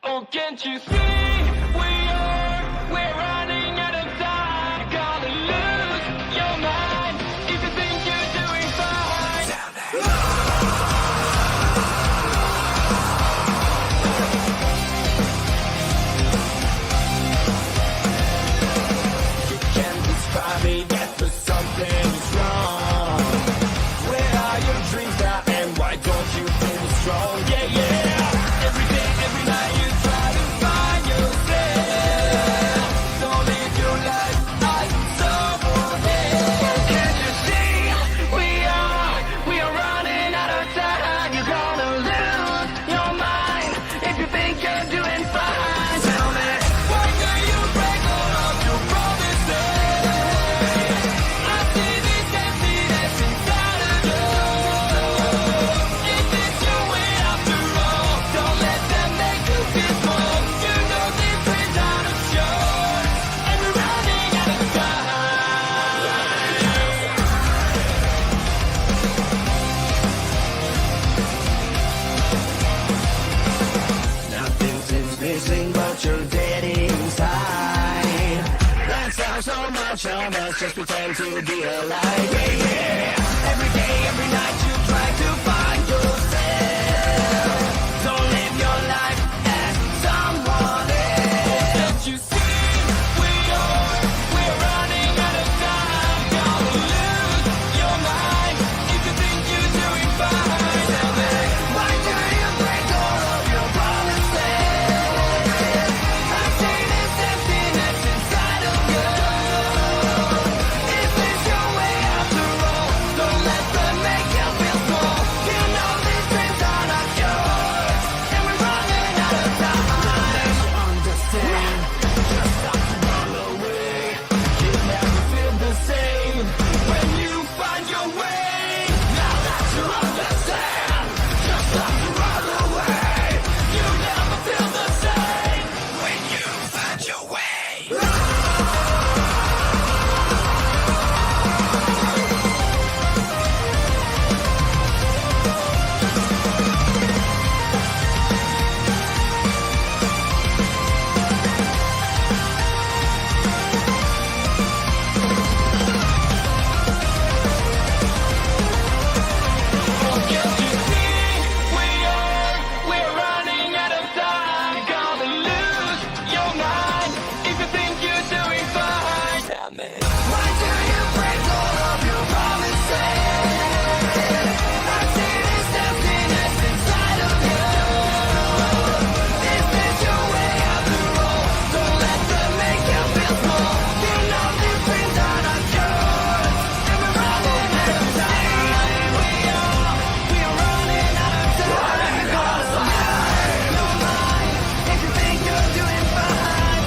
Oh, can't you see we're running out of time? Gonna lose your mind if you think you're doing fine. You can't describe it yet, but something is wrong. Where are your dreams now, and why don't you feel strong? Yeah, yeah. Every day, every night you try to find yourself. Don't live your life like someone else. Can't you see we are running out of time? You're gonna lose your mind if you think you're doing fine. Tell me, why do you break all of your promises? I see this emptiness inside of you. Is this your way after all? Don't let them make you feel small. You know this dream's out of yours, and we're running out of time. Nothing seems missing, but you're dead inside. That sounds so much of us, just pretend to be alive. Yeah, yeah. Every day, every night you try to find yourself. Don't live your life as someone else. Can't you see we're running out of time? Gonna lose your mind if you think you're doing fine. Tell me, why do you break all of your promises? I see this emptiness inside of you. Is this your way after all? Don't let them make you feel small. You know these dreams are not yours, and we're running out of time. Don't you understand? Just stop to run away. You never feel the same when you find your way. Now that you understand, just stop to run away. You never feel the same when you find your way. Can't you see we're running out of time? You're gonna lose your mind if you think you're doing fine. Tell me, why do you break all of your promises? I see this emptiness inside of you. Is this your way after all? Don't let them make you feel small. You know these dreams are not yours, and we're running out of time. We're running out of time. You're gonna lose your mind if you think you're doing fine.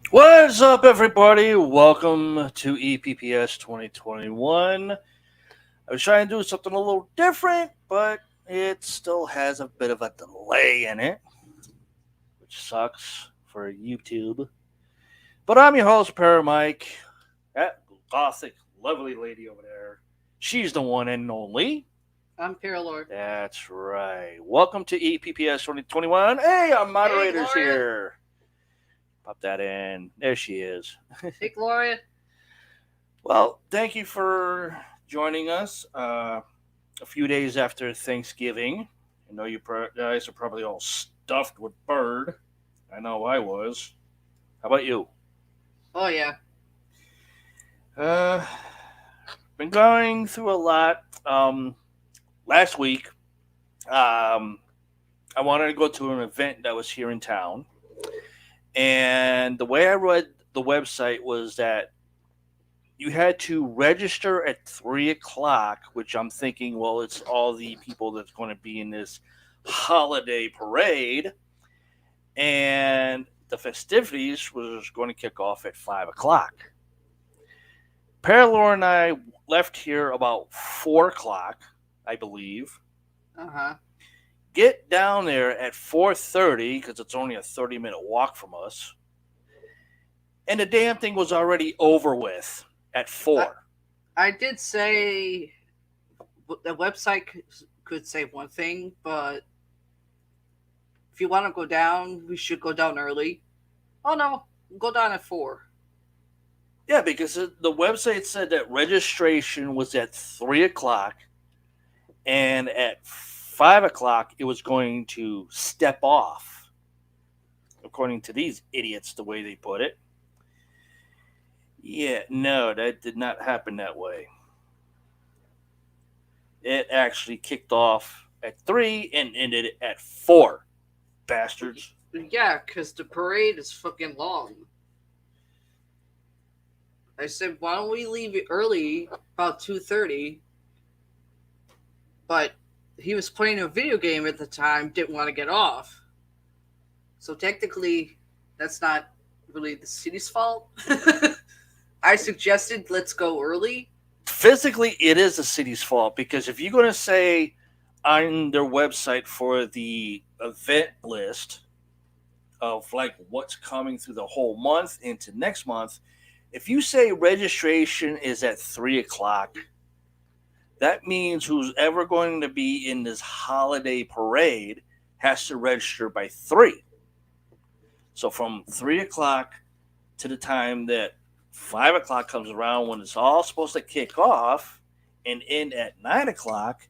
What's up, everybody? Welcome to EPPS 2021. I was trying to do something a little different, but it still has a bit of a delay in it, which sucks for YouTube. But I'm your host, Paramike. That gothic, lovely lady over there. She's the one and only. I'm Paralord. That's right. Welcome to EPPS 2021. Hey, our moderator's Gloria. here. Pop that in. There she is. Hey, Gloria. Well, thank you for joining us a few days after Thanksgiving. I know you guys are probably all stuffed with bird. I know I was. How about you? Oh, yeah. Been going through a lot. Last week, I wanted to go to an event that was here in town. And the way I read the website was that you had to register at 3 o'clock, which I'm thinking, well, it's all the people that's going to be in this holiday parade. And the festivities was going to kick off at 5 o'clock. Paralore and I left here about 4 o'clock, I believe. Uh-huh. Get down there at 4:30 because it's only a 30-minute walk from us. And the damn thing was already over with at 4. I did say the website could say one thing, but if you want to go down, we should go down early. Oh no, go down at 4. Yeah, because the website said that registration was at 3 o'clock, and at 5 o'clock it was going to step off, according to these idiots, the way they put it. Yeah, no, that did not happen that way. It actually kicked off at 3 and ended at 4. Bastards. Yeah, because the parade is fucking long. I said, why don't we leave it early, about 2:30? But he was playing a video game at the time, didn't want to get off. So technically, that's not really the city's fault. I suggested let's go early. Physically, it is the city's fault, because if you're going to say on their website for the event list of like what's coming through the whole month into next month, if you say registration is at 3 o'clock, that means who's ever going to be in this holiday parade has to register by 3. So from 3 o'clock to the time that 5 o'clock comes around, when it's all supposed to kick off and end at 9 o'clock,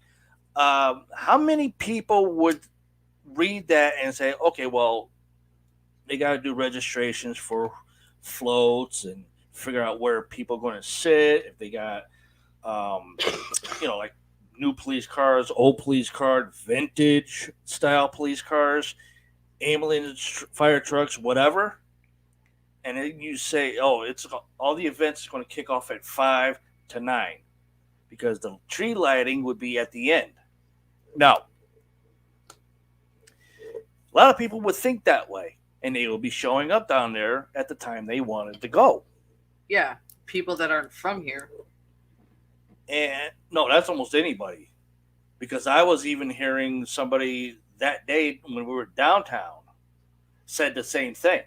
how many people would read that and say, okay, well, they got to do registrations for floats and figure out where people are going to sit, if they got, like new police cars, old police cars, vintage style police cars, ambulance, fire trucks, whatever. And then you say, oh, it's all the events are going to kick off at 5 to 9 because the tree lighting would be at the end. Now, a lot of people would think that way, and they will be showing up down there at the time they wanted to go. Yeah, people that aren't from here. And no, that's almost anybody. Because I was even hearing somebody that day when we were downtown said the same thing.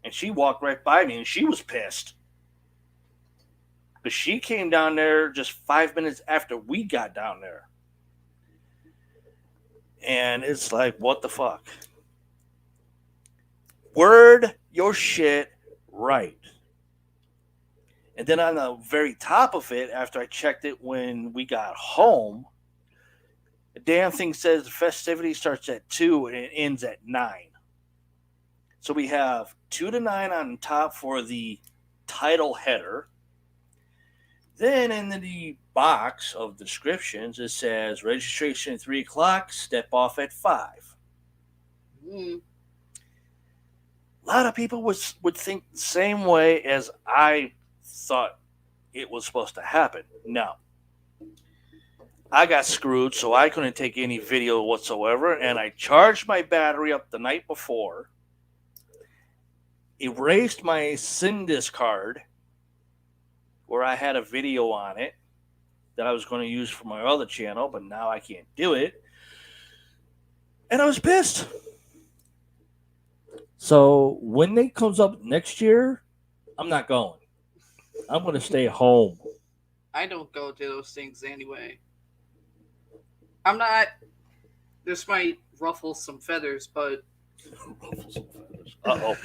And she walked right by me and she was pissed. But she came down there just 5 minutes after we got down there. And it's like, what the fuck? Word your shit right. And then on the very top of it, after I checked it when we got home, the damn thing says the festivity starts at 2 and it ends at 9. So we have 2 to 9 on top for the title header. Then in the box of descriptions, it says registration at 3 o'clock, step off at 5. Mm. A lot of people would think the same way as I thought it was supposed to happen. No. I got screwed, so I couldn't take any video whatsoever, and I charged my battery up the night before, erased my SynDisk card, where I had a video on it that I was going to use for my other channel, but now I can't do it, and I was pissed. So when it comes up next year, I'm not going. I'm going to stay home. I don't go to those things anyway. I'm not. This might ruffle some feathers, but. Uh-oh.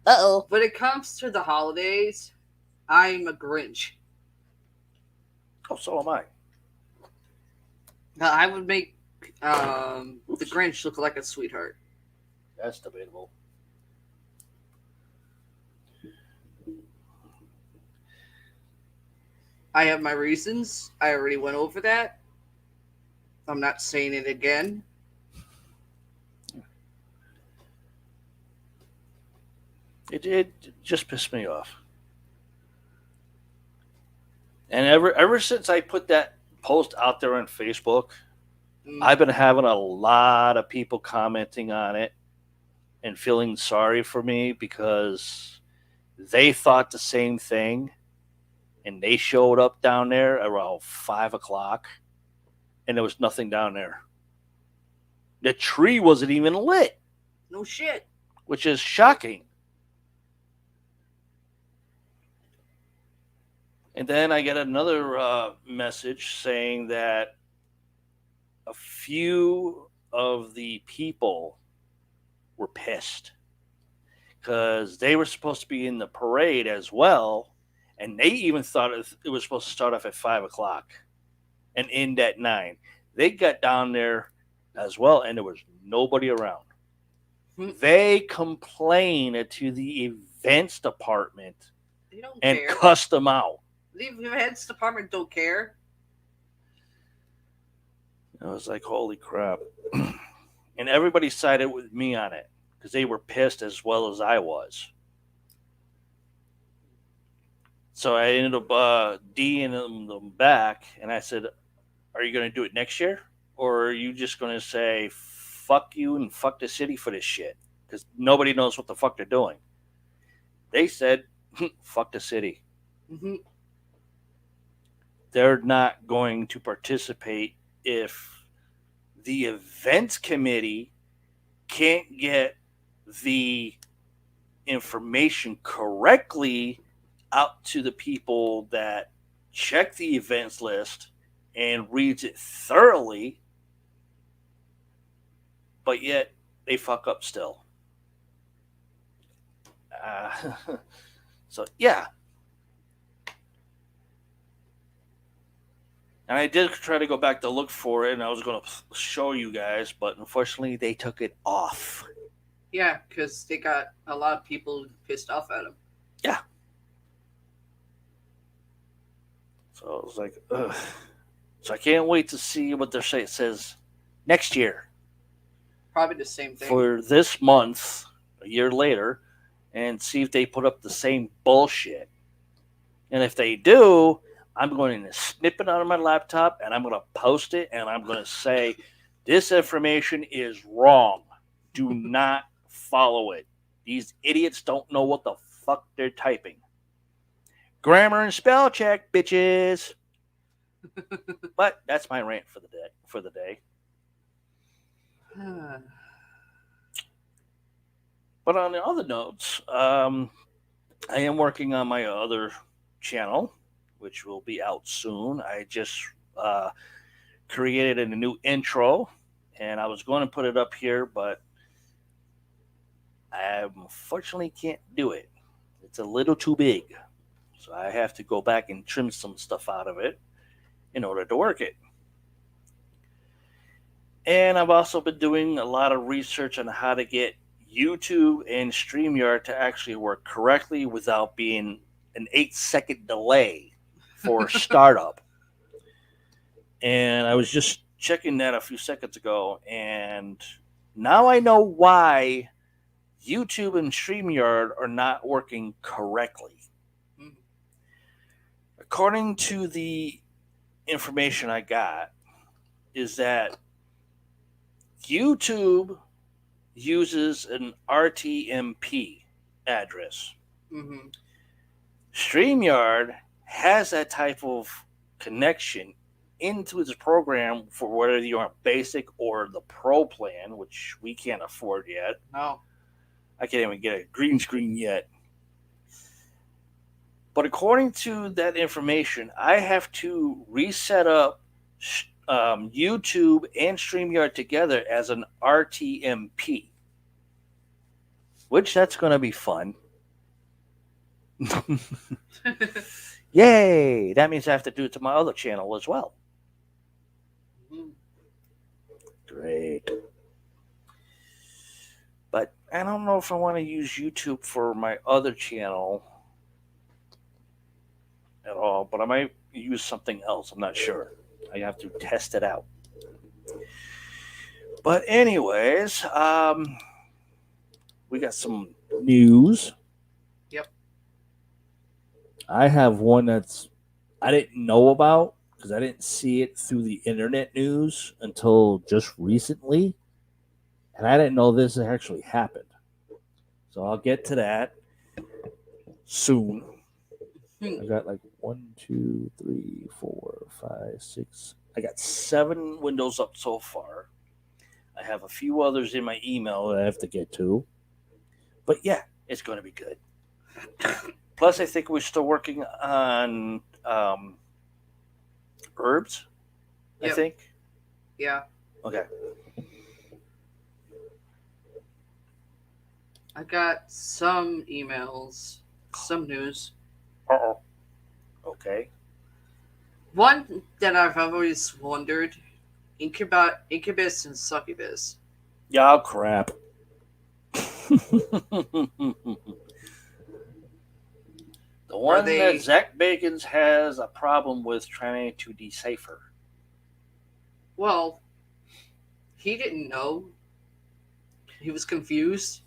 Uh-oh. When it comes to the holidays, I'm a Grinch. Oh, so am I. I would make the Grinch look like a sweetheart. That's debatable. I have my reasons. I already went over that. I'm not saying it again. It just pissed me off. And ever since I put that post out there on Facebook, I've been having a lot of people commenting on it and feeling sorry for me because they thought the same thing. And they showed up down there around 5 o'clock, and there was nothing down there. The tree wasn't even lit. No shit. Which is shocking. And then I get another message saying that a few of the people were pissed because they were supposed to be in the parade as well, and they even thought it was supposed to start off at 5 o'clock and end at 9. They got down there as well, and there was nobody around. Hmm. They complained to the events department They don't and care. cussed them out. The events department don't care. I was like, holy crap. And everybody sided with me on it because they were pissed as well as I was. So I ended up D'ing them back, and I said, are you going to do it next year? Or are you just going to say, fuck you and fuck the city for this shit? Because nobody knows what the fuck they're doing. They said, fuck the city. Mm-hmm. They're not going to participate if the events committee can't get the information correctly out to the people that check the events list and reads it thoroughly, but yet they fuck up still. So yeah. And I did try to go back to look for it, and I was going to show you guys, but unfortunately they took it off. Yeah, because they got a lot of people pissed off at him. Yeah. So I was like, ugh. So I can't wait to see what they're saying. It says next year Probably the same thing. for this month, a year later, and see if they put up the same bullshit. And if they do, I'm going to snip it out of my laptop and I'm going to post it and I'm going to say, this information is wrong. Do not follow it. These idiots don't know what the fuck they're typing. Grammar and spell check, bitches. But that's my rant for the day. But on the other notes, I am working on my other channel, which will be out soon. I just created a new intro, and I was going to put it up here, but I unfortunately can't do it. It's a little too big. So I have to go back and trim some stuff out of it in order to work it. And I've also been doing a lot of research on how to get YouTube and StreamYard to actually work correctly without being an 8-second delay for startup. And I was just checking that a few seconds ago, and now I know why YouTube and StreamYard are not working correctly. Mhm. According to the information I got, is that YouTube uses an RTMP address. Mm-hmm. StreamYard has that type of connection into its program for whether you're on basic or the pro plan, which we can't afford yet. No. I can't even get a green screen yet. But according to that information, I have to reset up YouTube and StreamYard together as an RTMP, which that's going to be fun. Yay! That means I have to do it to my other channel as well. Great. But I don't know if I want to use YouTube for my other channel at all, but I might use something else. I'm not sure. I have to test it out. But anyways, we got some news. Yep. I have one that's I didn't know about because I didn't see it through the internet news until just recently. And I didn't know this actually happened. So I'll get to that soon. I got like 1, 2, 3, 4, 5, 6. I got 7 windows up so far. I have a few others in my email that I have to get to. But yeah, it's going to be good. Plus, I think we're still working on um, herbs, I Yep. think. Yeah. Okay. I got some emails, some news. Uh-oh. Okay. One that I've always wondered, incubus and succubus. Yeah, crap. The Are one that they, Zach Bagans has a problem with trying to decipher. well, he didn't know. He was confused.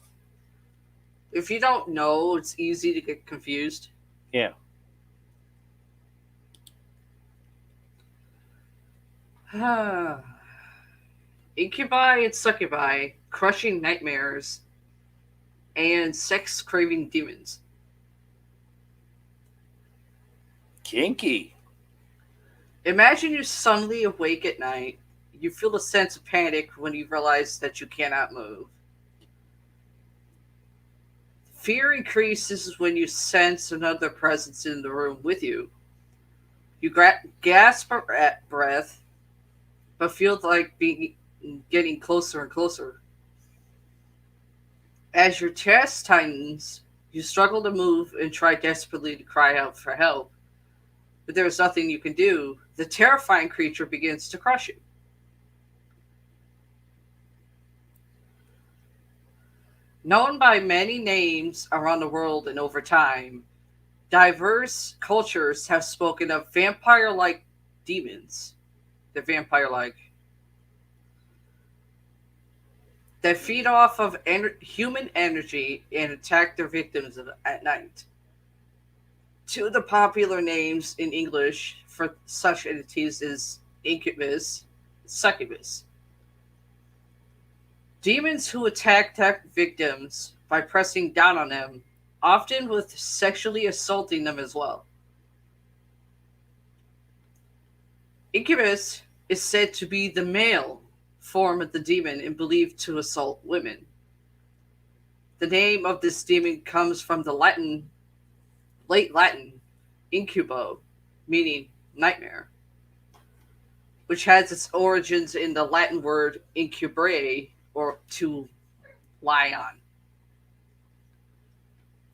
If you don't know, it's easy to get confused. Yeah. Incubi and succubi, crushing nightmares, and sex craving demons. Kinky. Imagine you suddenly awake at night. You feel a sense of panic when you realize that you cannot move. Fear increases when you sense another presence in the room with you. You gasp at breath, but feel like getting closer and closer. As your chest tightens, you struggle to move and try desperately to cry out for help, but there is nothing you can do. The terrifying creature begins to crush you. Known by many names around the world and over time, diverse cultures have spoken of vampire like demons. They're vampire like. That feed off of human energy and attack their victims at night. Two of the popular names in English for such entities is incubus, succubus. Demons who attack their victims by pressing down on them, often with sexually assaulting them as well. Incubus is said to be the male form of the demon and believed to assault women. The name of this demon comes from the late Latin, incubo, meaning nightmare, which has its origins in the Latin word incubrare, or to lie on.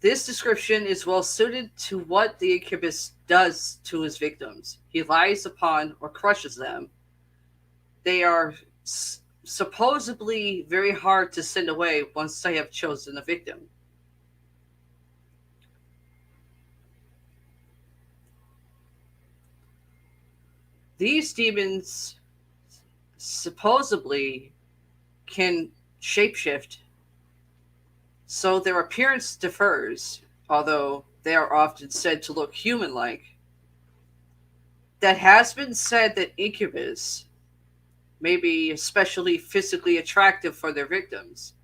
This description is well suited to what the incubus does to his victims. He lies upon or crushes them. They are supposedly very hard to send away once they have chosen a victim. These demons supposedly can shapeshift, so their appearance differs, although they are often said to look human like. That has been said that incubus may be especially physically attractive for their victims.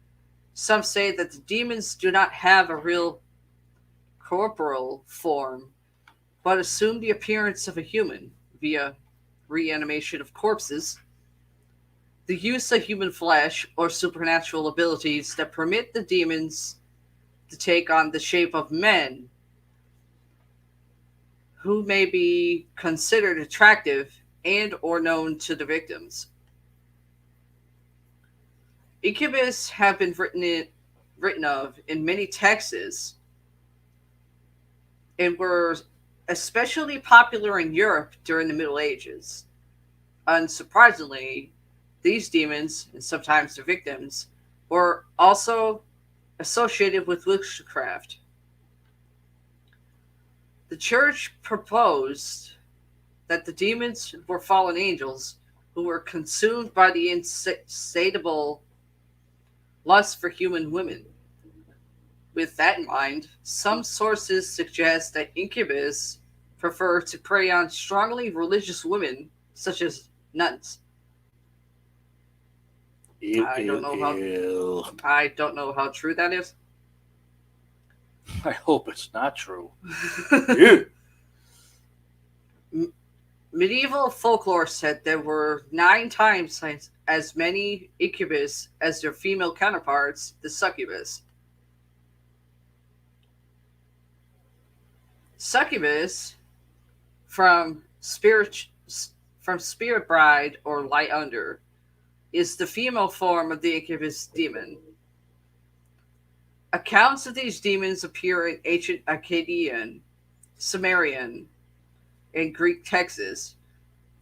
Some say that the demons do not have a real corporal form, but assume the appearance of a human via reanimation of corpses, the use of human flesh, or supernatural abilities that permit the demons to take on the shape of men who may be considered attractive and or known to the victims. Incubus have been written of in many texts and were especially popular in Europe during the Middle Ages. Unsurprisingly, these demons, and sometimes their victims, were also associated with witchcraft. The church proposed that the demons were fallen angels who were consumed by the insatiable lust for human women. With that in mind, some sources suggest that incubus prefer to prey on strongly religious women, such as nuns. Ew, I don't ew, know how ew. I don't know how true that is. I hope it's not true. Ew. Medieval folklore said there were 9 times as many incubus as their female counterparts, the succubus. Succubus from Spirit Bride or Light Under is the female form of the incubus demon. Accounts of these demons appear in ancient Akkadian, Sumerian, and Greek texts.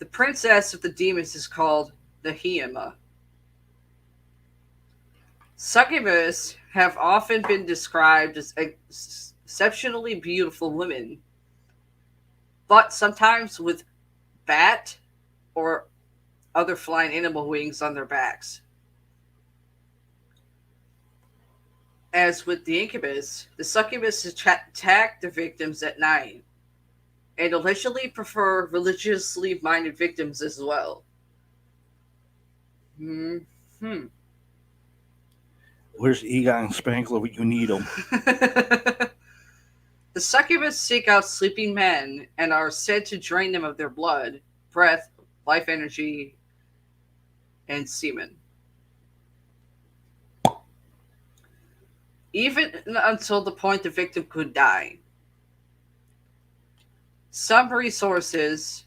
The princess of the demons is called the Hiema. Succubus have often been described as exceptionally beautiful women, but sometimes with bat or other flying animal wings on their backs. As with the incubus, the succubus attack their victims at night and allegedly prefer religiously minded victims as well. Hmm. Where's Egon Spankler? You need him. The succubus seek out sleeping men and are said to drain them of their blood, breath, life energy, and semen. Even until the point the victim could die. Some resources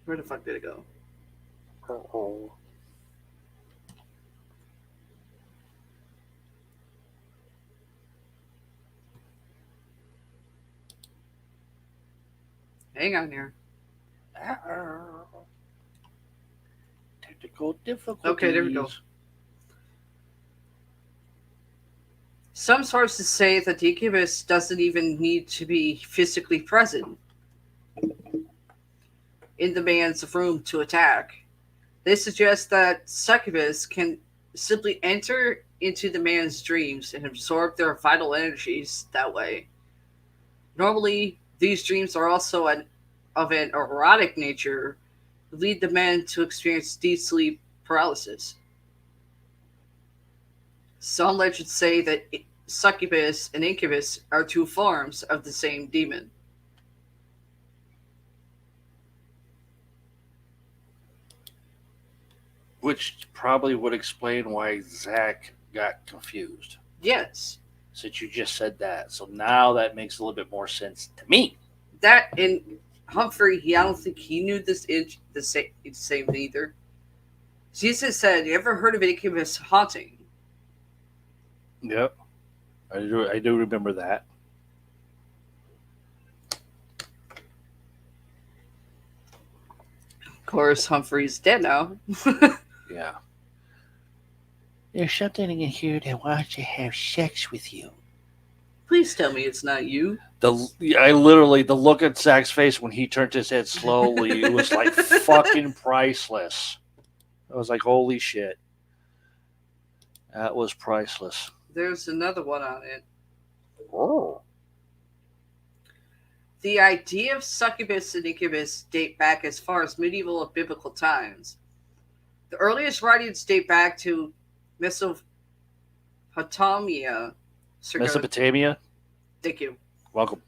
where the fuck did it go? Uh-oh. Hang on here. Technical difficulties. Okay, there we go. Some sources say that the incubus doesn't even need to be physically present in the man's room to attack. They suggest that succubus can simply enter into the man's dreams and absorb their vital energies that way. Normally, these dreams are also of an erotic nature, lead the men to experience deep sleep paralysis. Some legends say that succubus and incubus are two forms of the same demon. Which probably would explain why Zach got confused. Yes. Since you just said that. So now that makes a little bit more sense to me. That and Humphrey, I don't think he knew the same either. Jesus said, "You ever heard of incubus haunting?" Yep. I do remember that. Of course, Humphrey's dead now. Yeah. There's something in here that wants to have sex with you. Please tell me it's not you. The look at Zach's face when he turned his head slowly, it was like fucking priceless. I was like, holy shit. That was priceless. There's another one on it. Oh. The idea of succubus and incubus date back as far as medieval and biblical times. The earliest writings date back to Mesopotamia. Mesopotamia? Thank you. Welcome.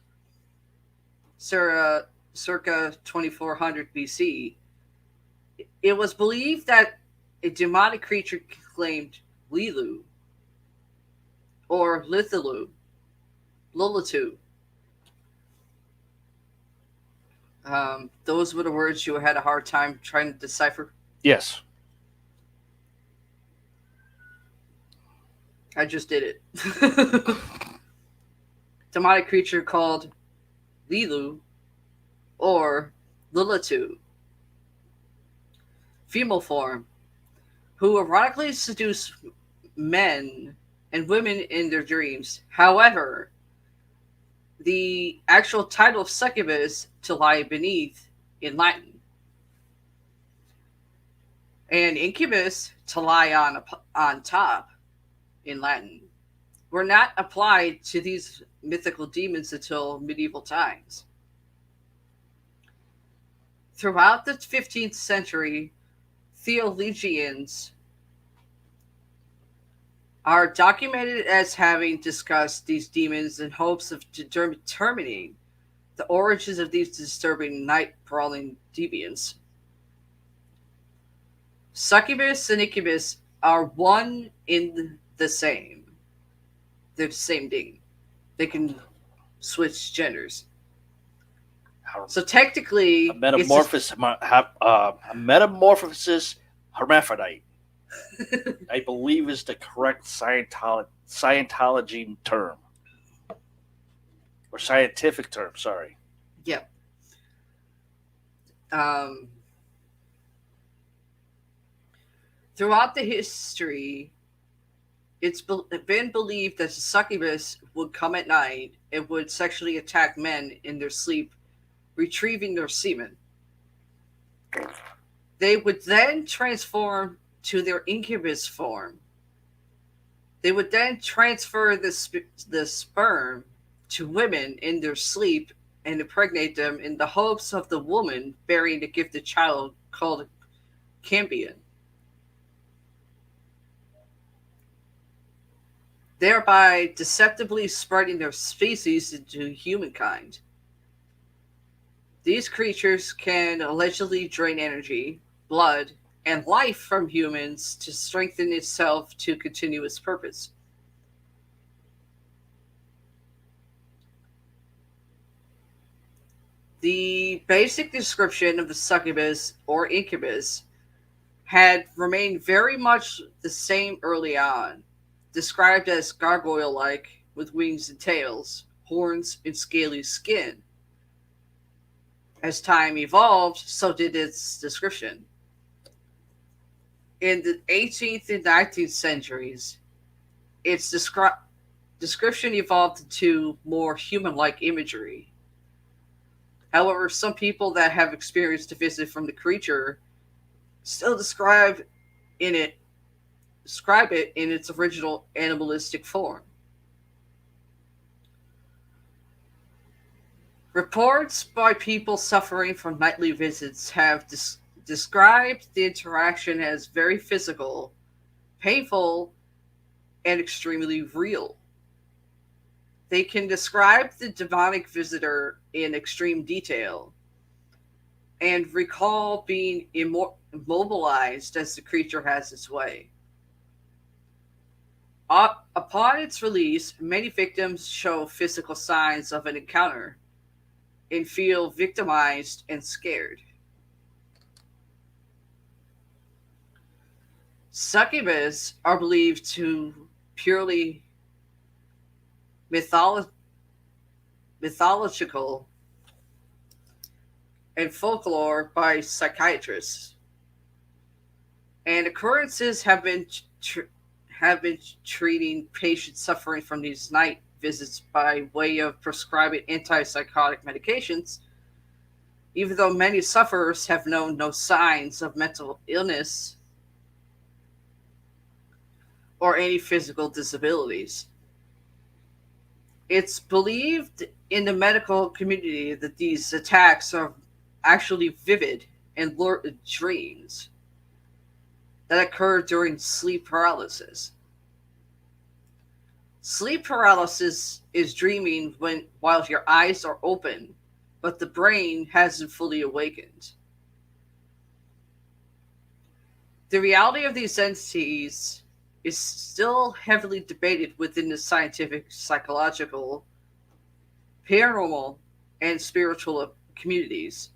Circa 2400 BC. It was believed that a demonic creature claimed Lilu or Lithilu, Lulatu. Those were the words you had a hard time trying to decipher. Yes. I just did it. Demonic creature called Lilu or Lulatu. Female form, who ironically seduce men and women in their dreams. However, the actual title of succubus to lie beneath in Latin, and incubus to lie on top in Latin, were not applied to these mythical demons until medieval times. Throughout the 15th century, theologians are documented as having discussed these demons in hopes of determining the origins of these disturbing night-prowling deviants. Succubus and incubus are one in the same. They're the same thing. they can switch genders. How- So technically, A metamorphosis hermaphrodite, I believe, is the correct Scientology term or scientific term. Sorry. Yep. Um, throughout the history, it's been believed that the succubus would come at night and would sexually attack men in their sleep, retrieving their semen. They would then transform to their incubus form. They would then transfer the sperm to women in their sleep and impregnate them in the hopes of the woman bearing the gifted child called Cambion, thereby deceptively spreading their species into humankind. These creatures can allegedly drain energy, blood, and life from humans to strengthen itself to continue its purpose. The basic description of the succubus or incubus had remained very much the same early on, described as gargoyle like with wings and tails, horns, and scaly skin. As time evolved, so did its description. In the 18th and 19th centuries, its description evolved to more human like imagery. However, some people that have experienced a visit from the creature still describe it in its original animalistic form. Reports by people suffering from nightly visits have described the interaction as very physical, painful, and extremely real. They can describe the demonic visitor in extreme detail and recall being immobilized as the creature has its way. Upon its release, many victims show physical signs of an encounter and feel victimized and scared. Succubus are believed to purely mythological and folklore by psychiatrists, and occurrences have been treating patients suffering from these night visits by way of prescribing antipsychotic medications, even though many sufferers have known no signs of mental illness or any physical disabilities. It's believed in the medical community that these attacks are actually vivid and lurid dreams that occur during sleep paralysis. Sleep paralysis is dreaming while your eyes are open, but the brain hasn't fully awakened. The reality of these entities is still heavily debated within the scientific, psychological, paranormal, and spiritual communities.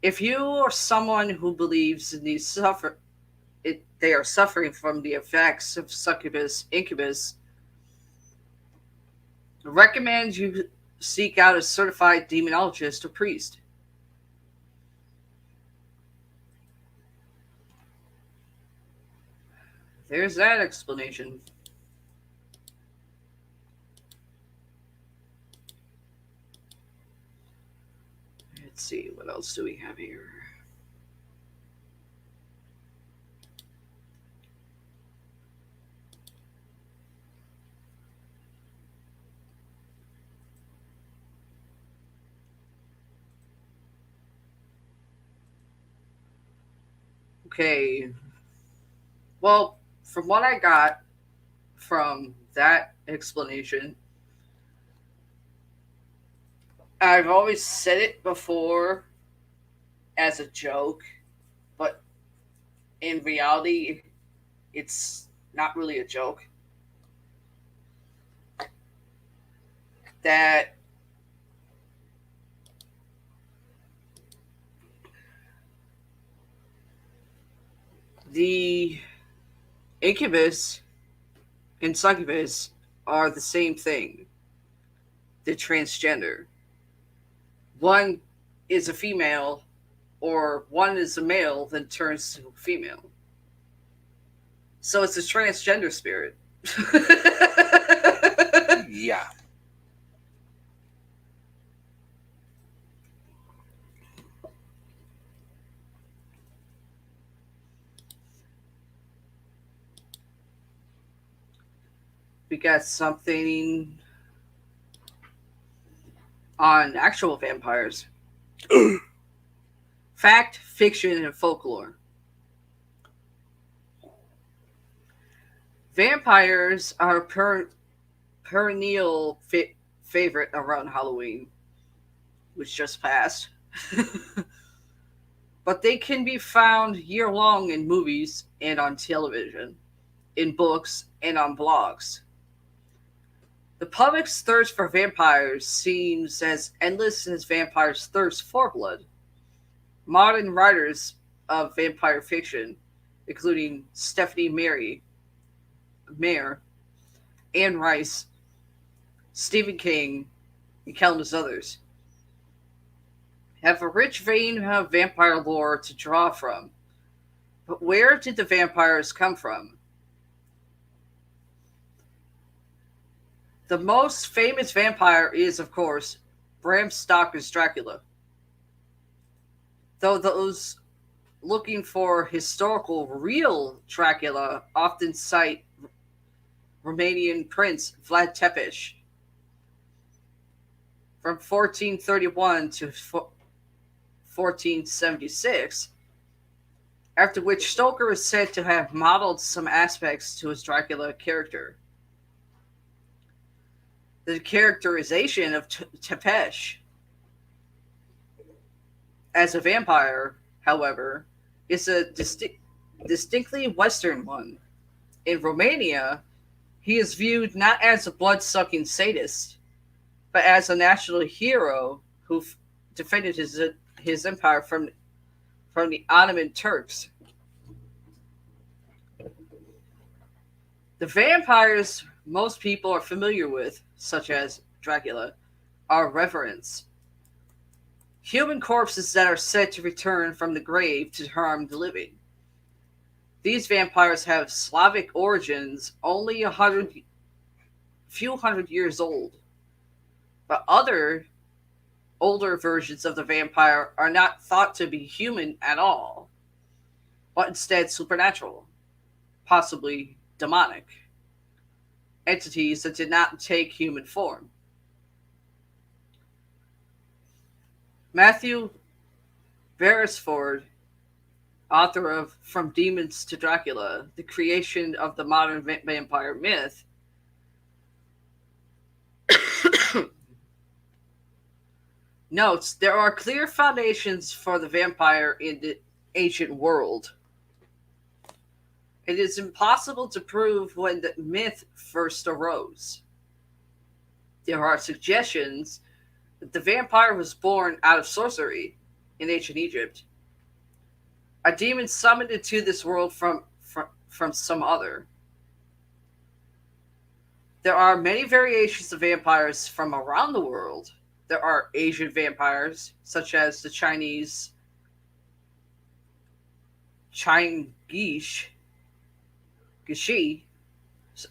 If you are someone who believes in they are suffering from the effects of succubus, incubus, I recommend you seek out a certified demonologist or priest. There's that explanation. Let's see, what else do we have here? Okay. Well, from what I got from that explanation, I've always said it before as a joke, but in reality, it's not really a joke. that the incubus and succubus are the same thing. They're transgender. One is a female, or one is a male, then turns to a female. So it's a transgender spirit. Yeah. We got something on actual vampires. Fact, fiction, and folklore. Vampires are perennial favorite around Halloween, which just passed. But they can be found year long in movies and on television, in books, and on blogs. The public's thirst for vampires seems as endless as vampires' thirst for blood. Modern writers of vampire fiction, including Stephanie Meyer, Anne Rice, Stephen King, and countless others, have a rich vein of vampire lore to draw from. But where did the vampires come from? The most famous vampire is, of course, Bram Stoker's Dracula. Though those looking for historical, real Dracula often cite Romanian prince Vlad Tepes from 1431 to 1476, after which Stoker is said to have modeled some aspects to his Dracula character. The characterization of Tepes as a vampire, however, is a distinctly Western one. In Romania, he is viewed not as a blood-sucking sadist, but as a national hero who defended his empire from the Ottoman Turks. The vampires most people are familiar with, such as Dracula, are reverends. Human corpses that are said to return from the grave to harm the living. These vampires have Slavic origins, only a few hundred years old. But other older versions of the vampire are not thought to be human at all, but instead supernatural, possibly demonic, entities that did not take human form. Matthew Beresford, author of From Demons to Dracula, the creation of the modern vampire myth, notes there are clear foundations for the vampire in the ancient world. It is impossible to prove when the myth first arose. There are suggestions that the vampire was born out of sorcery in ancient Egypt. A demon summoned into this world from some other. There are many variations of vampires from around the world. There are Asian vampires, such as the Chinese Gishi.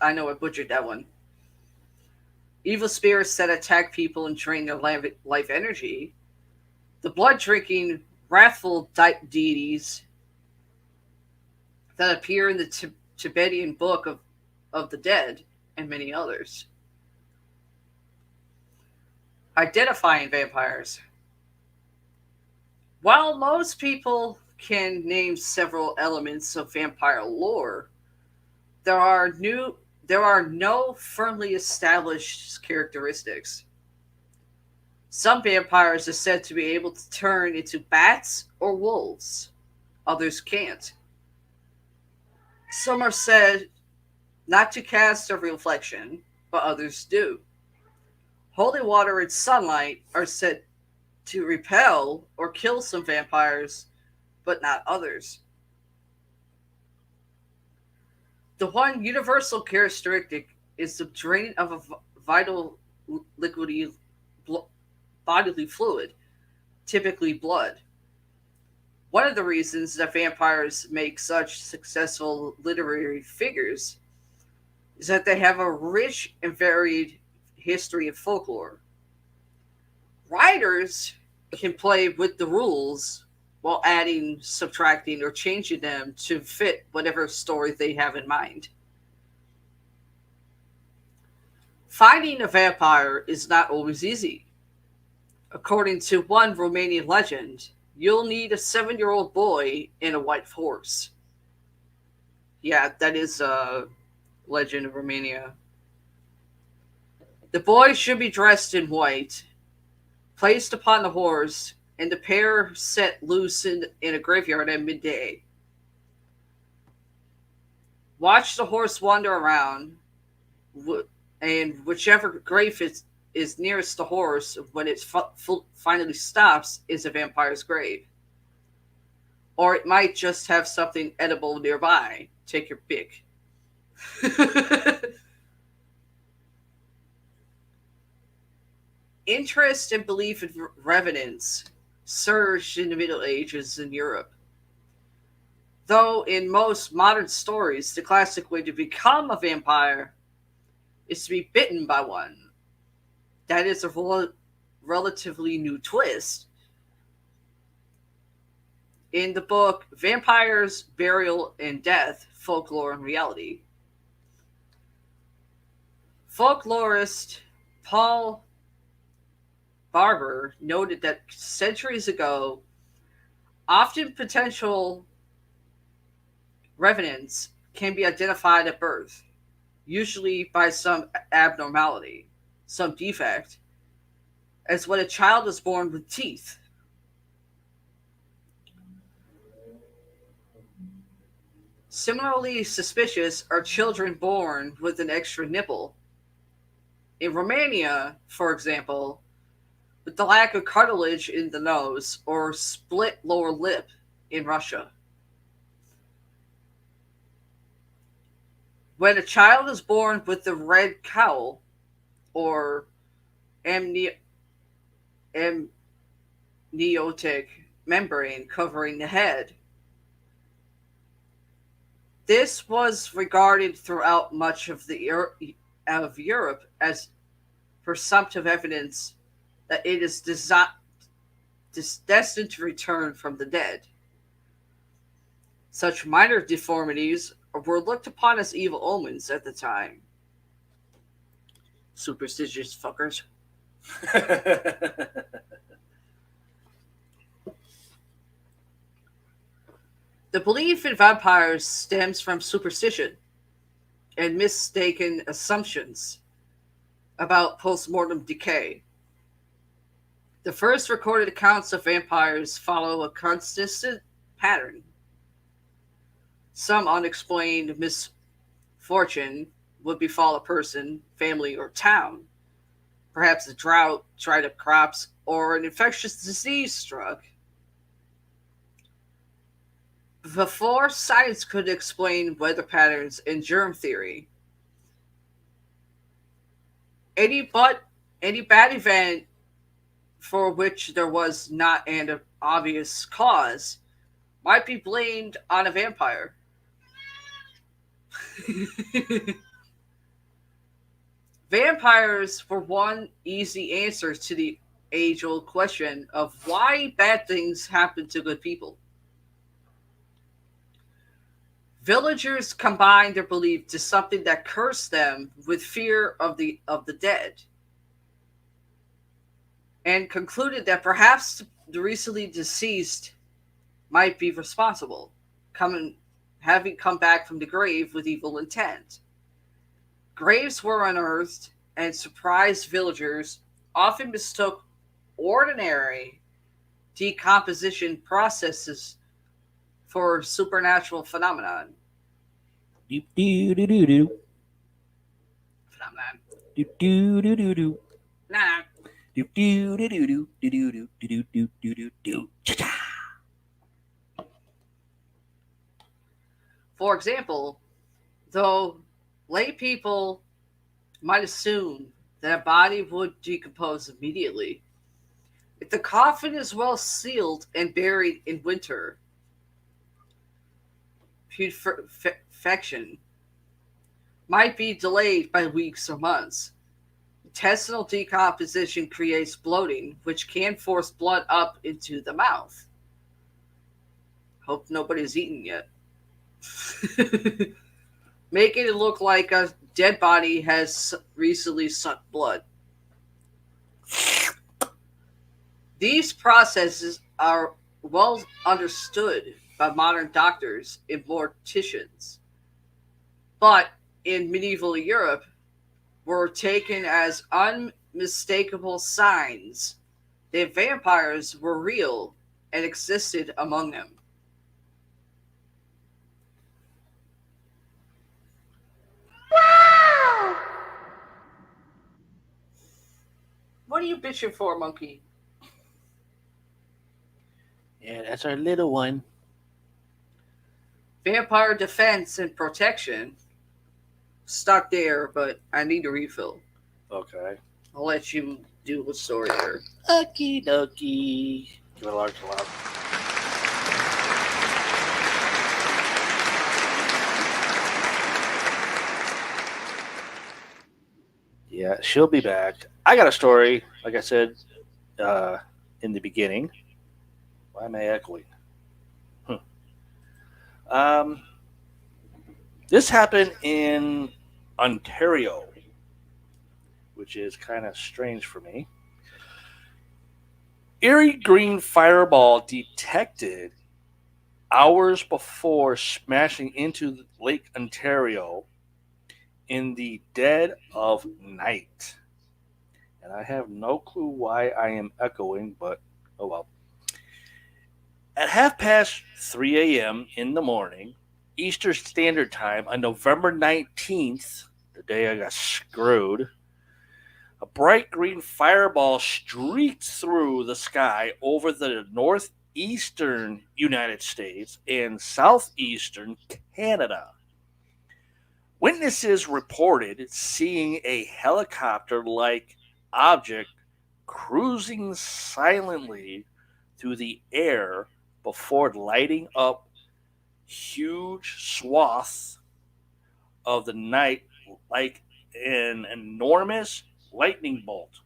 I know I butchered that one. Evil spirits that attack people and drain their life energy. The blood-drinking, wrathful deities that appear in the Tibetan Book of the Dead, and many others. Identifying vampires. While most people can name several elements of vampire lore, there are no firmly established characteristics. Some vampires are said to be able to turn into bats or wolves. Others can't. Some are said not to cast a reflection, but others do. Holy water and sunlight are said to repel or kill some vampires, but not others. The one universal characteristic is the draining of a vital liquidy bodily fluid, typically blood. One of the reasons that vampires make such successful literary figures is that they have a rich and varied history of folklore. Writers can play with the rules while adding, subtracting, or changing them to fit whatever story they have in mind. Finding a vampire is not always easy. According to one Romanian legend, you'll need a 7-year-old boy and a white horse. Yeah, that is a legend of Romania. The boy should be dressed in white, placed upon the horse, and the pair set loose in a graveyard at midday. Watch the horse wander around, and whichever grave is nearest the horse when it finally stops is a vampire's grave. Or it might just have something edible nearby. Take your pick. Interest and belief in revenants surged in the Middle Ages in Europe. Though in most modern stories, the classic way to become a vampire is to be bitten by one. That is a relatively new twist. In the book Vampires, Burial, and Death, Folklore and Reality, folklorist Paul Barber noted that centuries ago, often potential revenants can be identified at birth, usually by some abnormality, some defect, as when a child is born with teeth. Similarly suspicious are children born with an extra nipple. In Romania, for example, with the lack of cartilage in the nose or split lower lip in Russia. When a child is born with the red cowl or amniotic membrane covering the head, this was regarded throughout much of Europe as presumptive evidence that it is destined to return from the dead. Such minor deformities were looked upon as evil omens at the time. Superstitious fuckers. The belief in vampires stems from superstition and mistaken assumptions about post-mortem decay. The first recorded accounts of vampires follow a consistent pattern. Some unexplained misfortune would befall a person, family, or town. Perhaps a drought, dried up crops, or an infectious disease struck. Before science could explain weather patterns and germ theory, any bad event for which there was not an obvious cause might be blamed on a vampire. Vampires were one easy answer to the age-old question of why bad things happen to good people. Villagers combined their belief to something that cursed them with fear of the dead, and concluded that perhaps the recently deceased might be responsible, having come back from the grave with evil intent. Graves were unearthed, and surprised villagers often mistook ordinary decomposition processes for supernatural phenomenon. Do do do do do Phenomenon. do do do do do. Nah. Do do do do do do do do do do do do. Cha-cha. For example, though lay people might assume that a body would decompose immediately, if the coffin is well sealed and buried in winter, putrefaction might be delayed by weeks or months. Intestinal decomposition creates bloating, which can force blood up into the mouth. Hope nobody's eaten yet. Making it look like a dead body has recently sucked blood. These processes are well understood by modern doctors and morticians, but in medieval Europe were taken as unmistakable signs that vampires were real and existed among them. What are you bitching for, monkey? Yeah, that's our little one. Vampire defense and protection. Stuck there, but I need a refill. Okay. I'll let you do the story there. Okie dokie. Give it a large alarm. Yeah, she'll be back. I got a story, like I said in the beginning. Why am I echoing? Um, this happened in Ontario, which is kind of strange for me. Eerie green fireball detected hours before smashing into Lake Ontario in the dead of night. And I have no clue why I am echoing, but oh well. At 3:30 a.m. in the morning, Eastern Standard Time on November 19th, the day I got screwed, a bright green fireball streaked through the sky over the northeastern United States and southeastern Canada. Witnesses reported seeing a helicopter like object cruising silently through the air before lighting up huge swaths of the night like an enormous lightning bolt.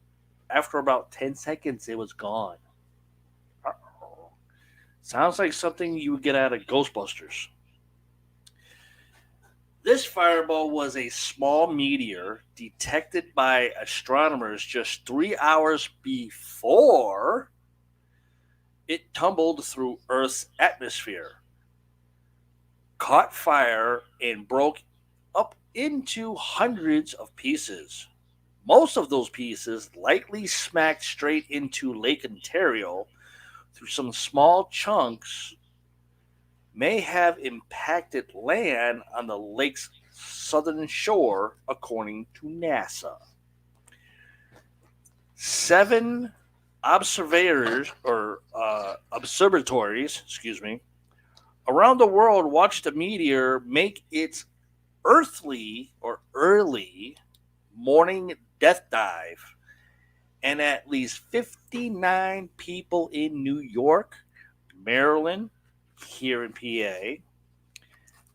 After about 10 seconds, it was gone. Uh-oh. Sounds like something you would get out of Ghostbusters. This fireball was a small meteor detected by astronomers just 3 hours before it tumbled through Earth's atmosphere, caught fire, and broke up into hundreds of pieces. Most of those pieces likely smacked straight into Lake Ontario through some small chunks may have impacted land on the lake's southern shore, according to NASA. 7 observatories, around the world watched the meteor make its early morning death dive, and at least 59 people in New York, Maryland, here in PA,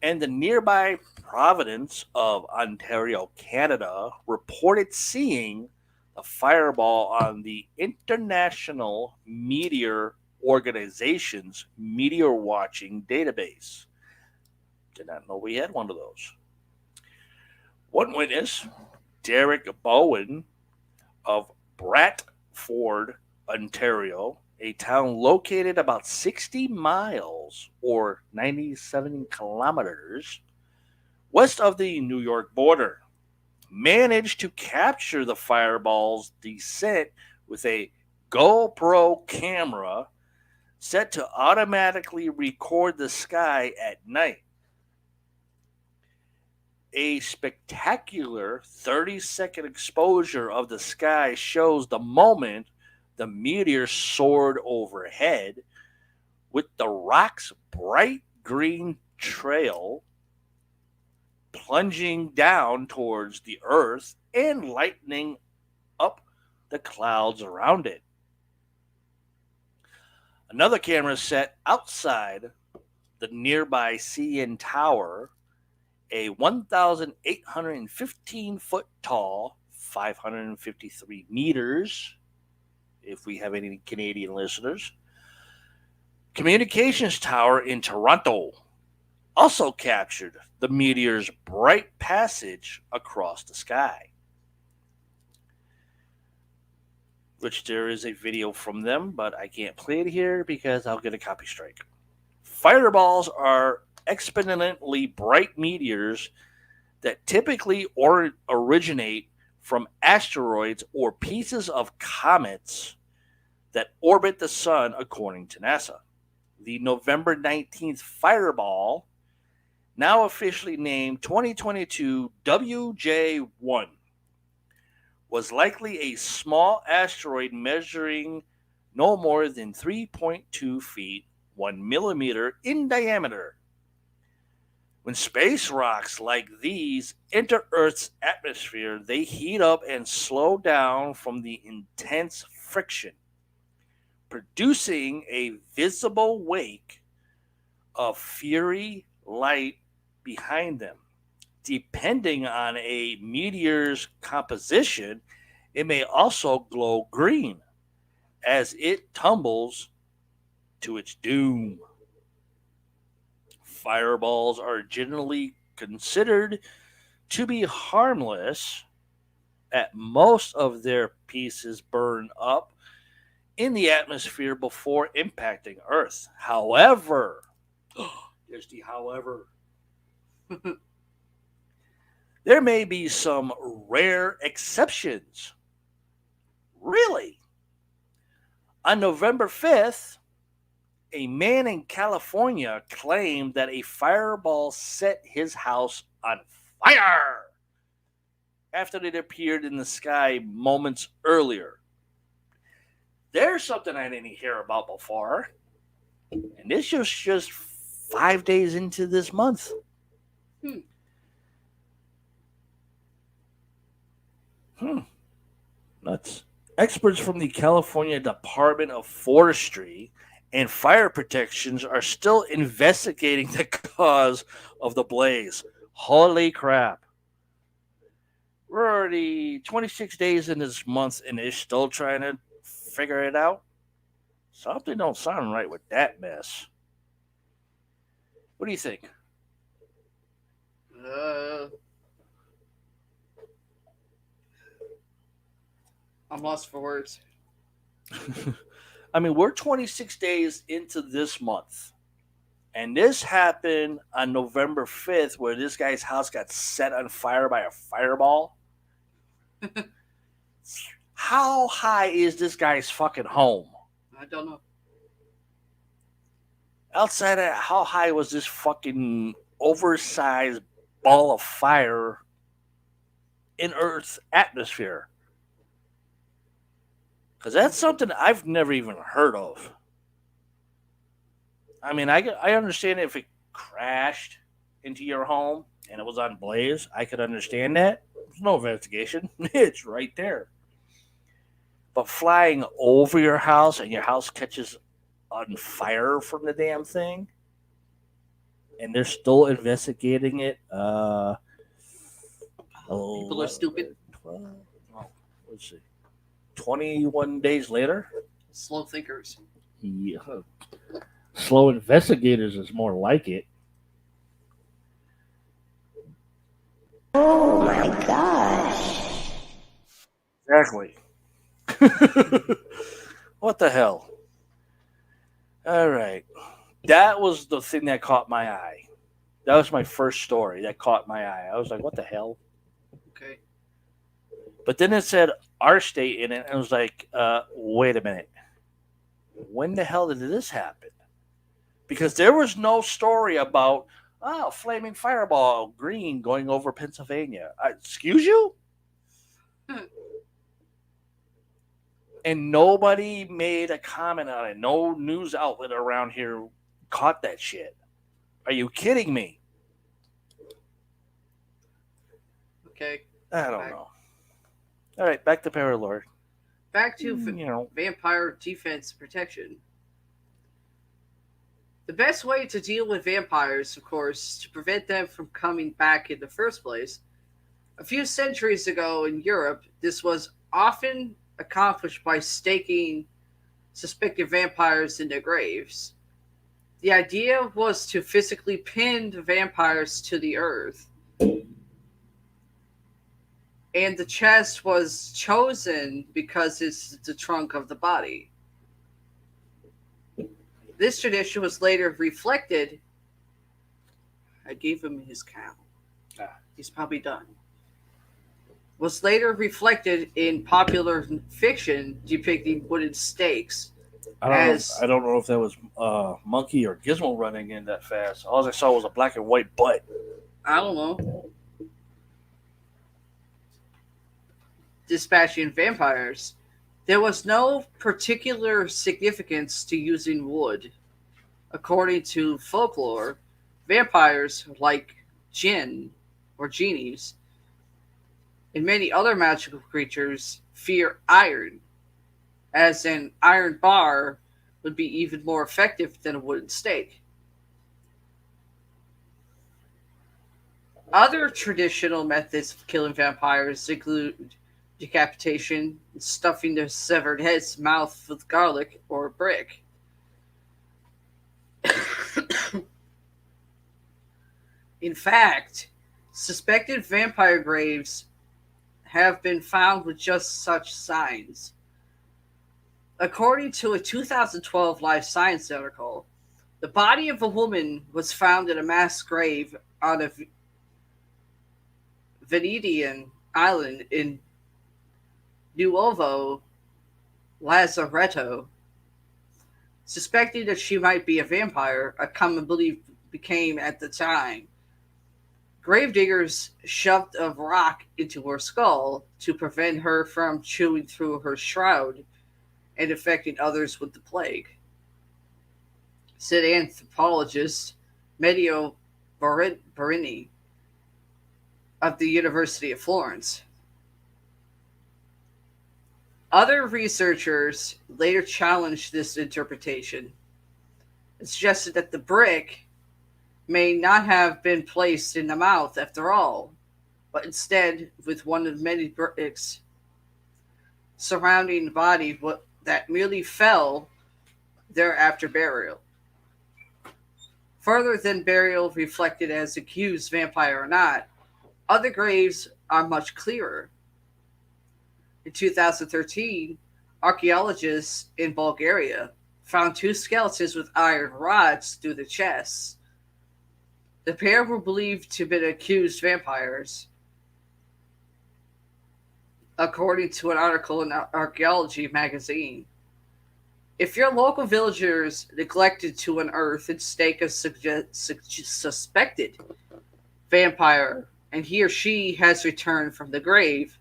and the nearby province of Ontario, Canada, reported seeing a fireball on the International Meteor Organization's meteor watching database. Did not know we had one of those. One witness, Derek Bowen of Bradford, Ontario, a town located about 60 miles or 97 kilometers west of the New York border, managed to capture the fireball's descent with a GoPro camera set to automatically record the sky at night. A spectacular 30-second exposure of the sky shows the moment the meteor soared overhead, with the rock's bright green trail plunging down towards the earth and lightening up the clouds around it. Another camera set outside the nearby CN Tower, a 1,815 foot tall, 553 meters, if we have any Canadian listeners, communications tower in Toronto also captured the meteor's bright passage across the sky. Which there is a video from them, but I can't play it here because I'll get a copy strike. Fireballs are exponentially bright meteors that typically originate from asteroids or pieces of comets that orbit the sun, according to NASA. The November 19th fireball, now officially named 2022 WJ1, was likely a small asteroid measuring no more than 3.2 feet, 1 millimeter in diameter. When space rocks like these enter Earth's atmosphere, they heat up and slow down from the intense friction, producing a visible wake of fiery light behind them. Depending on a meteor's composition, it may also glow green as it tumbles to its doom. Fireballs are generally considered to be harmless. At most of their pieces burn up in the atmosphere before impacting Earth. However, there's the however. There may be some rare exceptions. Really? On November 5th, a man in California claimed that a fireball set his house on fire after it appeared in the sky moments earlier. There's something I didn't hear about before. And this is just 5 days into this month. Nuts. Experts from the California Department of Forestry and Fire Protections are still investigating the cause of the blaze. Holy crap. We're already 26 days in this month and they're still trying to figure it out. Something don't sound right with that mess. What do you think? I'm lost for words. I mean, we're 26 days into this month. And this happened on November 5th, where this guy's house got set on fire by a fireball. How high is this guy's fucking home? I don't know. Outside of how high was this fucking oversized ball of fire in Earth's atmosphere? Because that's something I've never even heard of. I mean, I understand if it crashed into your home and it was on blaze. I could understand that. There's no investigation. It's right there. But flying over your house and your house catches on fire from the damn thing and they're still investigating it. People are stupid. 12, let's see. 21 days later? Slow thinkers. Yeah. Slow investigators is more like it. Oh my gosh. Exactly. What the hell? All right. That was the thing that caught my eye. That was my first story that caught my eye. I was like, what the hell? Okay. But then it said our state in it, and I was like, wait a minute. When the hell did this happen? Because there was no story about Oh, flaming fireball, green going over Pennsylvania. Excuse you? And nobody made a comment on it. No news outlet around here caught that shit. Are you kidding me? Okay. I don't Back. know. All right, back to Paralord. Back to You know, vampire defense protection. The best way to deal with vampires, of course, is to prevent them from coming back in the first place. A few centuries ago in Europe, this was often accomplished by staking suspected vampires in their graves. The idea was to physically pin the vampires to the earth, and the chest was chosen because it's the trunk of the body. This tradition was later reflected. I gave him his cow. He's probably done. Was later reflected in popular fiction depicting wooden stakes. I don't know if that was Monkey or Gizmo running in that fast. All I saw was a black and white butt. I don't know. Dispatching vampires. There was no particular significance to using wood. According to folklore, vampires, like jinn or genies, and many other magical creatures, fear iron, as an iron bar would be even more effective than a wooden stake. Other traditional methods of killing vampires include decapitation and stuffing their severed head's mouth with garlic or a brick. In fact, suspected vampire graves have been found with just such signs. According to a 2012 Life Science article, the body of a woman was found in a mass grave on a Venetian island in Nuovo Lazaretto. Suspecting that she might be a vampire, a common belief became at the time. Gravediggers shoved a rock into her skull to prevent her from chewing through her shroud and infecting others with the plague, said anthropologist Medio Barini of the University of Florence. Other researchers later challenged this interpretation and suggested that the brick may not have been placed in the mouth after all, but instead with one of many bricks surrounding the body that merely fell there after burial. Further than burial reflected as accused vampire or not, other graves are much clearer. In 2013, archaeologists in Bulgaria found two skeletons with iron rods through the chests. The pair were believed to have been accused vampires, according to an article in Archaeology magazine. If your local villagers neglected to unearth and stake a suspected vampire and he or she has returned from the grave,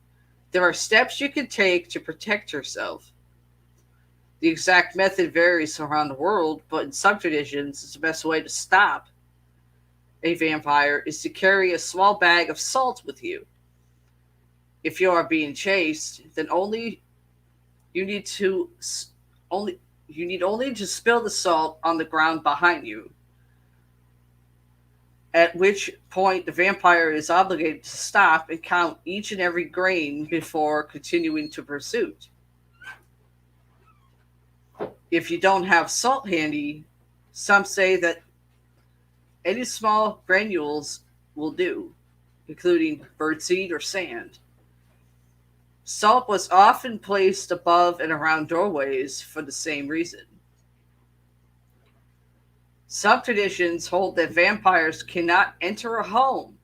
there are steps you can take to protect yourself. The exact method varies around the world, but in some traditions, the best way to stop a vampire is to carry a small bag of salt with you. If you are being chased, then you need only to spill the salt on the ground behind you, at which point the vampire is obligated to stop and count each and every grain before continuing to pursuit. If you don't have salt handy, some say that any small granules will do, including birdseed or sand. Salt was often placed above and around doorways for the same reason. Some traditions hold that vampires cannot enter a home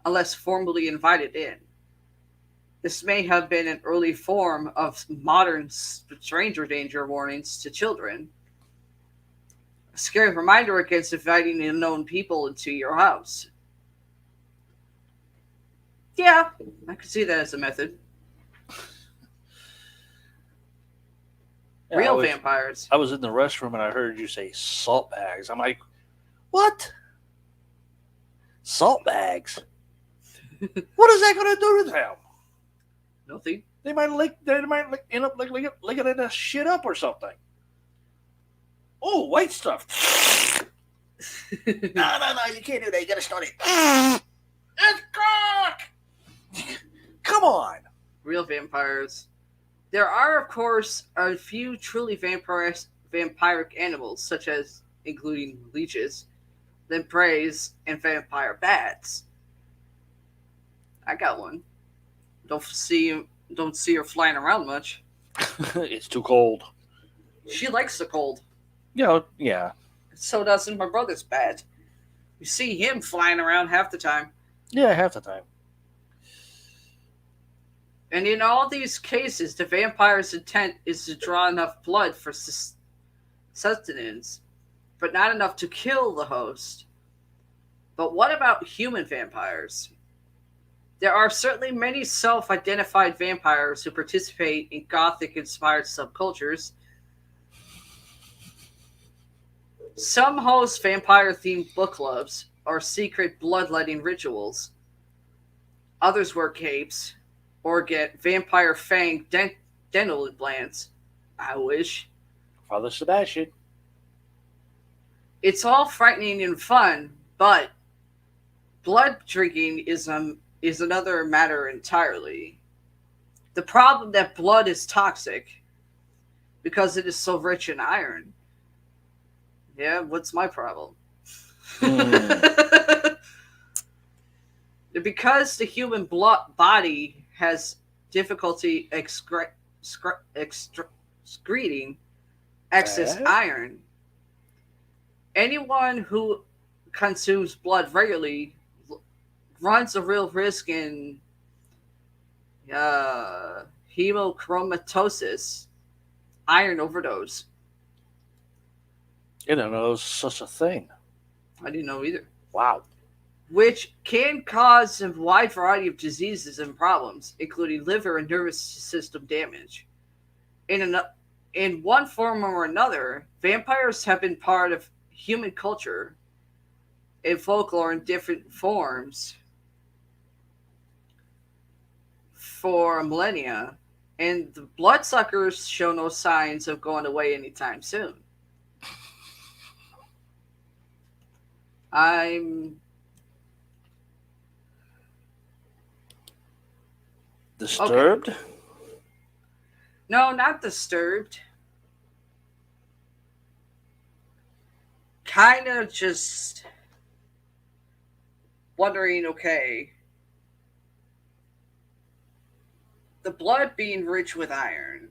unless formally invited in. This may have been an early form of modern stranger danger warnings to children. scary reminder against inviting unknown people into your house. Yeah, I could see that as a method. Yeah, Real vampires. I was in the restroom and I heard you say salt bags. I'm like, what? Salt bags? What is that going to do to them? Nothing. They might end up licking that shit up or something. Oh, white stuff. No, you can't do that. You got to start it. It's cock. Come on. Real vampires. There are, of course, a few truly vampiric animals, such as including leeches, lampreys, and vampire bats. I got one. Don't see her flying around much. It's too cold. She likes the cold. Yeah. So doesn't my brother's bat. You see him flying around half the time. Yeah, half the time. And in all these cases, the vampire's intent is to draw enough blood for sustenance, but not enough to kill the host. But what about human vampires? There are certainly many self-identified vampires who participate in Gothic-inspired subcultures. Some host vampire-themed book clubs or secret bloodletting rituals. Others wear capes or get vampire fang dental implants. I wish. Father Sebastian. It's all frightening and fun, but blood drinking is another matter entirely. The problem that blood is toxic because it is so rich in iron. Yeah, what's my problem? Because the human body has difficulty excreting excess iron, anyone who consumes blood regularly runs a real risk in hemochromatosis, iron overdose. I didn't know there was such a thing. I didn't know either. Wow. Which can cause a wide variety of diseases and problems, including liver and nervous system damage. In one form or another, vampires have been part of human culture and folklore in different forms for millennia, and the bloodsuckers show no signs of going away anytime soon. I'm disturbed? Okay. No, not disturbed. Kind of just wondering, okay, the blood being rich with iron,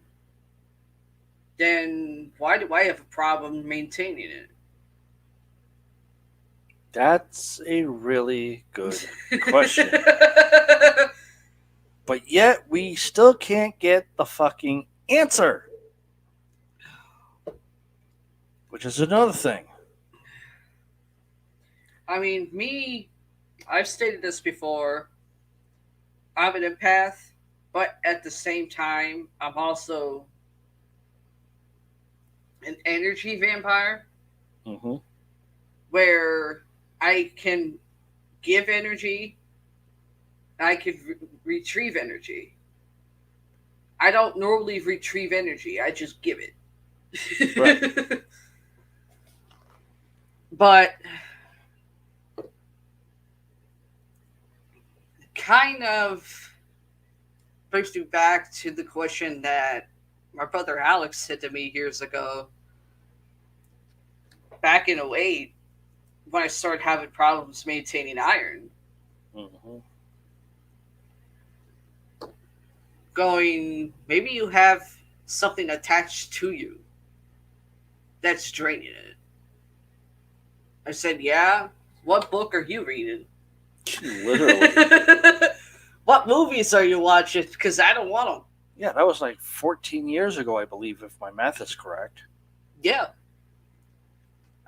then why do I have a problem maintaining it? That's a really good question. But yet, we still can't get the fucking answer. Which is another thing. I mean, I've stated this before. I'm an empath, but at the same time, I'm also an energy vampire. Mm-hmm. Where I can give energy, I can retrieve energy. I don't normally retrieve energy, I just give it. Right. But kind of brings me back to the question that my brother Alex said to me years ago, back in 2008, when I started having problems maintaining iron. Mm-hmm. Going, maybe you have something attached to you that's draining it. I said, yeah. What book are you reading? Literally. What movies are you watching? Because I don't want them. Yeah, that was like 14 years ago, I believe, if my math is correct. Yeah.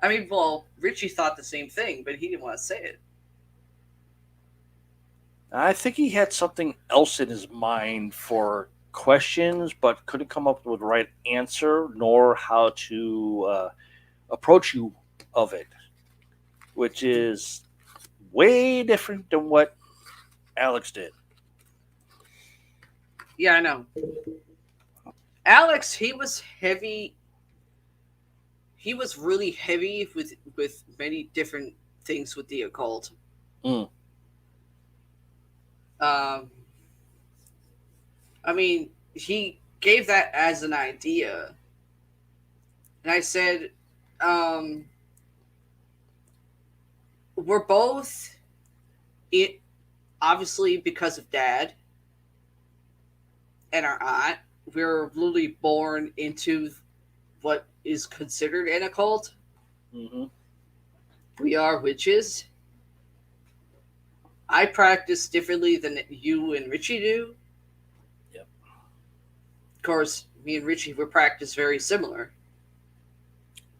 I mean, well, Richie thought the same thing, but he didn't want to say it. I think he had something else in his mind for questions, but couldn't come up with the right answer nor how to approach you of it, which is way different than what Alex did. Yeah, I know. Alex, he was heavy. He was really heavy with many different things with the occult. Mm. Um, I mean, he gave that as an idea, and I said, um, "We're both it obviously because of Dad and our aunt. We're literally born into what is considered an occult. Mm-hmm. We are witches. I practice differently than you and Richie do. Yep. Of course, me and Richie we practice very similar.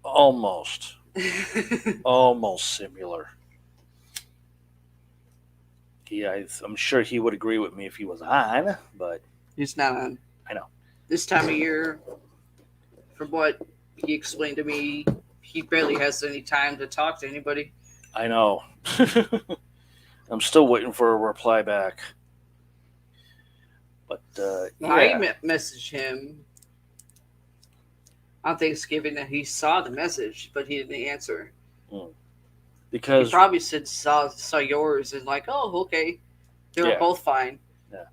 Almost. Almost similar. Yeah, I'm sure he would agree with me if he was on, but He's not on. I know. This time of year, from what he explained to me, he barely has any time to talk to anybody. I know. I'm still waiting for a reply back. But I yeah, messaged him on Thanksgiving that he saw the message, but he didn't answer. He because probably saw yours and like, oh, okay, they were yeah, both fine. yeah.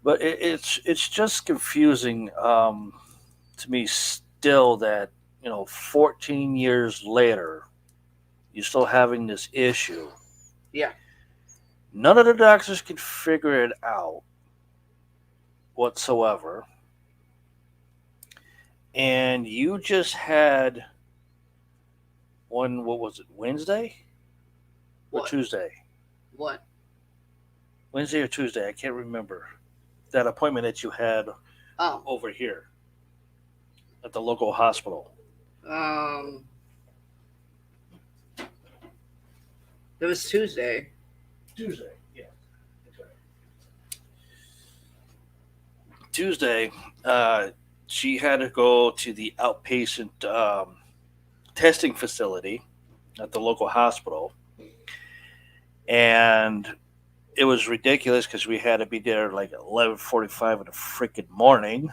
But it's just confusing to me still that 14 years later, you're still having this issue. Yeah, None of the doctors can figure it out whatsoever. And you just had one, what was it, Wednesday or what? Tuesday? What? Wednesday or Tuesday, I can't remember. That appointment that you had Oh, over here at the local hospital. um, it was Tuesday. Tuesday, yeah. Tuesday, she had to go to the outpatient testing facility at the local hospital, and it was ridiculous because we had to be there like 11:45 in the freaking morning,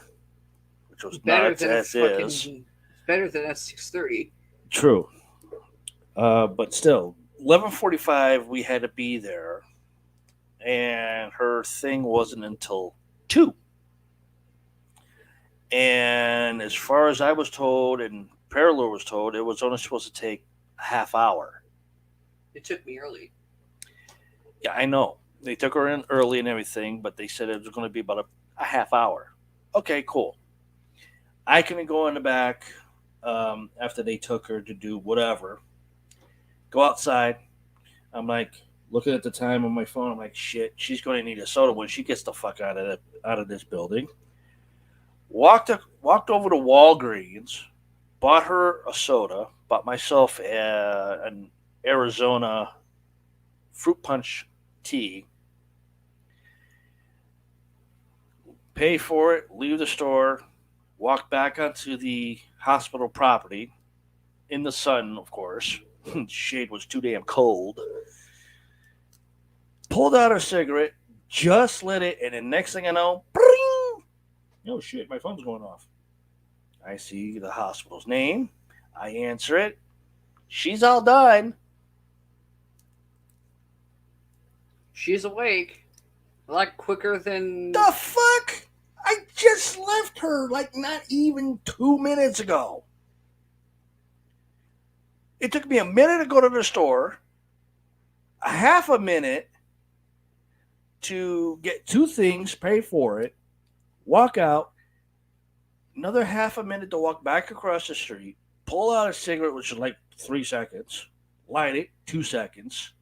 which was Better nuts than a as is. fucking. Better than a 6:30. True, but still, 11:45 we had to be there, and her thing wasn't until 2. And as far as I was told, and Parallel was told, it was only supposed to take a half hour. It took me early. Yeah, I know. They took her in early and everything, but they said it was going to be about a half hour. Okay, cool. I can go in the back after they took her to do whatever. Go outside. I'm like looking at the time on my phone. I'm like, shit, she's going to need a soda when she gets the fuck out of this building. Walked over to Walgreens, bought her a soda, bought myself an Arizona fruit punch tea, pay for it, leave the store, walk back onto the hospital property in the sun, of course. Shade was too damn cold. Pulled out her cigarette, just lit it, and the next thing I know, bring! Oh shit, my phone's going off. I see the hospital's name. I answer it. She's all done. She's awake. A lot quicker than. The fuck? I just left her like not even 2 minutes ago. It took me a minute to go to the store, a half a minute to get 2 things, pay for it, walk out, another half a minute to walk back across the street, pull out a cigarette, which is like 3 seconds, light it, 2 seconds.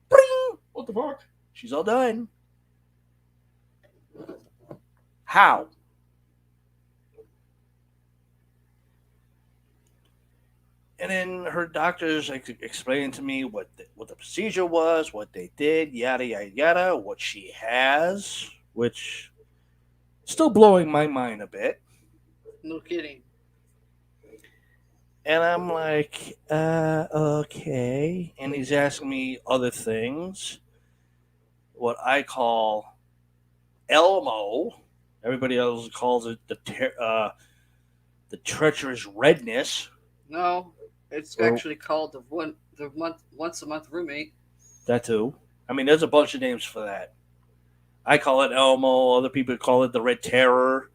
Bring! What the fuck? She's all done. How? And then her doctors explained to me what the procedure was, what they did, yada yada yada, what she has, which still blowing my mind a bit. No kidding. And I'm like, okay. And he's asking me other things, what I call Elmo. Everybody else calls it the treacherous redness, No, it's or actually called the once a month roommate. that too. I mean, there's a bunch of names for that. I call it Elmo. Other people call it the Red Terror.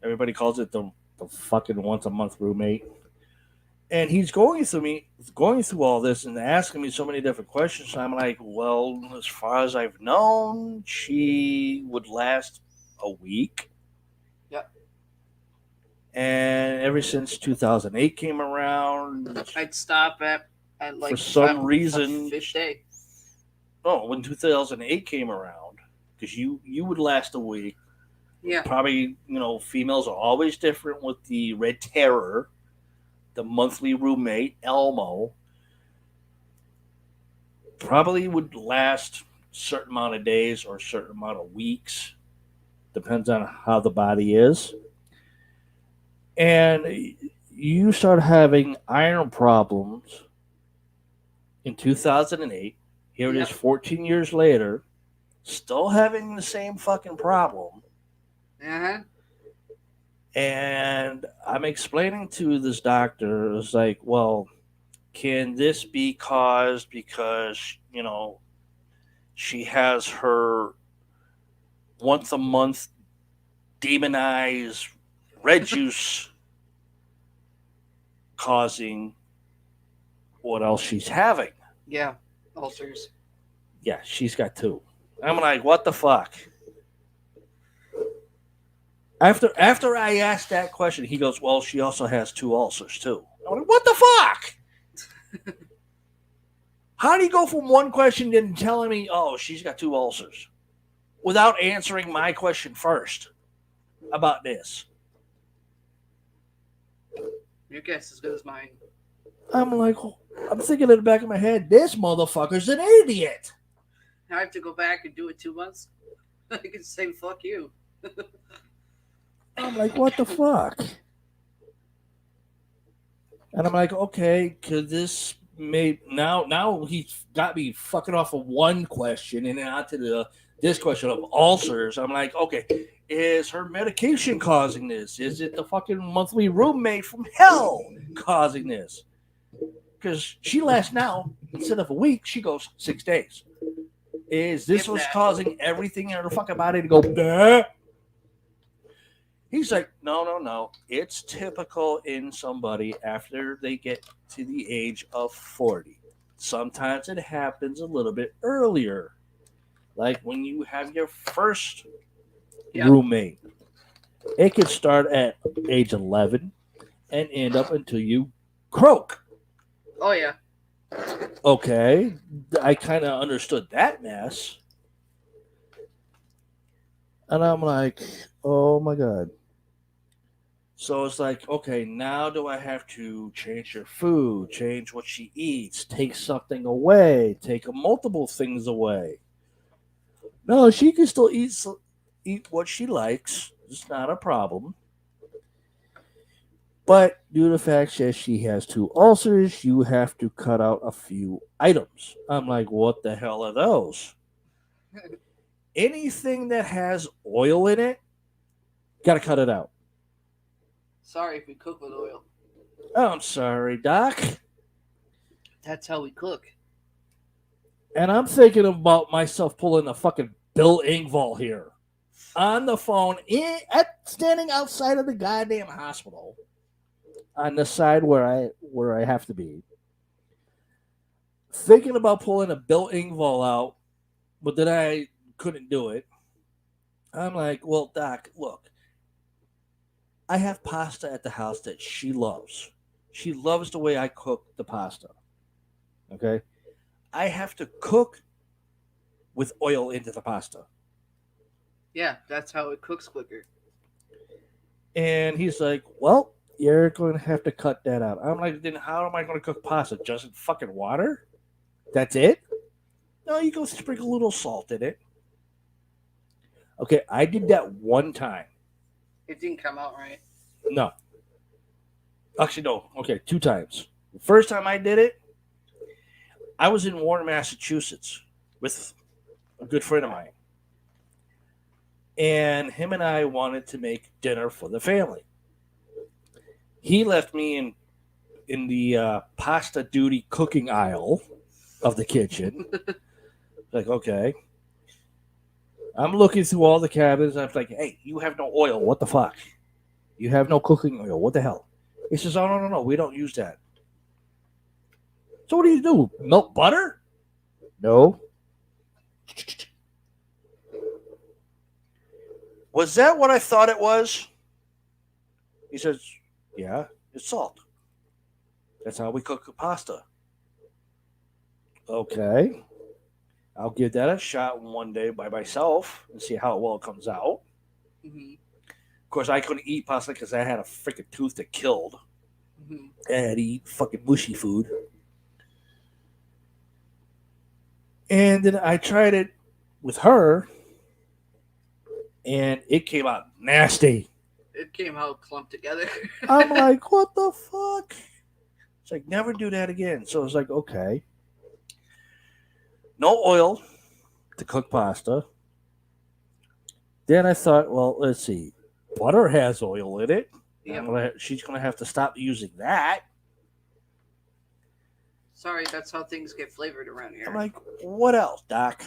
Everybody calls it the fucking once a month roommate. And he's going through all this and asking me so many different questions. I'm like, well, as far as I've known, she would last a week. Yep. And ever since 2008 came around, I'd stop at like for some on reason, fifth day. oh, when 2008 came around, because you would last a week. Yeah. Probably, females are always different with the Red Terror, the monthly roommate, Elmo. Probably would last a certain amount of days or a certain amount of weeks. Depends on how the body is. And you start having iron problems in 2008. Here it is Yep. 14 years later, still having the same fucking problem. Uh-huh. And I'm explaining to this doctor, it's like, well, can this be caused because, she has her once a month demonized red juice causing what else she's having? Yeah. Ulcers. Yeah, she's got two. I'm like, what the fuck? After I asked that question, he goes, well, she also has two ulcers too. I'm like, what the fuck? How do you go from one question and telling me, oh, she's got two ulcers, without answering my question first about this? Your guess is as good as mine. I'm like, I'm thinking in the back of my head, this motherfucker's an idiot. I have to go back and do it 2 months. I can say fuck you. I'm like, what the fuck? And I'm like, okay, could this now he's got me fucking off of one question and then onto this question of ulcers. I'm like, okay, is her medication causing this? Is it the fucking monthly roommate from hell causing this? Because she lasts now, instead of a week, she goes 6 days. Is this what's causing everything in her fucking body to go, bah? He's like, no. It's typical in somebody after they get to the age of 40. Sometimes it happens a little bit earlier. Like when you have your first roommate. It can start at age 11 and end up until you croak. Oh, yeah. Okay. I kind of understood that mess. And I'm like, oh my God. So it's like, okay, now do I have to change her food, change what she eats, take something away, take multiple things away? No, she can still eat what she likes. It's not a problem. But due to the fact that she has two ulcers, you have to cut out a few items. I'm like, what the hell are those? Anything that has oil in it, got to cut it out. Sorry if we cook with oil. Oh, I'm sorry, Doc. That's how we cook. And I'm thinking about myself pulling a fucking Bill Engvall here on the phone, standing outside of the goddamn hospital on the side where I have to be, thinking about pulling a Bill Engvall out, but then I couldn't do it. I'm like, well, Doc, look, I have pasta at the house that she loves. She loves the way I cook the pasta. Okay? I have to cook with oil into the pasta. Yeah, that's how it cooks quicker. And he's like, well, you're going to have to cut that out. I'm like, then how am I going to cook pasta? Just in fucking water? That's it? No, you go sprinkle a little salt in it. Okay, I did that one time. It didn't come out right. No. Actually, no. Okay, 2 times. The first time I did it, I was in Warren, Massachusetts with a good friend of mine. And him and I wanted to make dinner for the family. He left me in the pasta duty cooking aisle of the kitchen. Like, okay. I'm looking through all the cabinets. I'm like, hey, you have no oil. What the fuck? You have no cooking oil. What the hell? He says, oh, no. We don't use that. So what do? Melt butter? No. Was that what I thought it was? He says, yeah, it's salt. That's how we cook pasta. Okay. I'll give that a shot one day by myself and see how well it comes out. Mm-hmm. Of course, I couldn't eat pasta because I had a freaking tooth that killed. Mm-hmm. I had to eat fucking mushy food. And then I tried it with her, and it came out nasty. It came out clumped together. I'm like, what the fuck? It's like, never do that again. So it's like, okay. No oil to cook pasta. Then I thought, well, let's see. Butter has oil in it. Yep. She's going to have to stop using that. Sorry, that's how things get flavored around here. I'm like, what else, Doc?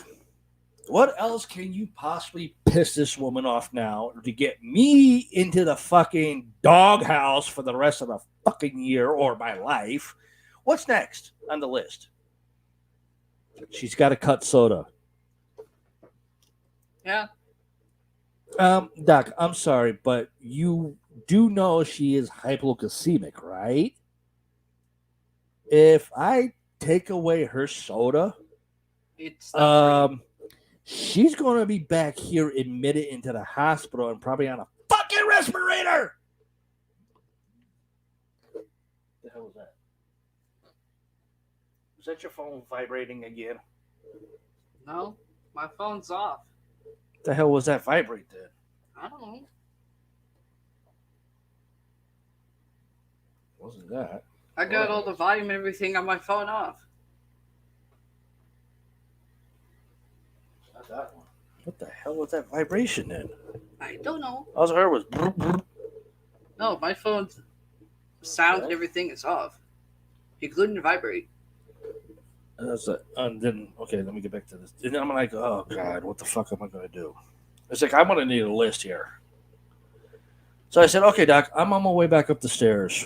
What else can you possibly piss this woman off now to get me into the fucking doghouse for the rest of the fucking year or my life? What's next on the list? She's got to cut soda. Yeah. Doc, I'm sorry, but you do know she is hypoglycemic, right? If I take away her soda, It's not free. she's going to be back here admitted into the hospital and probably on a fucking respirator. What the hell was that? Was that your phone vibrating again? No, my phone's off. What the hell was that vibrate then? I don't know. Wasn't that? I got all the volume and everything on my phone off. Not that one. What the hell was that vibration then? I don't know. All I heard was. Brr, brr. No, my phone's sound and everything is off, including vibrate. And then, okay, let me get back to this. And I'm like, oh, God, what the fuck am I going to do? It's like, I'm going to need a list here. So I said, okay, Doc, I'm on my way back up the stairs.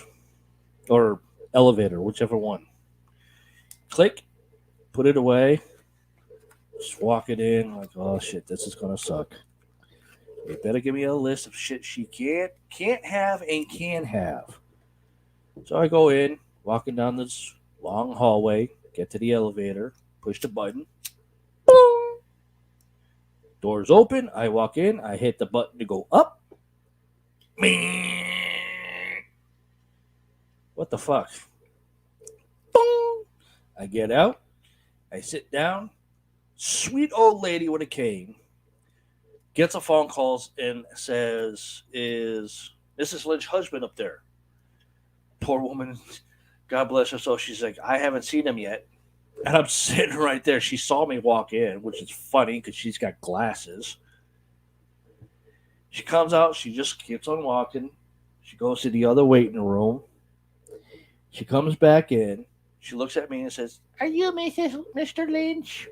Or elevator, whichever one. Click, put it away. Just walk it in. Like, oh, shit, this is going to suck. You better give me a list of shit she can't have and can have. So I go in, walking down this long hallway. Get to the elevator, push the button. Boom. Doors open. I walk in. I hit the button to go up. What the fuck? Boom. I get out. I sit down. Sweet old lady with a cane gets a phone call and says, "Is Mrs. Lynch's husband up there?" Poor woman. God bless her soul. She's like, I haven't seen him yet. And I'm sitting right there. She saw me walk in, which is funny because she's got glasses. She comes out. She just keeps on walking. She goes to the other waiting room. She comes back in. She looks at me and says, are you Mr. Lynch?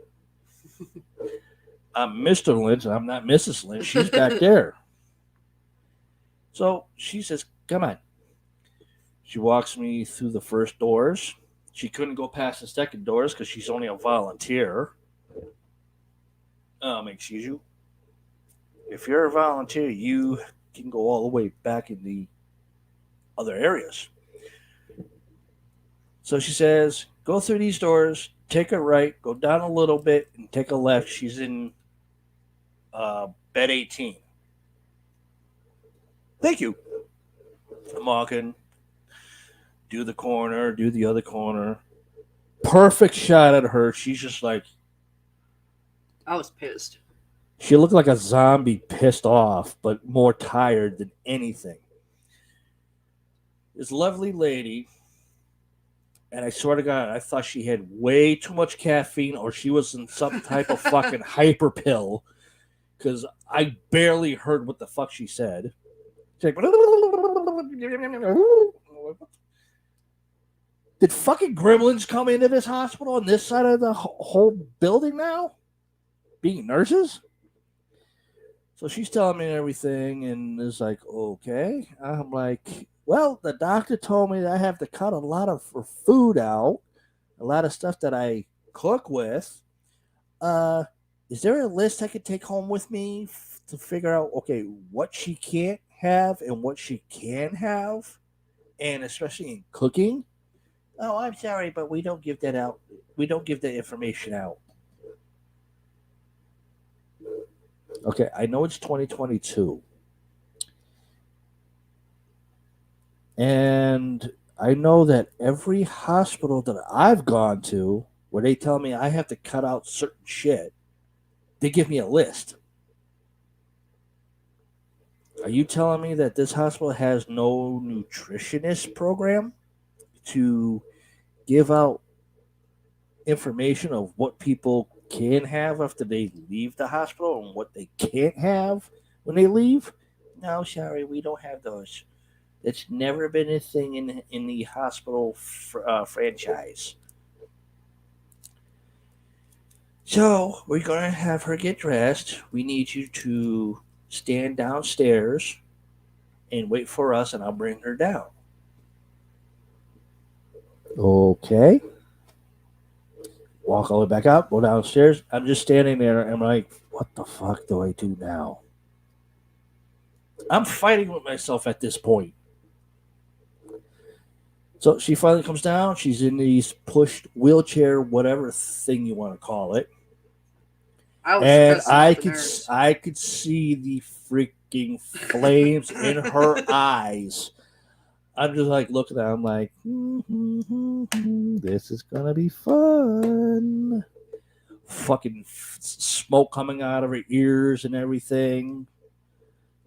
I'm Mr. Lynch. I'm not Mrs. Lynch. She's back there. So she says, come on. She walks me through the first doors. She couldn't go past the second doors because she's only a volunteer. Excuse you. If you're a volunteer, you can go all the way back in the other areas. So she says, go through these doors, take a right, go down a little bit, and take a left. She's in bed 18. Thank you. I'm walking. do the corner, do the other corner. Perfect shot at her. She's just like, I was pissed. she looked like a zombie pissed off, but more tired than anything. This lovely lady, and I swear to God, I thought she had way too much caffeine or she was in some type of fucking hyper pill because I barely heard what the fuck she said. She's like, did fucking gremlins come into this hospital on this side of the whole building now? Being nurses? So she's telling me everything and is like, okay. I'm like, well, the doctor told me that I have to cut a lot of food out, a lot of stuff that I cook with. Is there a list I could take home with me to figure out, okay, what she can't have and what she can have? And especially in cooking? Oh, I'm sorry, but we don't give that out. We don't give that information out. Okay, I know it's 2022. And I know that every hospital that I've gone to where they tell me I have to cut out certain shit, they give me a list. Are you telling me that this hospital has no nutritionist program to give out information of what people can have after they leave the hospital and what they can't have when they leave? No, sorry, we don't have those. It's never been a thing in the hospital franchise. So we're going to have her get dressed. We need you to stand downstairs and wait for us, and I'll bring her down. Okay. Walk all the way back up, go downstairs. I'm just standing there. And I'm like, what the fuck do I do now? I'm fighting with myself at this point. So she finally comes down. She's in these pushed wheelchair, whatever thing you want to call it. And I could see the freaking flames in her eyes. I'm just like looking at her. I'm like, this is gonna be fun. Fucking smoke coming out of her ears and everything.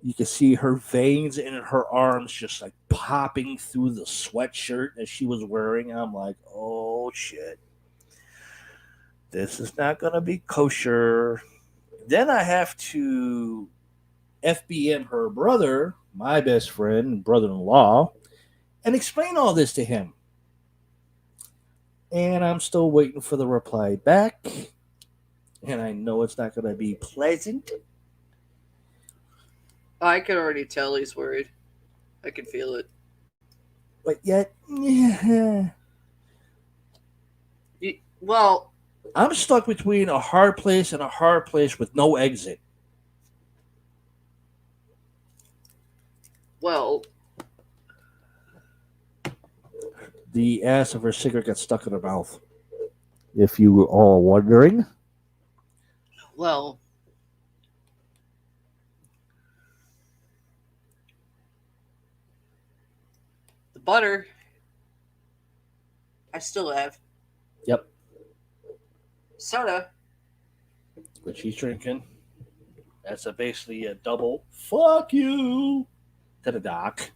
You can see her veins in her arms just like popping through the sweatshirt that she was wearing. I'm like, oh shit. This is not going to be kosher. Then I have to FBM her brother, my best friend and brother-in-law, and explain all this to him. And I'm still waiting for the reply back. And I know it's not going to be pleasant. I can already tell he's worried. I can feel it. But yet, yeah. Well, I'm stuck between a hard place and a hard place with no exit. Well, the ass of her cigarette got stuck in her mouth. If you were all wondering. Well, the butter, I still have. Yep. Soda. Which she's drinking. That's basically a double fuck you to the doc.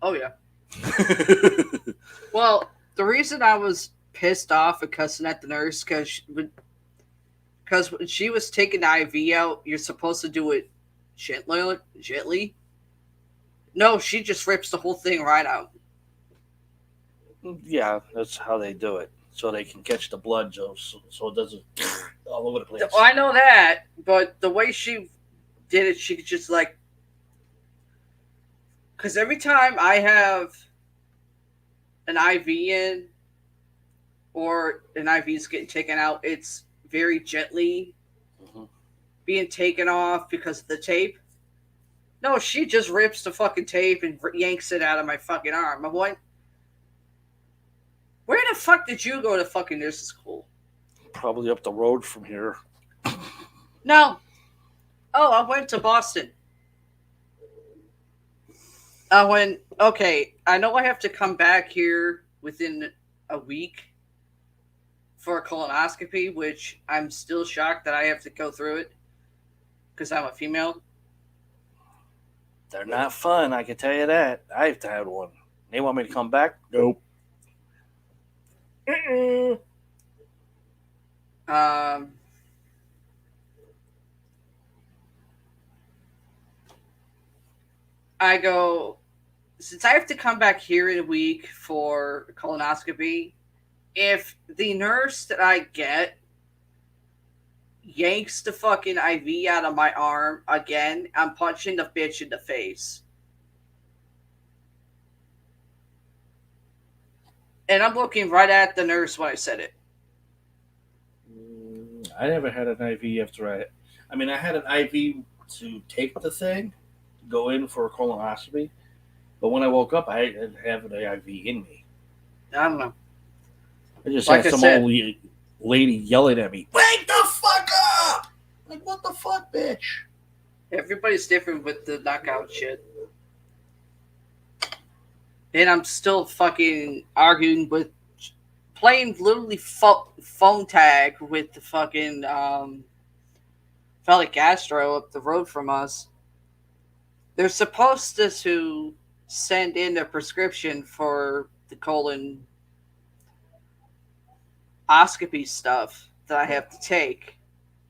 Oh, yeah. Well, the reason I was pissed off and cussing at the nurse because when she was taking the IV out, you're supposed to do it gently. No, she just rips the whole thing right out. Yeah, that's how they do it. So they can catch the blood, so it doesn't all over the place. I know that, but the way she did it, she could just like... Because every time I have an IV in or an IV is getting taken out, it's very gently being taken off because of the tape. No, she just rips the fucking tape and yanks it out of my fucking arm. I'm like, where the fuck did you go to fucking nursing school? Probably up the road from here. No. Oh, I went to Boston. When Okay, I know I have to come back here within a week for a colonoscopy, which I'm still shocked that I have to go through it because I'm a female. They're not fun, I can tell you that. I've had one. They want me to come back? Nope. Um, I go, since I have to come back here in a week for a colonoscopy, if the nurse that I get yanks the fucking IV out of my arm again, I'm punching the bitch in the face. And I'm looking right at the nurse when I said it. I never had an IV after I mean, I had an IV to take the thing, go in for a colonoscopy, but when I woke up, I didn't have an IV in me. I don't know. I just Like had I some said- old lady yelling at me, "Wake the fuck up!" Like, what the fuck, bitch? Everybody's different with the knockout shit. And I'm still fucking arguing with, playing literally phone tag with the fucking Valley Gastro up the road from us. They're supposed to send in a prescription for the colonoscopy stuff that I have to take.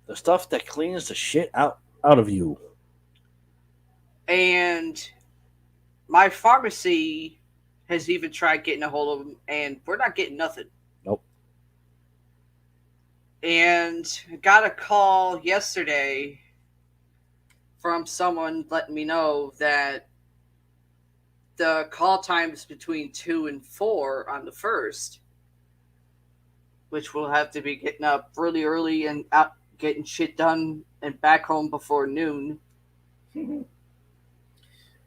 The stuff that cleans the shit out of you. And my pharmacy has even tried getting a hold of them, and we're not getting nothing. Nope. And I got a call yesterday from someone letting me know that the call time is between 2 and 4 on the 1st, which we'll have to be getting up really early and out getting shit done and back home before noon.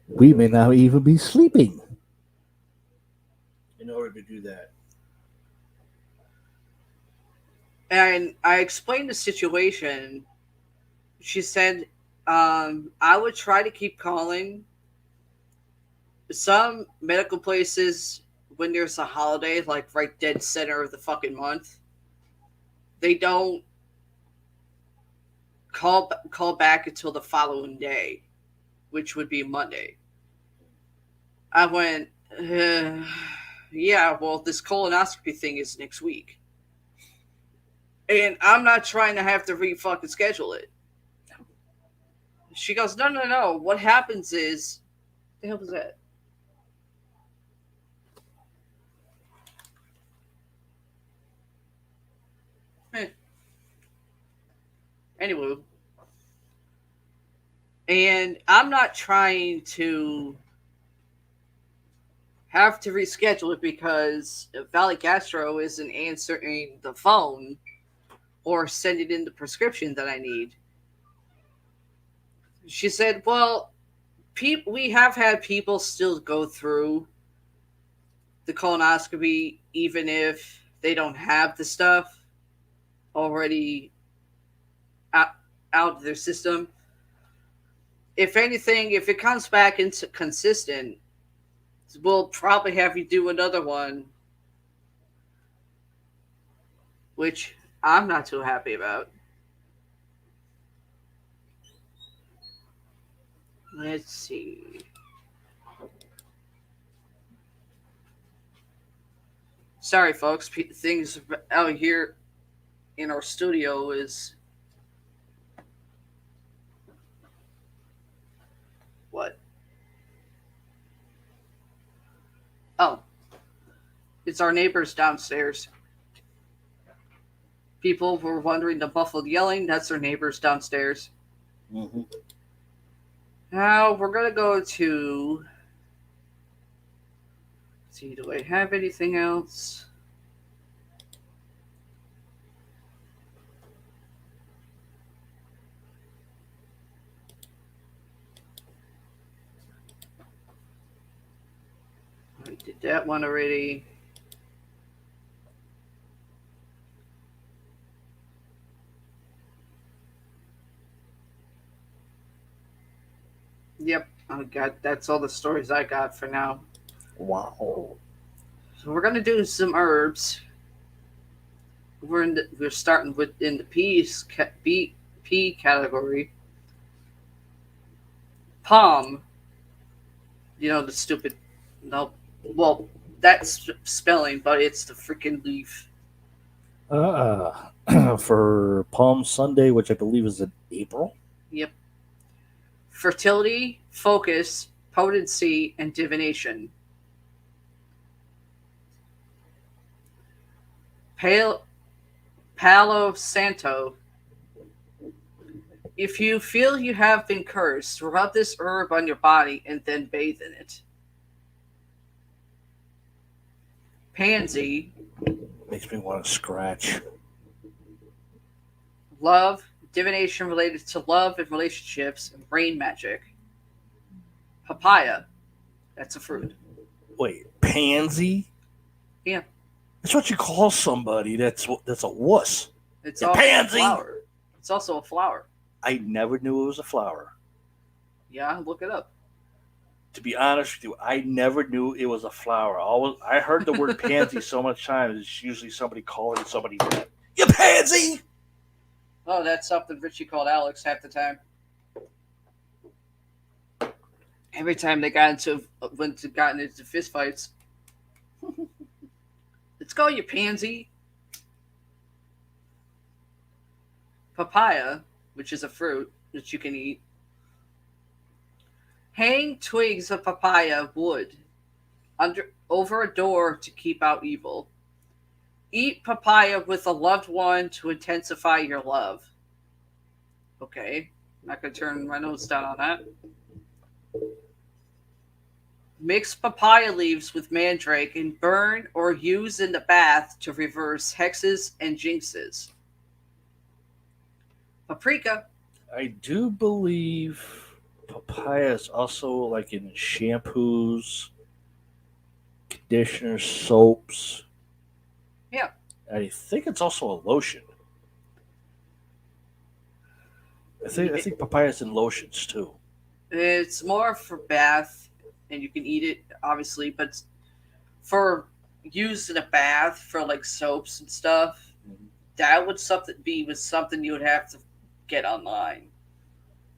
We may not even be sleeping in order to do that. And I explained the situation. She said, I would try to keep calling. Some medical places, when there's a holiday, like right dead center of the fucking month, they don't call back until the following day, which would be Monday. I went, yeah, well, this colonoscopy thing is next week. And I'm not trying to have to re-fucking schedule it. She goes, no. What happens is, the hell was that? Anyway. And I'm not trying to have to reschedule it because Valley Gastro isn't answering the phone or sending in the prescription that I need. She said, well, we have had people still go through the colonoscopy even if they don't have the stuff already out of their system. If anything, if it comes back into consistent, we'll probably have you do another one, which I'm not too happy about. Let's see. Sorry, folks. Things out here in our studio is what? Oh, it's our neighbors downstairs. People were wondering the muffled yelling. That's our neighbors downstairs. Mm-hmm. Now we're gonna go to. Let's see, do I have anything else? I did that one already. Yep, I got. That's all the stories I got for now. Wow. So we're gonna do some herbs. We're starting with in the pea category. Palm. You know the stupid. No, well that's spelling, but it's the freaking leaf. For Palm Sunday, which I believe is in April. Yep. Fertility, focus, potency, and divination. Pale, Palo Santo. If you feel you have been cursed, rub this herb on your body and then bathe in it. Pansy, Makes me want to scratch. love, divination related to love and relationships, and rain magic. Papaya, that's a fruit. Wait, pansy? Yeah. That's what you call somebody that's a wuss. It's Yeah, also pansy! a flower. It's also a flower. I never knew it was a flower. Yeah, look it up. To be honest with you, I never knew it was a flower. I heard the word pansy so much times. It's usually somebody calling somebody that. You pansy! Oh, that's something Richie called Alex half the time. Every time they got into fist fights. Let's go, you pansy. Papaya, which is a fruit that you can eat. Hang twigs of papaya wood over a door to keep out evil. Eat papaya with a loved one to intensify your love. Okay, I'm not going to turn my notes down on that. Mix papaya leaves with mandrake and burn or use in the bath to reverse hexes and jinxes. Paprika. I do believe papaya is also like in shampoos, conditioners, soaps. Yeah. I think it's also a lotion. I think papaya is in lotions too. It's more for bath, and you can eat it, obviously, but for use in a bath for like soaps and stuff, that would something you would have to get online.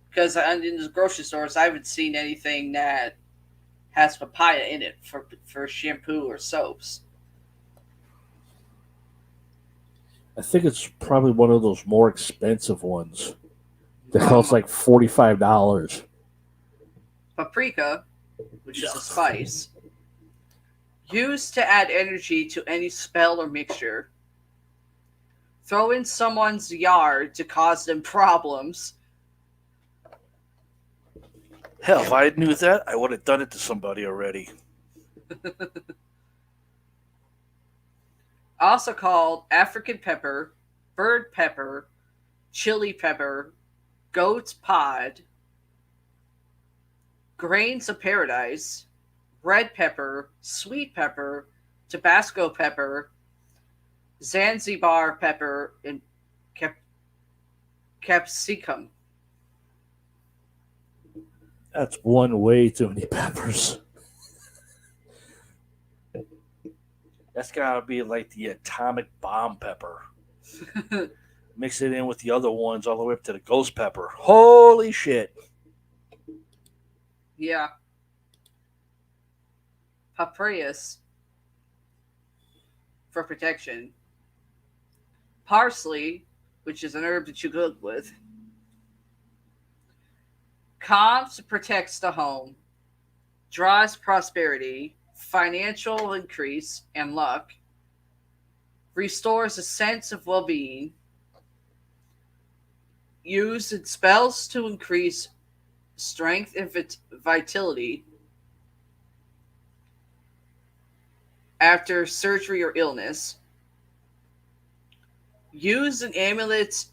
Because in the grocery stores, I haven't seen anything that has papaya in it for shampoo or soaps. I think it's probably one of those more expensive ones that costs like $45. Paprika, which is a Yuck. spice, used to add energy to any spell or mixture. Throw in someone's yard to cause them problems. Hell, if I knew that, I would have done it to somebody already. Also called African pepper, bird pepper, chili pepper, goat's pod, grains of paradise, red pepper, sweet pepper, Tabasco pepper, Zanzibar pepper, and capsicum. That's one way too many peppers. That's gotta be like the atomic bomb pepper. Mix it in with the other ones all the way up to the ghost pepper. Holy shit. Yeah. Papyrus for protection. Parsley, which is an herb that you cook with. Calms protects the home, draws prosperity, financial increase, and luck, restores a sense of well being, used in spells to increase strength and vitality after surgery or illness, used in amulets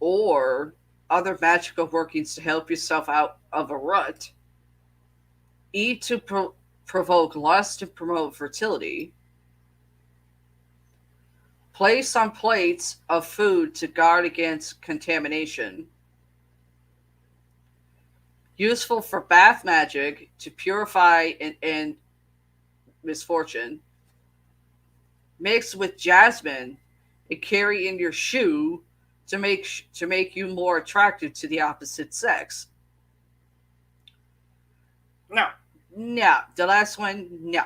or other magical workings to help yourself out of a rut, eat to provoke lust to promote fertility, place on plates of food to guard against contamination, useful for bath magic to purify and misfortune. Mix with jasmine and carry in your shoe to make you more attractive to the opposite sex. No. No, the last one, no.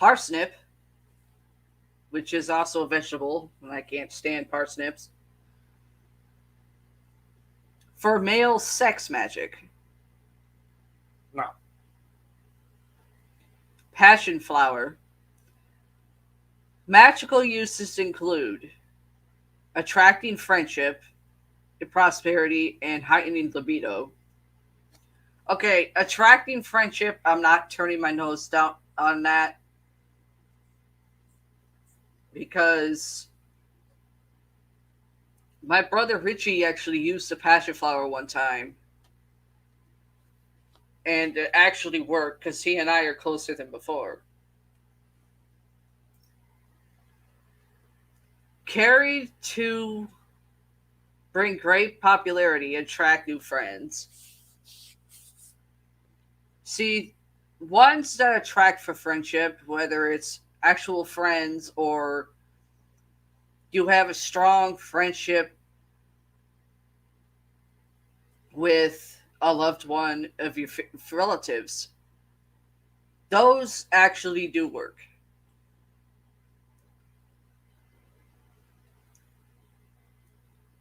Parsnip, which is also a vegetable, and I can't stand parsnips. For male sex magic. No. Passion flower. Magical uses include attracting friendship, prosperity, and heightening libido. Okay, attracting friendship, I'm not turning my nose down on that because my brother Richie actually used the passion flower one time. And it actually worked because he and I are closer than before. Carried to bring great popularity and attract new friends. See, ones that attract for friendship, whether it's actual friends or you have a strong friendship with a loved one of your relatives, those actually do work.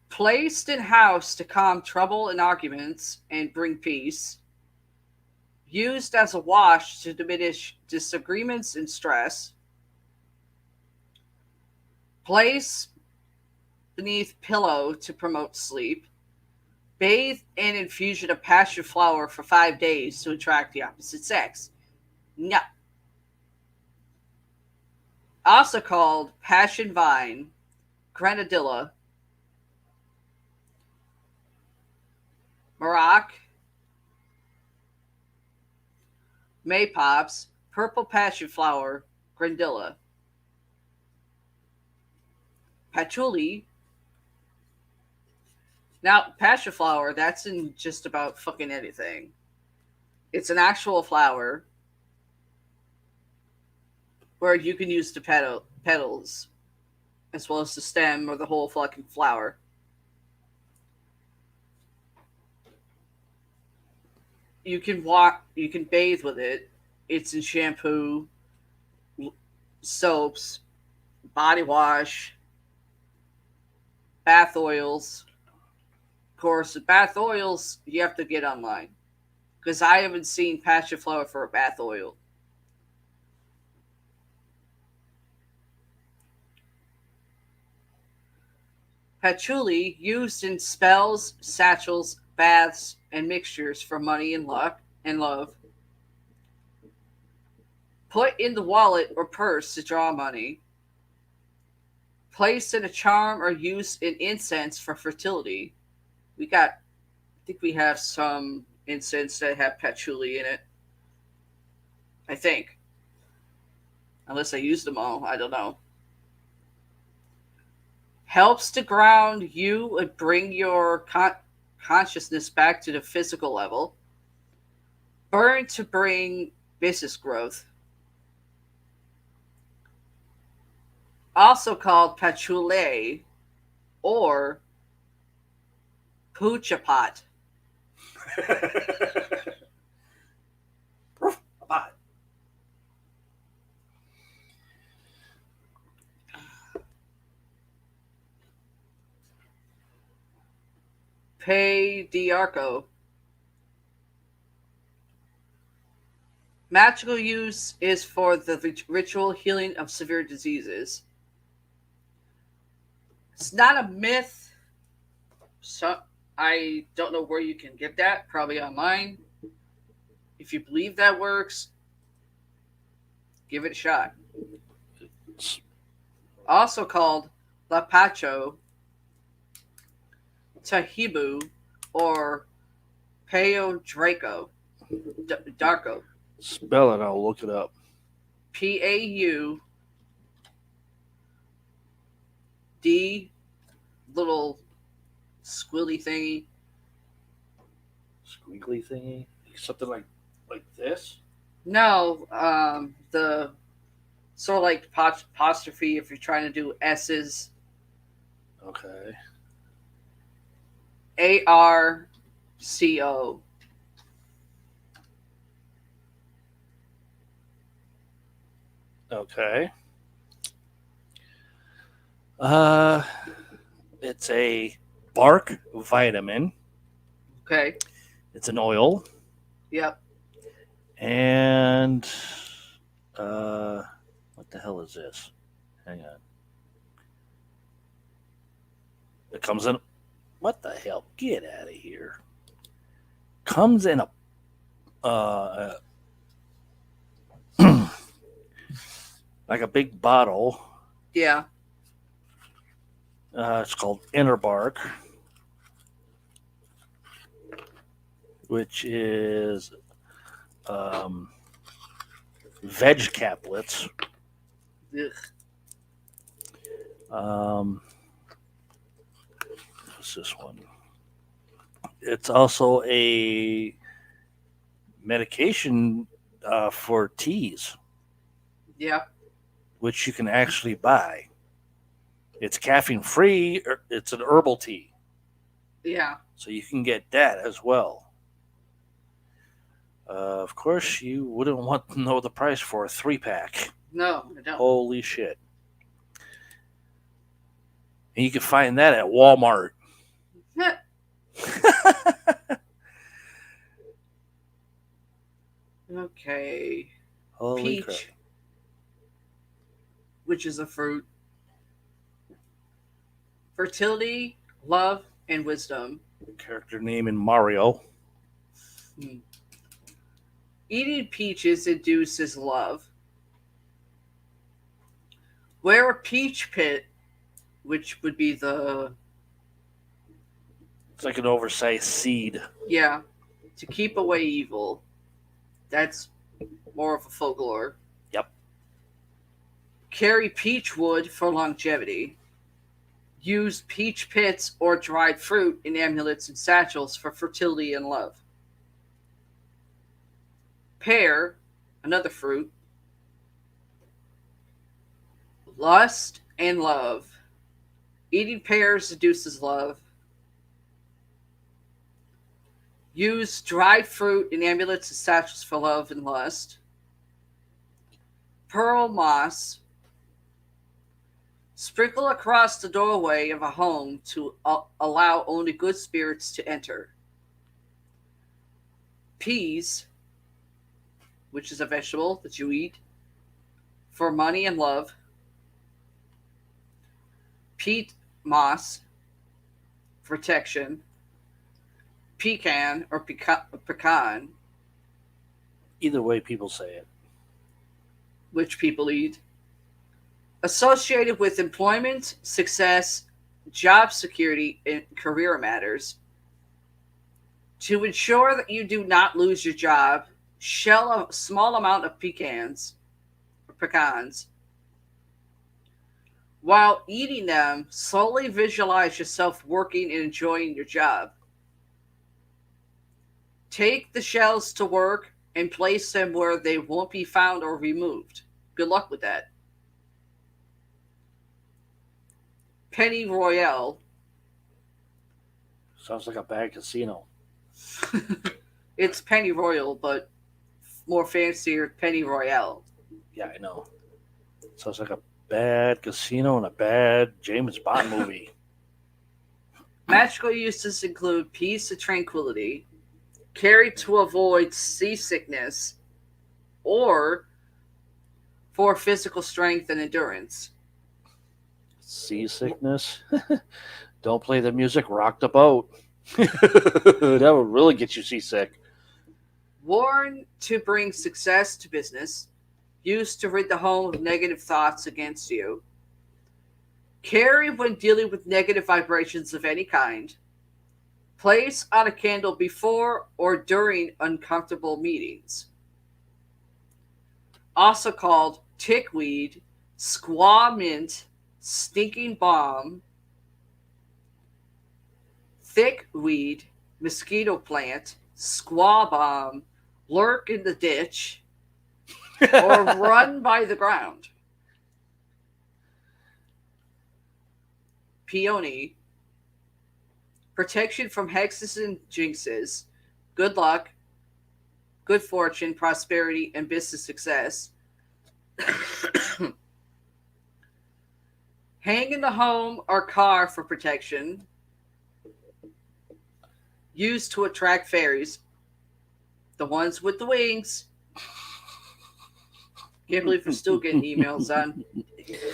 Placed in house to calm trouble and arguments and bring peace. Used as a wash to diminish disagreements and stress. Place beneath pillow to promote sleep. Bathe in infusion of passion flower for 5 days to attract the opposite sex. No. Also called passion vine, grenadilla, maroc, maypops, purple passion flower, grenadilla, patchouli. Now, passion flower, that's in just about fucking anything. It's an actual flower where you can use the petals as well as the stem or the whole fucking flower. You can bathe with it. It's in shampoo, soaps, body wash, bath oils. Of course, the bath oils you have to get online because I haven't seen passion flower for a bath oil. Patchouli used in spells, satchels, baths, and mixtures for money and luck and love. Put in the wallet or purse to draw money. Placed in a charm or used in incense for fertility. I think we have some incense that have patchouli in it. I think. Unless I used them all, I don't know. Helps to ground you and bring your consciousness back to the physical level. Burn to bring business growth. Also called patchouli or puchapat. Pay Diarco. Magical use is for the ritual healing of severe diseases. It's not a myth. So I don't know where you can get that. Probably online. If you believe that works, give it a shot. Also called Lapacho, Tahibu, or Peo Draco. Darko. Spell it, I'll look it up. PAUD, little squilly thingy. Squiggly thingy? Something like this? No, the sort of like apostrophe if you're trying to do S's. Okay. ARCO. Okay. Uh, it's a bark vitamin. Okay. It's an oil, Yep. and what the hell is this? Hang on. It comes in. What the hell? Get out of here. Comes in a uh, like a big bottle. Yeah. It's called Inner Bark, which is um, veg caplets. Ugh. What's this one? It's also a medication for teas, Yeah. which you can actually buy. It's caffeine free. It's an herbal tea, Yeah. so you can get that as well. Of course, you wouldn't want to know the price for a 3-pack. No, I don't. Holy shit! And you can find that at Walmart. Okay. Holy Peach, crap! which is a fruit. Fertility, love, and wisdom. Character name in Mario. Hmm. Eating peaches induces love. Wear a peach pit, which would be the, It's like an oversized seed. yeah, to keep away evil. That's more of a folklore. Yep. Carry peach wood for longevity. Use peach pits or dried fruit in amulets and satchels for fertility and love. Pear, another fruit. Lust and love. Eating pears seduces love. Use dried fruit in amulets and satchels for love and lust. Pearl moss. Sprinkle across the doorway of a home to allow only good spirits to enter. Peas, which is a vegetable that you eat for money and love. Peat moss, protection. Pecan or pecan, Either way, people say it. which people eat. Associated with employment, success, job security, and career matters. To ensure that you do not lose your job, shell a small amount of pecans or pecans. While eating them, slowly visualize yourself working and enjoying your job. Take the shells to work and place them where they won't be found or removed. Good luck with that. Penny Royale. Sounds like a bad casino. It's Penny Royal, but more fancier Penny Royale. Yeah, I know. Sounds like a bad casino and a bad James Bond movie. Magical uses include peace and tranquility, carry to avoid seasickness, or for physical strength and endurance. Seasickness. Don't play the music. Rock the boat. That would really get you seasick. Warn to bring success to business, used to rid the home of negative thoughts against you. Carry when dealing with negative vibrations of any kind. Place on a candle before or during uncomfortable meetings. Also called tickweed, squaw mint, stinking bomb, thickweed, mosquito plant, squaw bomb, lurk in the ditch, or run by the ground. Peony, protection from hexes and jinxes, good luck, good fortune, prosperity, and business success. Hang in the home or car for protection. Used to attract fairies. The ones with the wings. Can't believe we're still getting emails on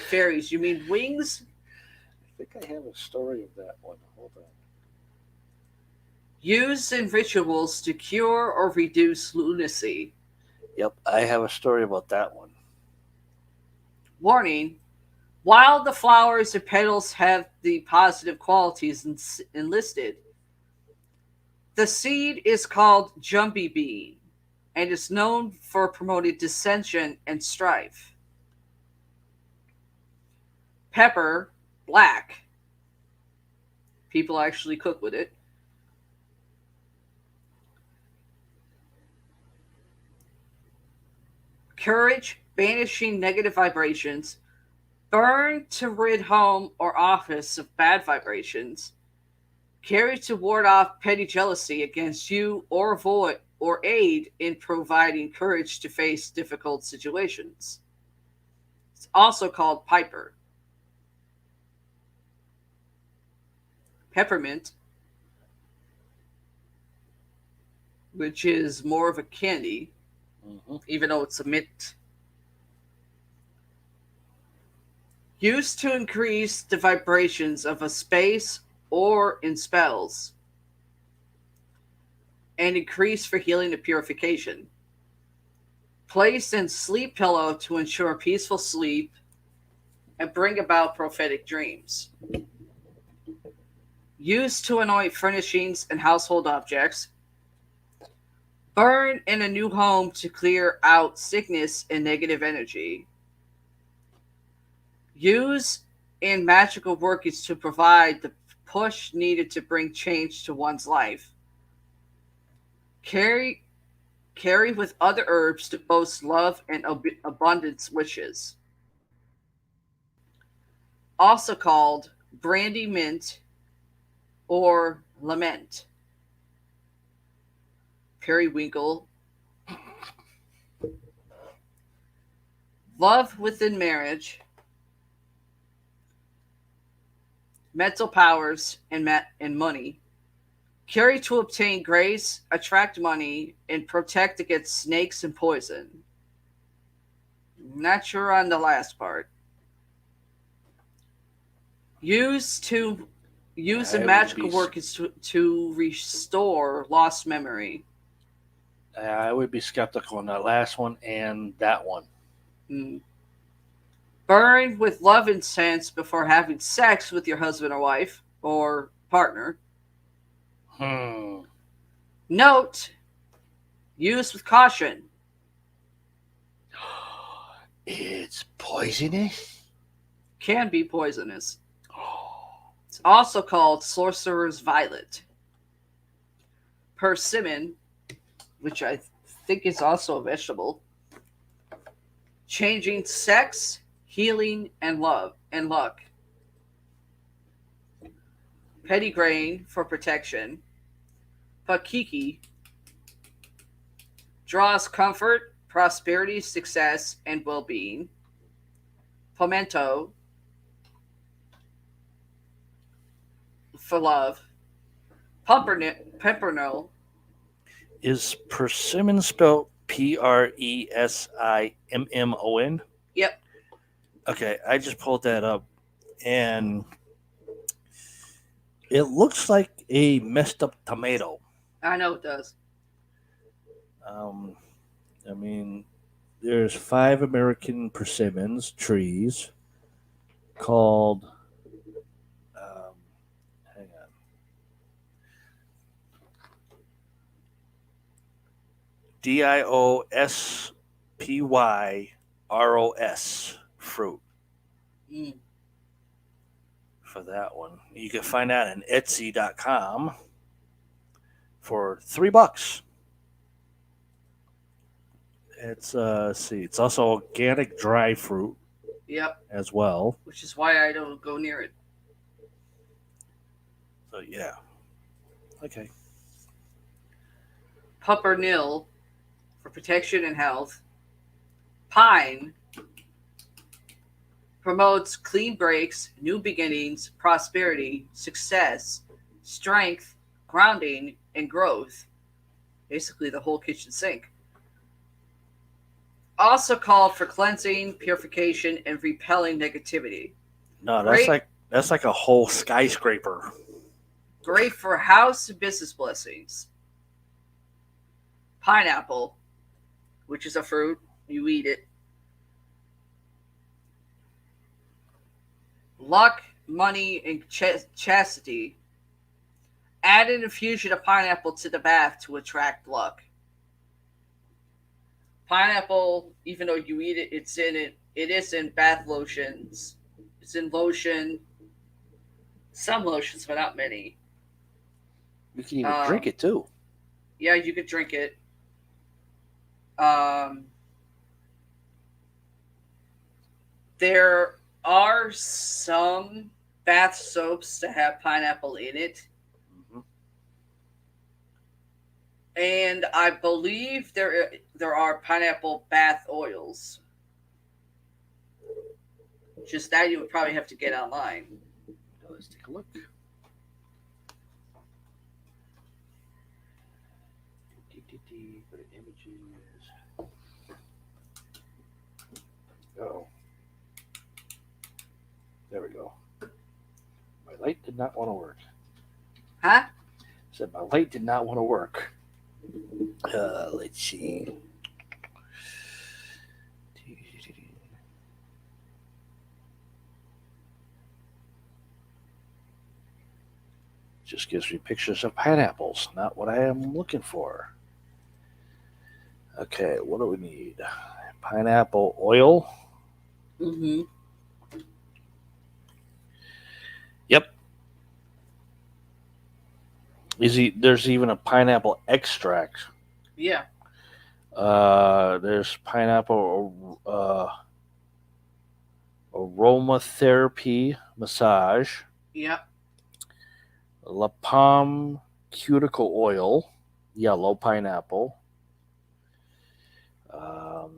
fairies. You mean wings? I think I have a story of that one. Hold on. Used in rituals to cure or reduce lunacy. Yep, I have a story about that one. Warning, while the flowers and petals have the positive qualities enlisted, the seed is called jumpy bean and is known for promoting dissension and strife. Pepper, black. People actually cook with it. Courage, banishing negative vibrations. Burn to rid home or office of bad vibrations. Carry to ward off petty jealousy against you or avoid or aid in providing courage to face difficult situations. It's also called piper. Peppermint, which is more of a candy, even though it's a mint. Used to increase the vibrations of a space or in spells, and increase for healing and purification. Placed in sleep pillow to ensure peaceful sleep and bring about prophetic dreams. Used to anoint furnishings and household objects. Burn in a new home to clear out sickness and negative energy. Use in magical workings to provide the push needed to bring change to one's life. Carry with other herbs to boast love and abundance wishes. Also called brandy mint or lament. Periwinkle. Love within marriage. Mental powers and money. Carry to obtain grace, attract money, and protect against snakes and poison. Not sure on the last part. Use in magical work is to restore lost memory. I would be skeptical on that last one and that one. Burn with love incense before having sex with your husband or wife or partner. Note, use with caution. It's poisonous? Can be poisonous. It's also called sorcerer's violet. Persimmon, which I think is also a vegetable. Changing sex, healing, and love and luck. Pettigrain for protection. Pakiki draws comfort, prosperity, success, and well-being. Pimento for love. Pimpernel. Is persimmon spelled Presimmon? Yep. Okay, I just pulled that up, and it looks like a messed up tomato. I know it does. I mean, there's 5 American persimmons trees called. Hang on. Diospyros fruit. For that one, you can find that on Etsy.com for $3. It's let's see. It's also organic dry fruit Yep, as well. which is why I don't go near it. So yeah. Okay. Puppernill for protection and health. Pine promotes clean breaks, new beginnings, prosperity, success, strength, grounding, and growth. Basically, the whole kitchen sink. Also called for cleansing, purification, and repelling negativity. No, Great, that's like a whole skyscraper. great for house and business blessings. Pineapple, which is a fruit, you eat it. Luck, money, and chastity. Add an infusion of pineapple to the bath to attract luck. Pineapple, even though you eat it, it's in it. It is in bath lotions. It's in lotion. Some lotions, but not many. You can even drink it too. Yeah, you could drink it. There are some bath soaps that have pineapple in it. Hmm. And I believe there are pineapple bath oils. Just that you would probably have to get online. Let's take a look. Go to images. Oh, there we go. My light did not want to work. Huh? Said my light did not want to work. Let's see. Just gives me pictures of pineapples, not what I am looking for. Okay, what do we need? Pineapple oil. Mm-hmm. Yep. There's even a pineapple extract. Yeah. There's pineapple aromatherapy massage. Yep. La Pomme cuticle oil, yellow pineapple. Of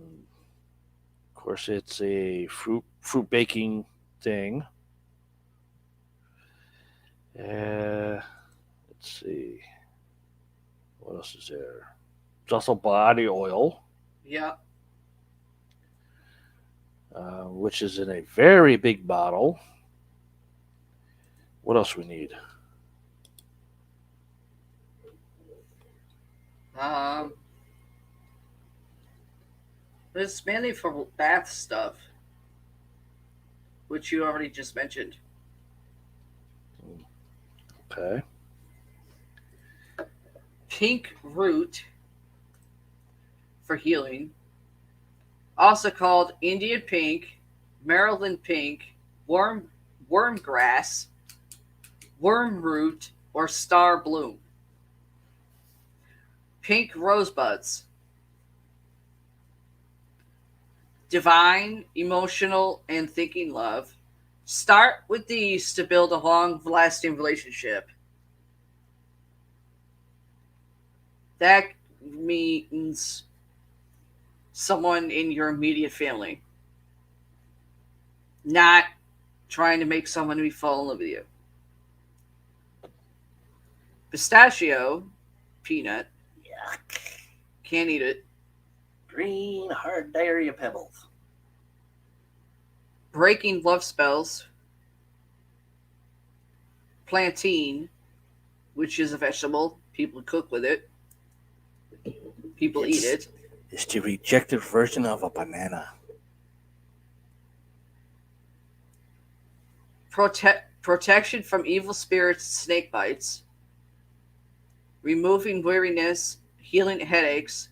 course, it's a fruit baking thing. Let's see. What else is there? Just a body oil, Yep. which is in a very big bottle. What else we need? It's mainly for bath stuff, which you already just mentioned. Okay. Pink root for healing, also called Indian pink, Maryland pink, wormgrass, wormroot, or star bloom. Pink rosebuds, divine, emotional, and thinking love. Start with these to build a long-lasting relationship. That means someone in your immediate family, not trying to make someone fall in love with you. Pistachio, peanut, Yuck. can't eat it. Green hard diarrhea pebbles. Breaking love spells, plantain, which is a vegetable. People cook with it. People eat it. It's the rejected version of a banana. Protection from evil spirits, snake bites. Removing weariness, healing headaches.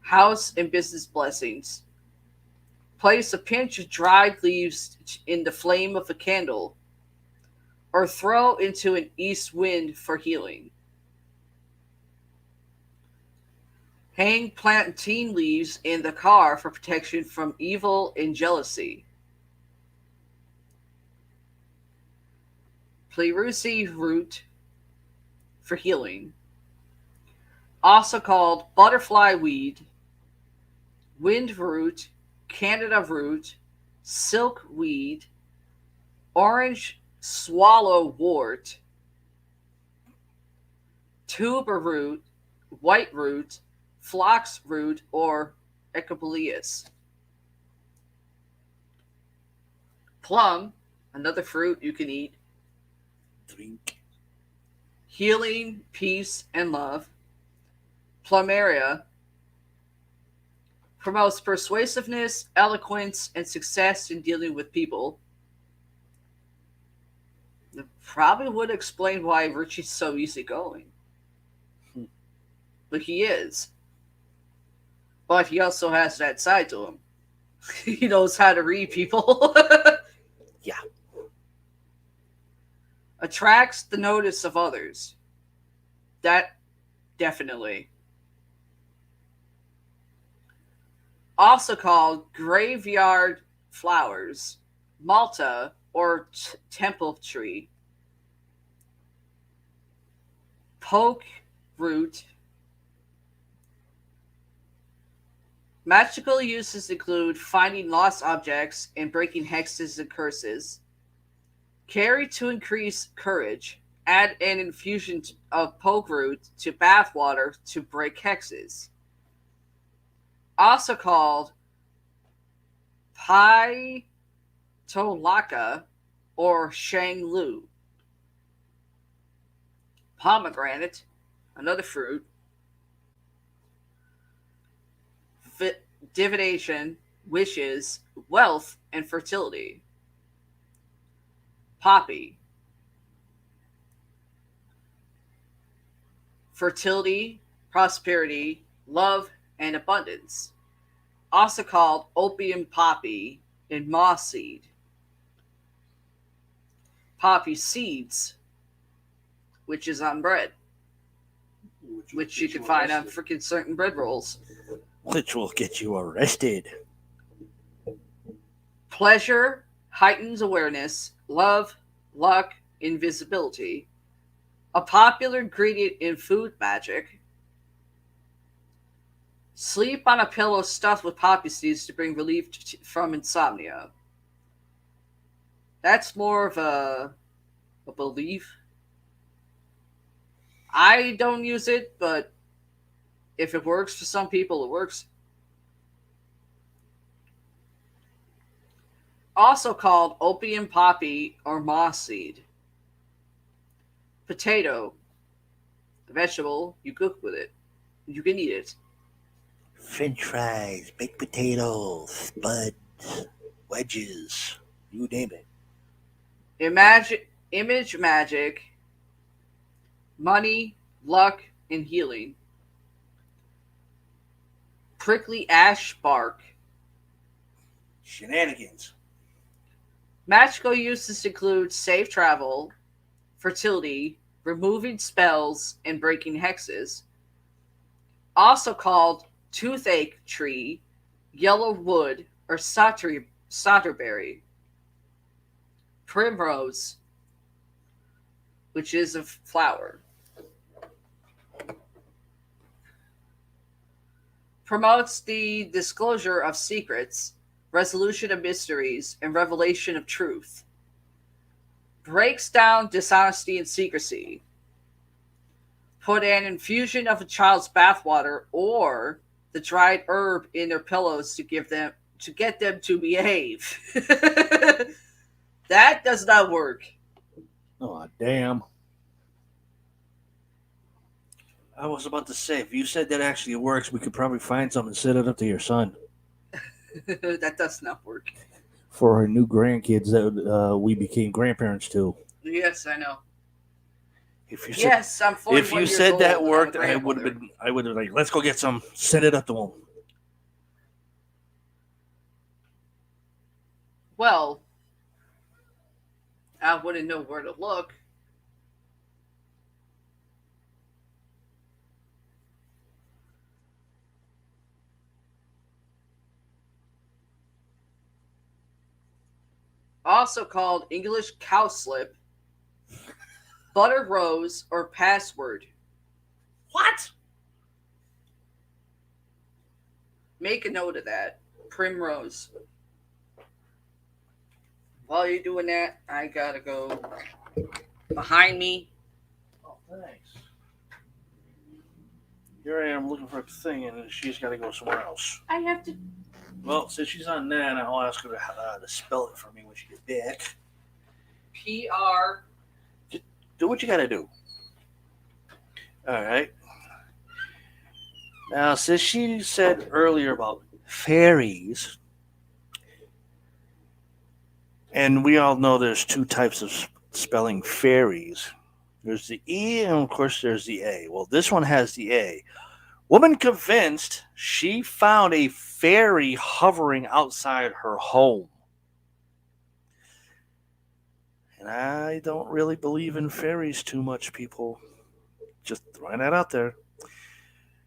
House and business blessings. Place a pinch of dried leaves in the flame of a candle, or throw into an east wind for healing. Hang plantain leaves in the car for protection from evil and jealousy. Pleurisy root for healing. Also called butterfly weed, wind root, Canada root, silk weed, orange swallow wort, tuber root, white root, phlox root, or ecopilius. Plum, another fruit you can eat. Drink. Healing, peace, and love. Plumeria promotes persuasiveness, eloquence, and success in dealing with people. That probably would explain why Richie's so easygoing. But he is. But he also has that side to him. He knows how to read people. Yeah. Attracts the notice of others. That definitely. Also called graveyard flowers, Malta, or temple tree. Poke root. Magical uses include finding lost objects and breaking hexes and curses. Carry to increase courage. Add an infusion of poke root to bath water to break hexes. Also called Pai Tolaka or Shang Lu. Pomegranate, another fruit. Divination, wishes, wealth, and fertility. Poppy. Fertility, prosperity, love, and abundance. Also called opium poppy and moss seed. Poppy seeds, which is on bread, which you can find on freaking certain bread rolls. Which will get you arrested. Pleasure, heightens awareness, love, luck, invisibility. A popular ingredient in food magic. Sleep on a pillow stuffed with poppy seeds to bring relief from insomnia. That's more of a belief. I don't use it, but if it works for some people, it works. Also called opium poppy or moss seed. Potato, a vegetable, you cook with it. You can eat it. French fries, baked potatoes, spuds, wedges, you name it. Image magic, money, luck, and healing. Prickly ash bark. Shenanigans. Magical uses include safe travel, fertility, removing spells, and breaking hexes. Also called toothache tree, yellow wood, or solderberry. Primrose, which is a flower. Promotes the disclosure of secrets, resolution of mysteries, and revelation of truth. Breaks down dishonesty and secrecy. Put an infusion of a child's bathwater or the dried herb in their pillows to get them to behave. That does not work. Oh, damn. I was about to say, if you said that actually works, we could probably find some and set it up to your son. That does not work. For our new grandkids that we became grandparents to. Yes, I know. If you Yes, I'm 41 if you years said old that and I'm a worked, I would have grandmother. like, let's go get some, send it up to him. Well, I wouldn't know where to look. also called English cowslip, butter rose, or password. What? Make a note of that. Primrose. While you're doing that, I gotta go behind me. Oh, thanks. Here I am looking for a thing, and she's got to go somewhere else. I have to. Well, since she's on that, I'll ask her to spell it for me when she gets back. PR. Do what you got to do. All right. Now, since she said earlier about fairies, and we all know there's two types of spelling fairies. There's the E, and of course, there's the A. Well, this one has the A. Woman convinced she found a fairy hovering outside her home. And I don't really believe in fairies too much, people. Just throwing that out there.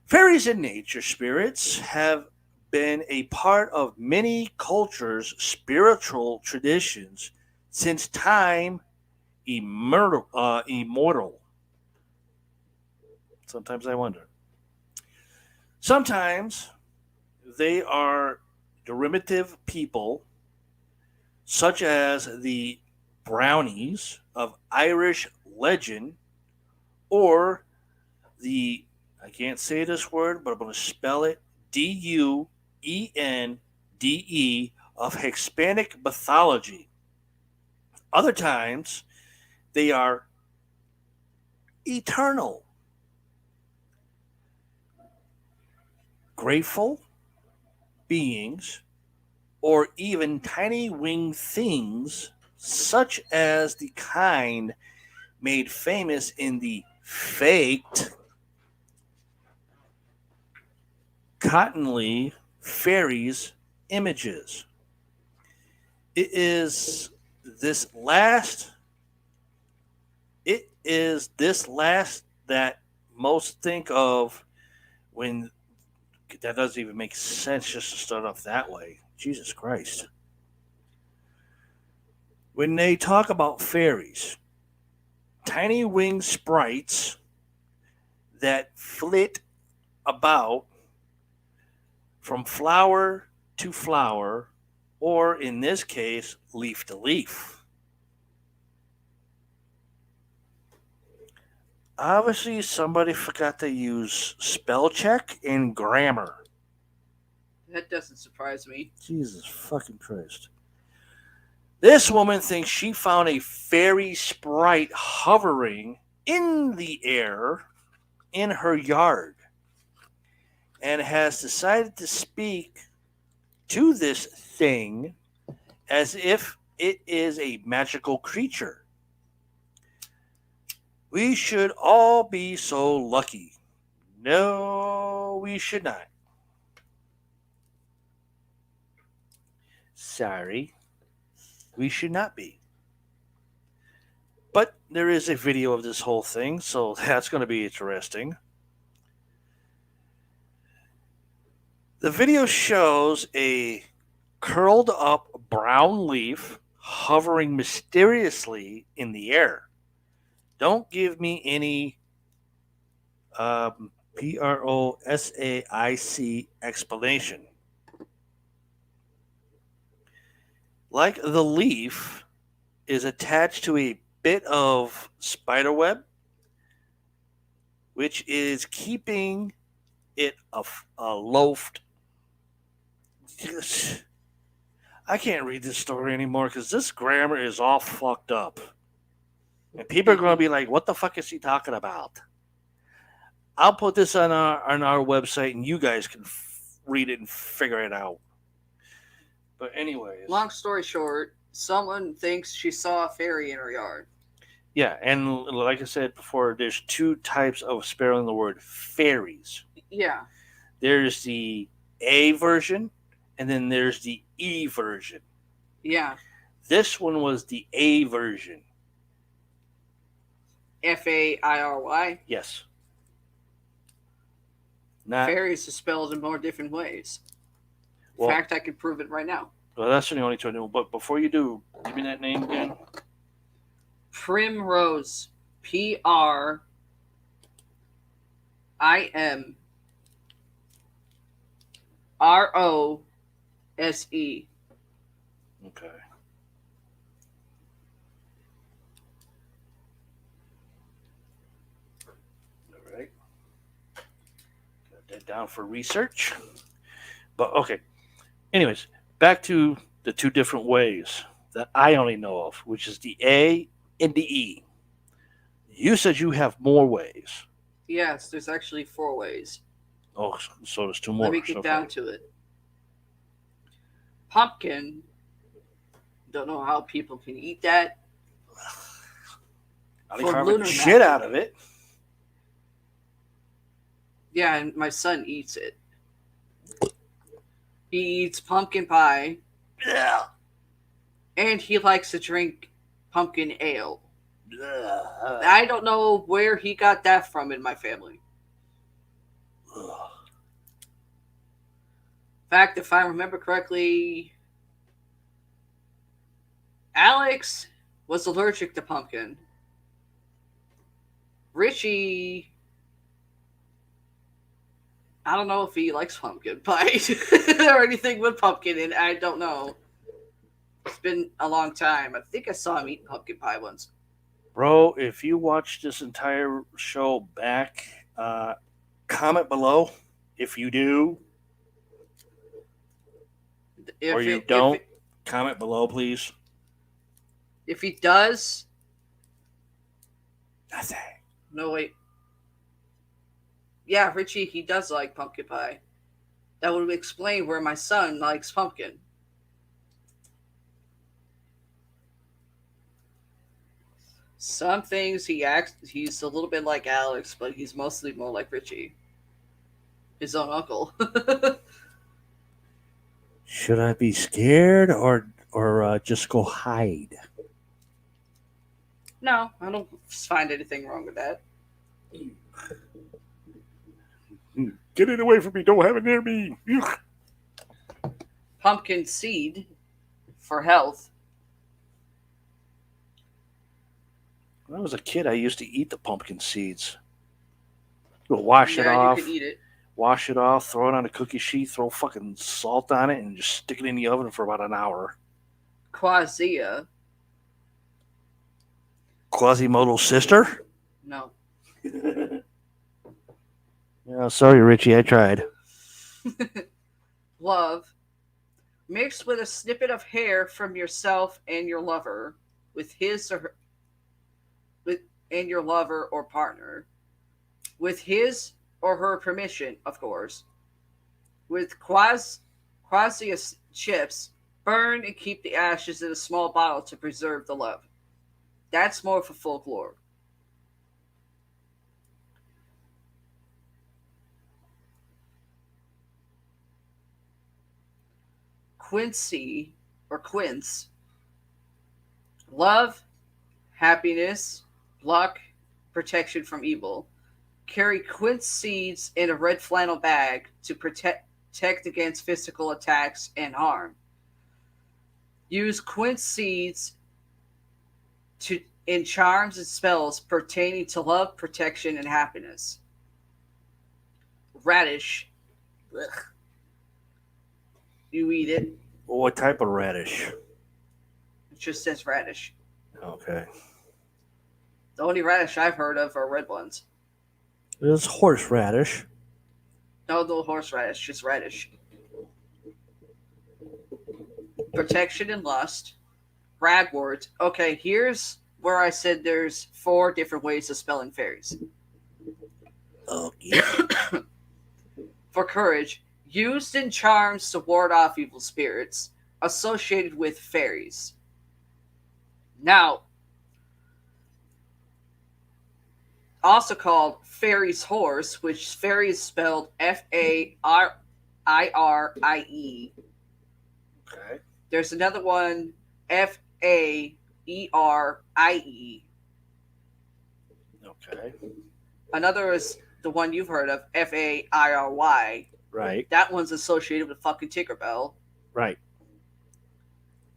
Fairies and nature spirits have been a part of many cultures' spiritual traditions since time immortal. Sometimes I wonder. Sometimes they are derivative people, such as the brownies of Irish legend, or the, I can't say this word, but I'm going to spell it, Duende of Hispanic mythology. Other times, they are eternal, grateful beings, or even tiny winged things, such as the kind made famous in the faked Cottonley fairies images. It is this last that most think of when that doesn't even make sense just to start off that way. Jesus Christ. When they talk about fairies, tiny winged sprites that flit about from flower to flower, or in this case, leaf to leaf. Obviously, somebody forgot to use spell check and grammar. That doesn't surprise me. Jesus fucking Christ. This woman thinks she found a fairy sprite hovering in the air in her yard and has decided to speak to this thing as if it is a magical creature. We should all be so lucky. No, we should not. Sorry, we should not be. But there is a video of this whole thing, so that's going to be interesting. The video shows a curled up brown leaf hovering mysteriously in the air. Don't give me any PROSAIC explanation. Like the leaf is attached to a bit of spiderweb, which is keeping it aloft. I can't read this story anymore because this grammar is all fucked up. And people are going to be like, what the fuck is he talking about? I'll put this on our website and you guys can read it and figure it out. But anyways. Long story short, someone thinks she saw a fairy in her yard. Yeah, and like I said before, there's two types of spelling the word fairies. Yeah. There's the A version, and then there's the E version. Yeah. This one was the A version. Fairy. Yes. Not Fairies are spelled in more different ways. In well, fact, I can prove it right now. Well, that's the only two I know. But before you do, give me that name again. Primrose. Primrose. Okay. All right. Got that down for research. But okay. Anyways, back to the two different ways that I only know of, which is the A and the E. You said you have more ways. Yes, there's actually 4 ways. Oh, so there's two more. Let me get Okay. down to it. Pumpkin. Don't know how people can eat that. I'll For carve the lunar shit map. out of it. Yeah, and my son eats it. He eats pumpkin pie, Yeah. and he likes to drink pumpkin ale. I don't know where he got that from in my family. In fact, if I remember correctly, Alex was allergic to pumpkin. Richie, I don't know if he likes pumpkin pie or anything with pumpkin in. I don't know. It's been a long time. I think I saw him eat pumpkin pie once. Bro, if you watch this entire show back, comment below if you do or you don't. Comment below, please. If he does, Nothing. no wait. Yeah, Richie, he does like pumpkin pie. That would explain where my son likes pumpkin. Some things he's a little bit like Alex, but he's mostly more like Richie, his own uncle. Should I be scared or just go hide? No, I don't find anything wrong with that. Get it away from me! Don't have it near me! Ugh. Pumpkin seed for health. When I was a kid, I used to eat the pumpkin seeds. You'll wash it off. You could eat it. Wash it off, throw it on a cookie sheet, throw fucking salt on it, and just stick it in the oven for about an hour. Quasia. Quasimodo's sister? No. Yeah, sorry, Richie, I tried. Love. Mixed with a snippet of hair from yourself and your lover, with his or her, and your lover or partner, with his or her permission, of course. With quasia chips, burn and keep the ashes in a small bottle to preserve the love. That's more for folklore. Quincy or quince. Love, happiness, luck, protection from evil. Carry quince seeds in a red flannel bag to protect against physical attacks and harm. Use quince seeds in charms and spells pertaining to love, protection, and happiness. Radish. Ugh. You eat it. What type of radish? It just says radish. Okay. The only radish I've heard of are red ones. It's horseradish. No horseradish, just radish. Protection and lust. Ragwort. Okay, here's where I said there's 4 different ways of spelling fairies. Oh, yeah. For courage, used in charms to ward off evil spirits associated with fairies. Now, also called fairy's horse, which fairy is spelled Fairie. Okay. There's another one, Faerie. Okay. Another is the one you've heard of, Fairy. Right. That one's associated with fucking Tinkerbell. Right.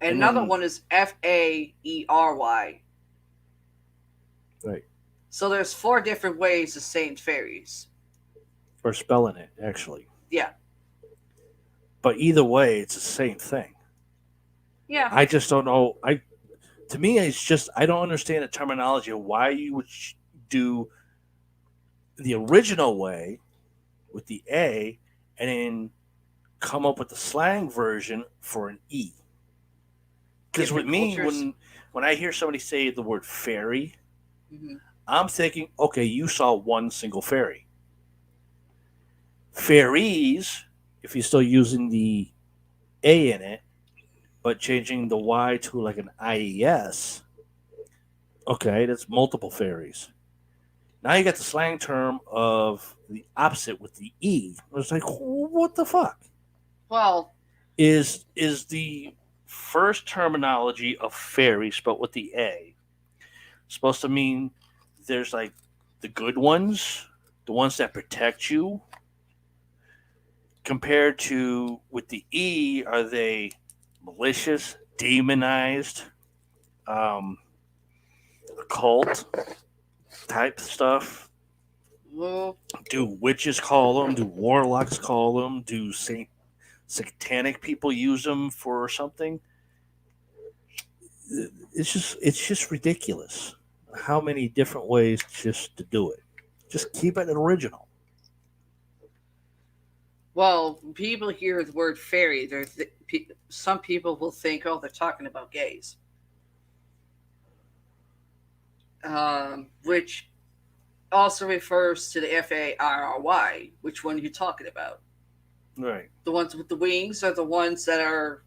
And And another then- one is Faery. Right. So there's 4 different ways of saying fairies. Or spelling it, actually. Yeah. But either way, it's the same thing. Yeah. I just don't know. To me, it's just I don't understand the terminology of why you would do the original way with the A and then come up with the slang version for an E. Because with Different me, cultures. when I hear somebody say the word fairy, Mm-hmm. I'm thinking, okay, you saw one single fairy. Fairies, if you're still using the A in it, but changing the Y to like an IES, okay, that's multiple fairies. Now you got the slang term of the opposite with the E. It's like, what the fuck? Well, Is the first terminology of fairy spelled with the A supposed to mean there's like the good ones, the ones that protect you, compared to with the E, are they malicious, demonized, occult type stuff? well, Do witches call them? Do warlocks call them? Do satanic people use them for something? It's just ridiculous. How many different ways just to do it? Just keep it original. when people hear the word fairy, some people will think, oh, they're talking about gays. Which also refers to the Fairy. Which one are you talking about? Right. The ones with the wings are the ones that are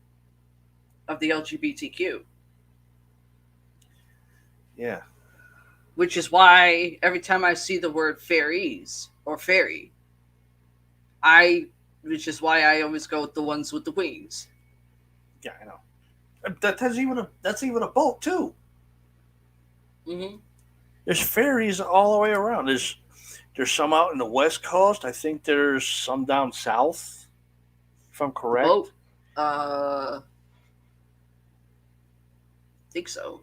of the LGBTQ. Yeah. Which is why every time I see the word fairies or fairy, which is why I always go with the ones with the wings. Yeah, I know. That's even a boat too. Mm-hmm. There's ferries all the way around. There's some out in the West Coast. I think there's some down south, if I'm correct. Boat. Think so.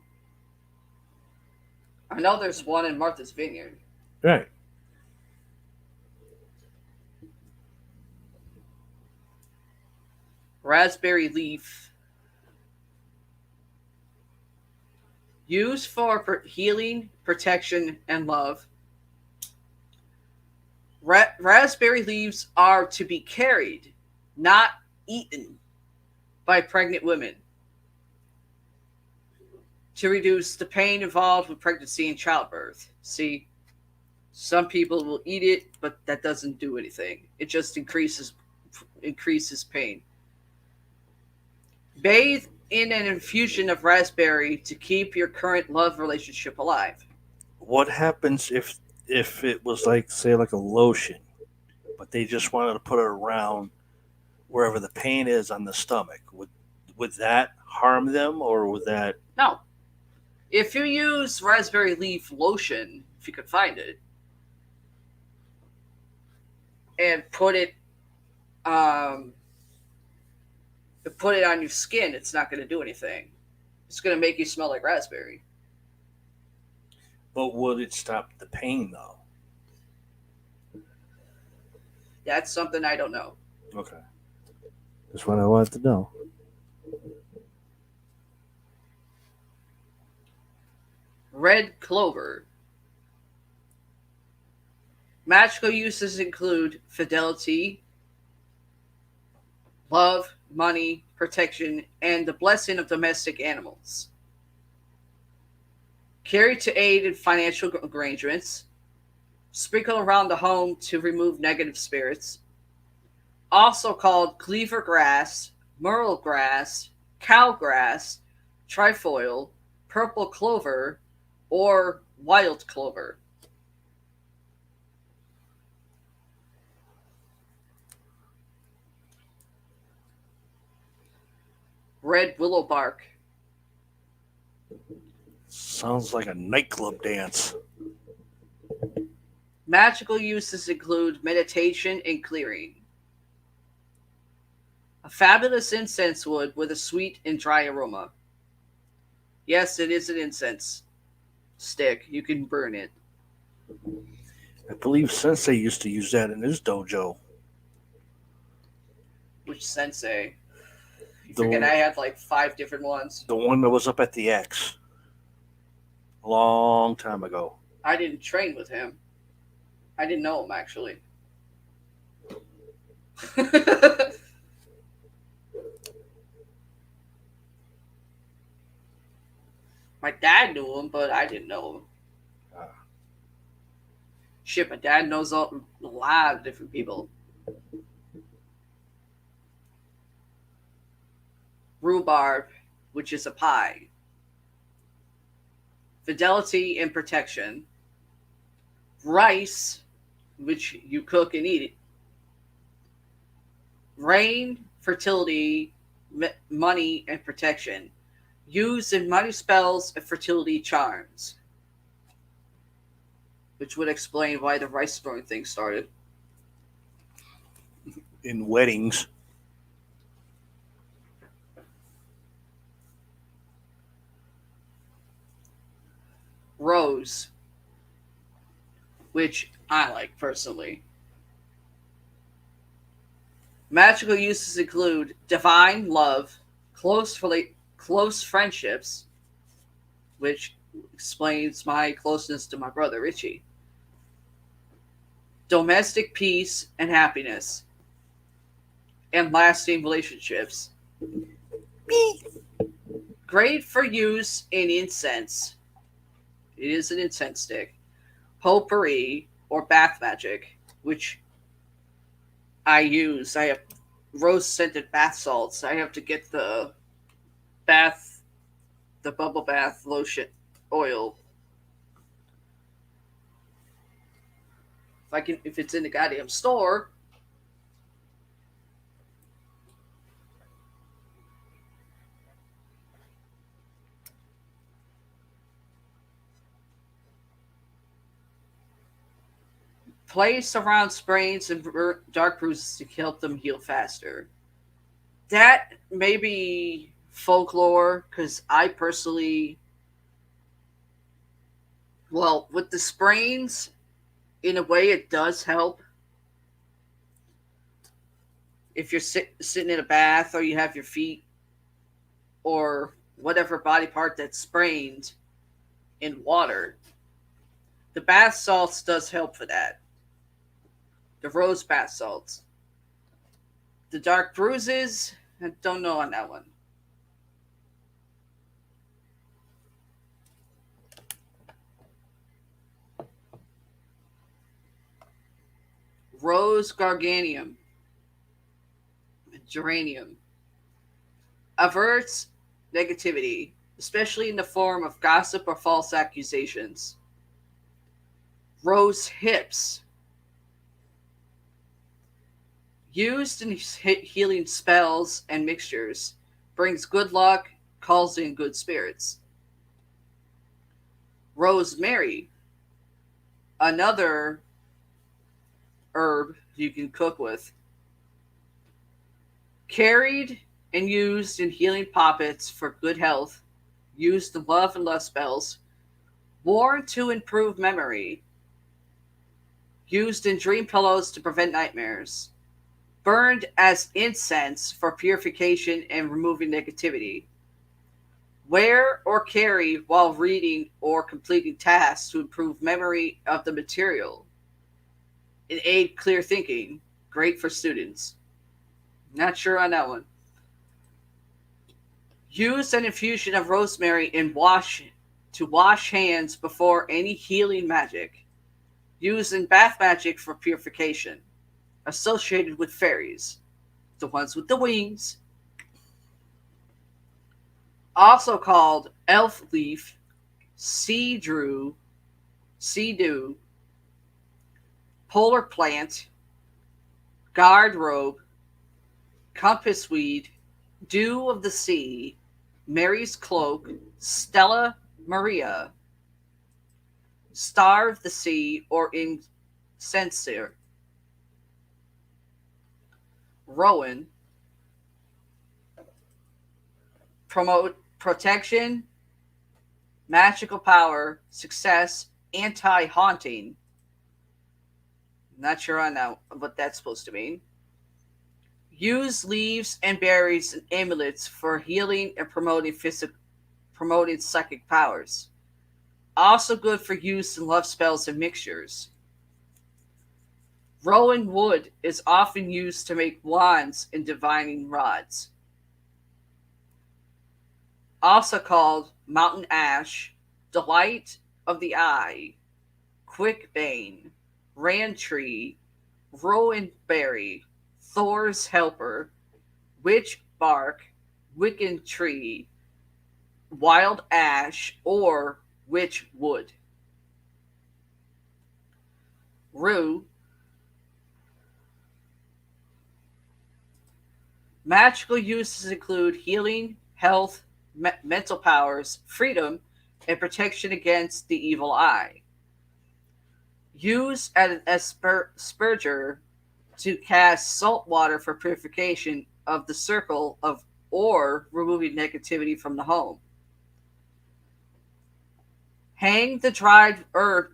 I know there's one in Martha's Vineyard. Right. Raspberry leaf. Used for healing, protection, and love. Raspberry leaves are to be carried, not eaten, by pregnant women to reduce the pain involved with pregnancy and childbirth. See, some people will eat it, but that doesn't do anything. It just increases pain. Bathe in an infusion of raspberry to keep your current love relationship alive. What happens if it was like, say, like a lotion, but they just wanted to put it around wherever the pain is on the stomach? Would that harm them, or would that? No. If you use raspberry leaf lotion, if you could find it, and put it on your skin, it's not going to do anything. It's going to make you smell like raspberry. But would it stop the pain though? That's something I don't know. Okay. That's what I wanted to know. Red clover. Magical uses include fidelity, love, money, protection, and the blessing of domestic animals. Carry to aid in financial arrangements. Sprinkle around the home to remove negative spirits. Also called cleaver grass, myrtle grass, cow grass, trefoil, purple clover, or wild clover. Red willow bark. Sounds like a nightclub dance. Magical uses include meditation and clearing. A fabulous incense wood with a sweet and dry aroma. Yes, it is an incense stick. You can burn it. I believe Sensei used to use that in his dojo. Which sensei? You forget The, I had like 5 different ones. the one that was up at the X a long time ago. I didn't train with him. I didn't know him actually. My dad knew him, but I didn't know him. Ah. Shit, my dad knows a lot of different people. Rhubarb, which is a pie. Fidelity and protection. Rice, which you cook and eat it. Rain, fertility, money, and protection. Used in money spells and fertility charms. Which would explain why the rice throwing thing started. In weddings. Rose, which I like personally. Magical uses include divine love, close friendships, which explains my closeness to my brother Richie. Domestic peace and happiness, and lasting relationships. Great for use in incense. It is an incense stick. Potpourri or bath magic, which I use. I have rose scented bath salts. I have to get the bubble bath lotion oil. If it's in the goddamn store. Place around sprains and dark bruises to help them heal faster. That may be folklore, because I personally, well, with the sprains, in a way it does help. If you're sitting in a bath or you have your feet or whatever body part that's sprained in water, the bath salts does help for that. The rose bath salts. The dark bruises, I don't know on that one. Rose garganium. Geranium. Averts negativity, especially in the form of gossip or false accusations. Rose hips. Used in healing spells and mixtures, brings good luck, calls in good spirits. Rosemary, another herb you can cook with. Carried and used in healing poppets for good health, used in love and lust spells, worn to improve memory, used in dream pillows to prevent nightmares. Burned as incense for purification and removing negativity. Wear or carry while reading or completing tasks to improve memory of the material. And aid clear thinking. Great for students. Not sure on that one. Use an infusion of rosemary to wash hands before any healing magic. Used in bath magic for purification. Associated with fairies, the ones with the wings. Also called elf leaf, sea dew, polar plant, guard robe, compass weed, dew of the sea, Mary's cloak, Stella Maria, star of the sea, or incenser. Rowan, promote protection, magical power, success, anti-haunting. Not sure on that, what that's supposed to mean. Use leaves and berries and amulets for healing and promoting psychic powers. Also good for use in love spells and mixtures. Rowan wood is often used to make wands and divining rods. Also called mountain ash, delight of the eye, quickbane, rantree, rowan berry, Thor's helper, witch bark, wiccan tree, wild ash, or witch wood. Rue. Magical uses include healing, health, mental powers, freedom, and protection against the evil eye. Use as an asperger to cast salt water for purification of the circle of or removing negativity from the home. Hang the dried herb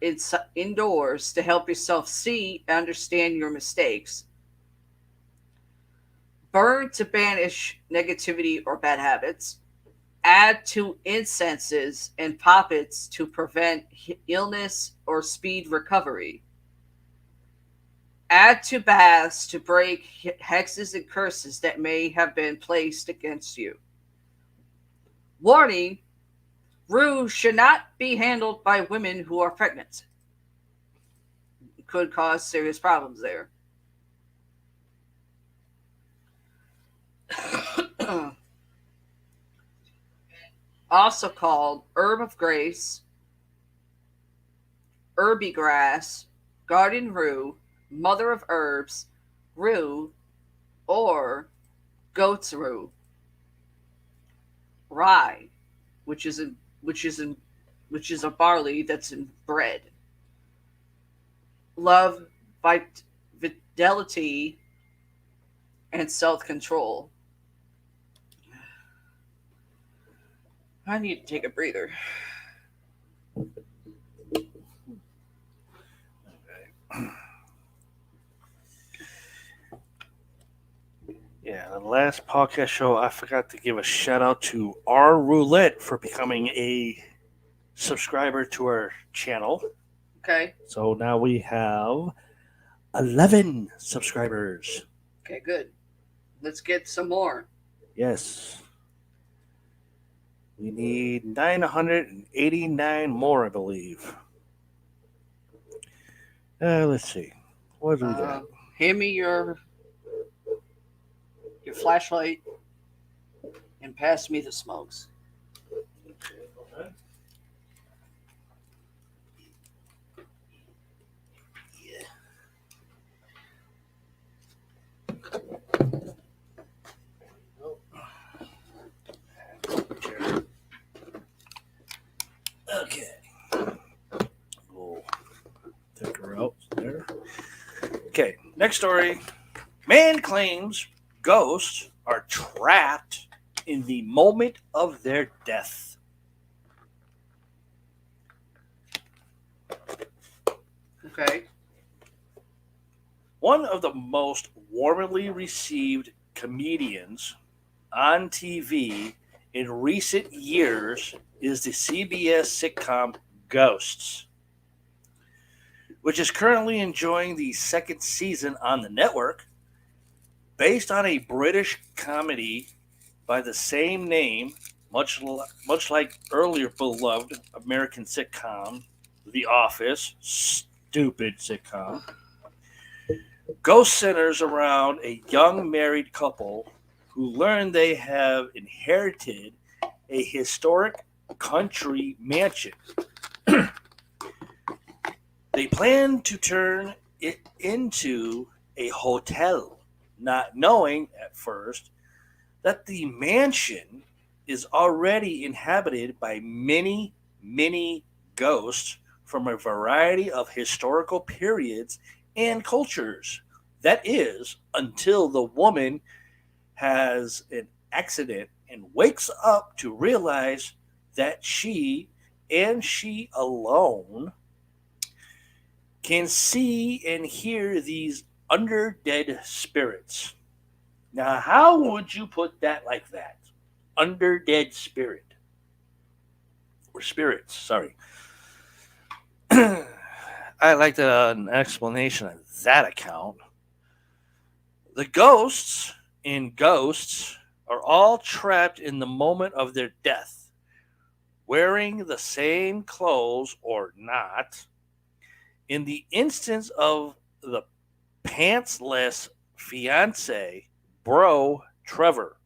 indoors to help yourself see and understand your mistakes. Burn to banish negativity or bad habits. Add to incenses and poppets to prevent illness or speed recovery. Add to baths to break hexes and curses that may have been placed against you. Warning: rue should not be handled by women who are pregnant. It could cause serious problems there. Also called herb of grace, herby grass, garden rue, mother of herbs, rue, or goat's rue. Rye, which is a barley that's in bread. Love, fidelity, and self-control. I need to take a breather. Yeah, the last podcast show, I forgot to give a shout out to R Roulette for becoming a subscriber to our channel. Okay. So now we have 11 subscribers. Okay, good. Let's get some more. Yes. We need 989 more, I believe. Let's see. What do we got? Hand me your flashlight and pass me the smokes. Okay. We'll take her out there. Okay, next story. Man claims ghosts are trapped in the moment of their death. Okay. One of the most warmly received comedians on TV in recent years is the CBS sitcom Ghosts, which is currently enjoying the second season on the network. Based on a British comedy by the same name, much like earlier beloved American sitcom The Office, stupid sitcom, Ghost centers around a young married couple who learn they have inherited a historic country mansion. They plan to turn it into a hotel, not knowing at first that the mansion is already inhabited by many, many ghosts from a variety of historical periods and cultures. That is, until the woman has an accident and wakes up to realize that she and she alone can see and hear these underdead spirits. Now, how would you put that like that? Underdead spirit. Or spirits, sorry. I'd like an explanation of that account. The ghosts in Ghosts are all trapped in the moment of their death, wearing the same clothes or not. In the instance of the pantsless fiance, bro Trevor,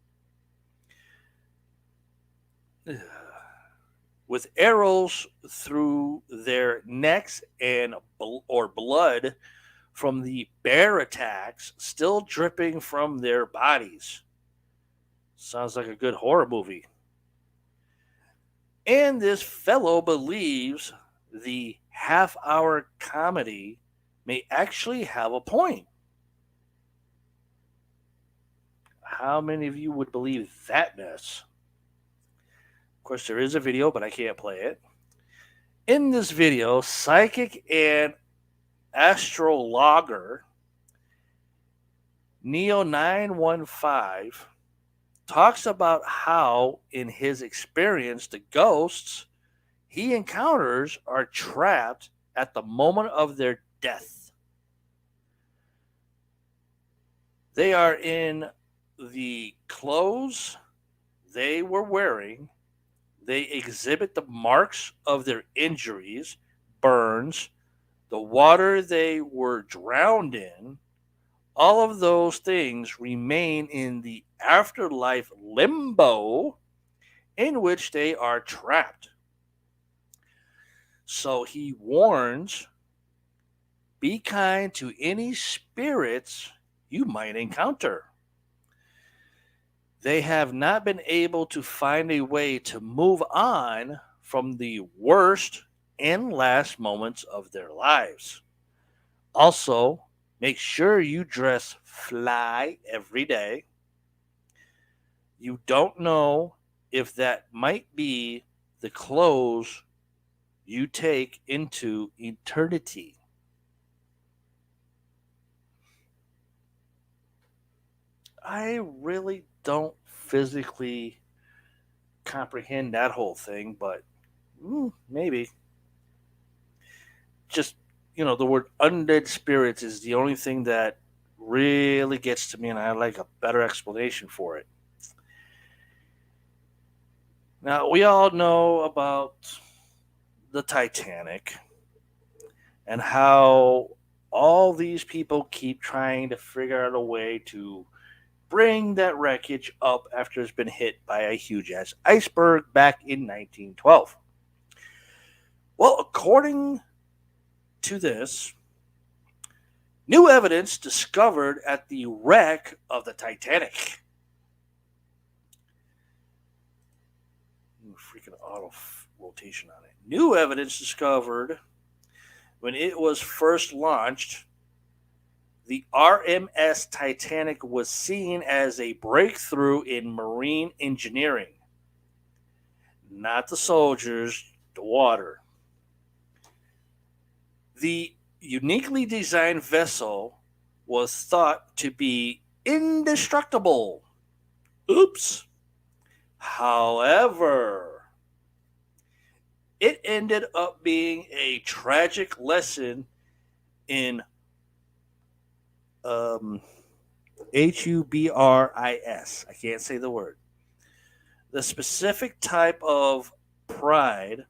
with arrows through their necks and or blood from the bear attacks still dripping from their bodies. Sounds like a good horror movie. And this fellow believes the half-hour comedy may actually have a point. How many of you would believe that mess? Of course, there is a video, but I can't play it. In this video, psychic and astrologer Neo915 talks about how, in his experience, the ghosts he encounters are trapped at the moment of their death. They are in the clothes they were wearing. They exhibit the marks of their injuries, burns, the water they were drowned in. All of those things remain in the afterlife limbo in which they are trapped. So he warns, be kind to any spirits you might encounter. They have not been able to find a way to move on from the worst and last moments of their lives. Also, make sure you dress fly every day. You don't know if that might be the clothes you take into eternity. I really don't physically comprehend that whole thing, but maybe. Just, the word undead spirits is the only thing that really gets to me, and I like a better explanation for it. Now, we all know about the Titanic and how all these people keep trying to figure out a way to bring that wreckage up after it's been hit by a huge ass iceberg back in 1912. Well, according to this, new evidence discovered at the wreck of the Titanic. Freaking auto rotation on it. New evidence discovered when it was first launched. The RMS Titanic was seen as a breakthrough in marine engineering. Not the soldiers, the water. The uniquely designed vessel was thought to be indestructible. Oops. However, it ended up being a tragic lesson in HUBRIS. I can't say the word. The specific type of pride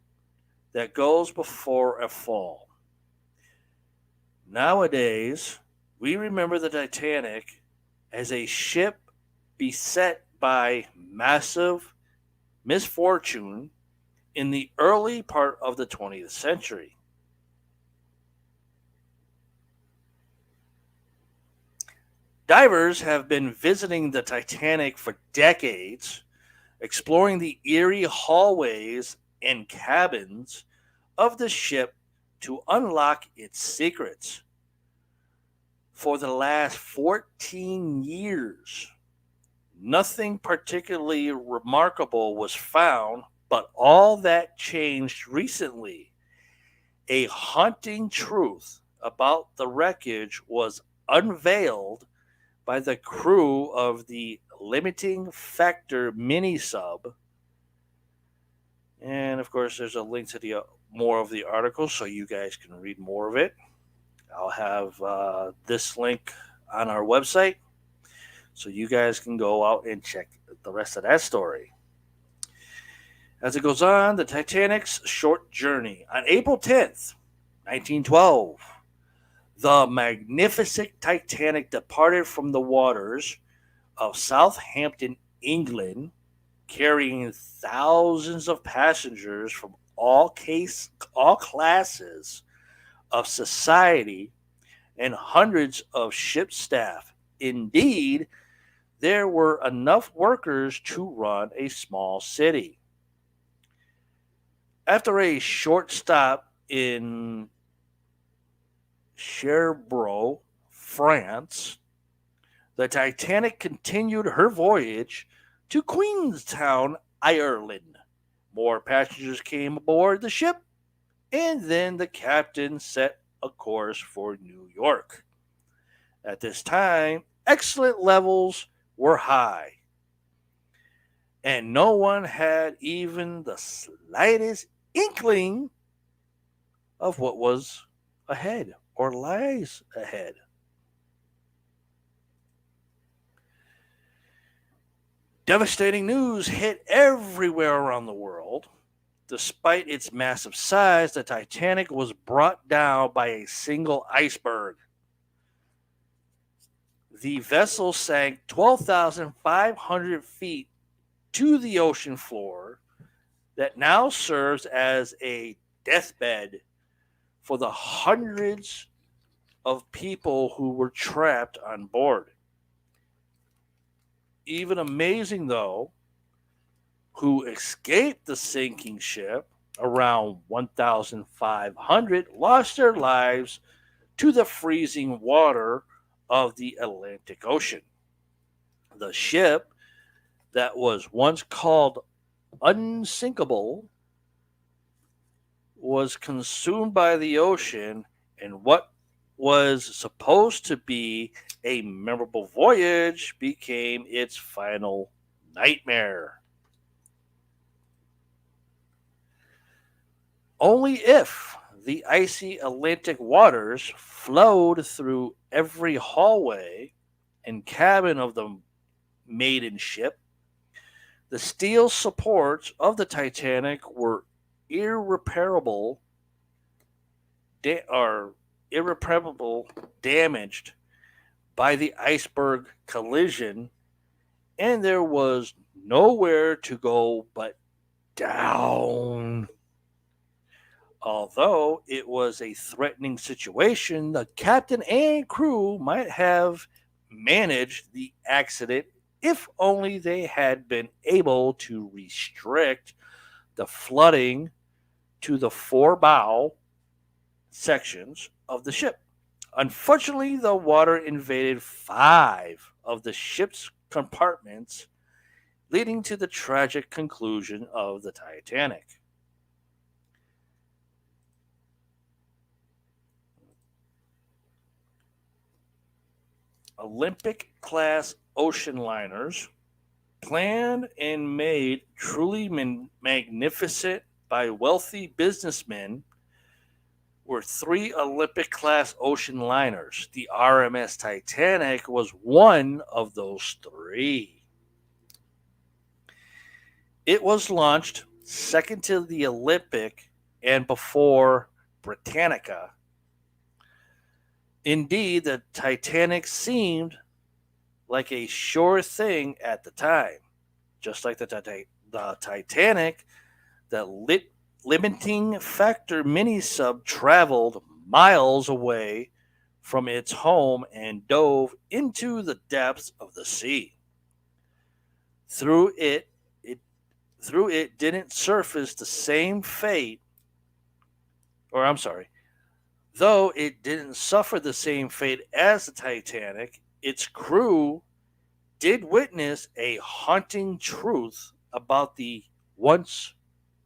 that goes before a fall. Nowadays, we remember the Titanic as a ship beset by massive misfortune in the early part of the 20th century. Divers have been visiting the Titanic for decades, exploring the eerie hallways and cabins of the ship to unlock its secrets. For the last 14 years, Nothing particularly remarkable was found, but all that changed recently. A haunting truth about the wreckage was unveiled by the crew of the Limiting Factor mini sub. And of course, there's a link to the more of the article so you guys can read more of it. I'll have this link on our website so you guys can go out and check the rest of that story. As it goes on, the Titanic's short journey. On April 10th, 1912, the magnificent Titanic departed from the waters of Southampton, England, carrying thousands of passengers from all classes of society and hundreds of ship staff. Indeed, there were enough workers to run a small city. After a short stop in Cherbourg, France, the Titanic continued her voyage to Queenstown, Ireland. More passengers came aboard the ship, and then the captain set a course for New York. At this time, excellent levels were high, and no one had even the slightest inkling of what was ahead or lies ahead. Devastating news hit everywhere around the world. Despite its massive size, the Titanic was brought down by a single iceberg. The vessel sank 12,500 feet to the ocean floor that now serves as a deathbed for the hundreds of people who were trapped on board. Even amazing, though, who escaped the sinking ship, around 1,500 lost their lives to the freezing water of the Atlantic Ocean. The ship that was once called unsinkable was consumed by the ocean, and what was supposed to be a memorable voyage became its final nightmare. Only if the icy Atlantic waters flowed through every hallway and cabin of the maiden ship, the steel supports of the Titanic were irreparable damaged by the iceberg collision, and there was nowhere to go but down. Although it was a threatening situation, the captain and crew might have managed the accident if only they had been able to restrict the flooding to the four bow sections of the ship. Unfortunately, the water invaded 5 of the ship's compartments, leading to the tragic conclusion of the Titanic. Olympic class ocean liners, planned and made truly magnificent by wealthy businessmen, were 3 Olympic class ocean liners. The RMS Titanic was one of those 3. It was launched second to the Olympic and before Britannica. Indeed, the Titanic seemed like a sure thing at the time. Just like the Titanic, the limiting factor mini sub traveled miles away from its home and dove into the depths of the sea. Through it didn't surface the same fate, or I'm sorry, though it didn't suffer the same fate as the Titanic, its crew did witness a haunting truth about the once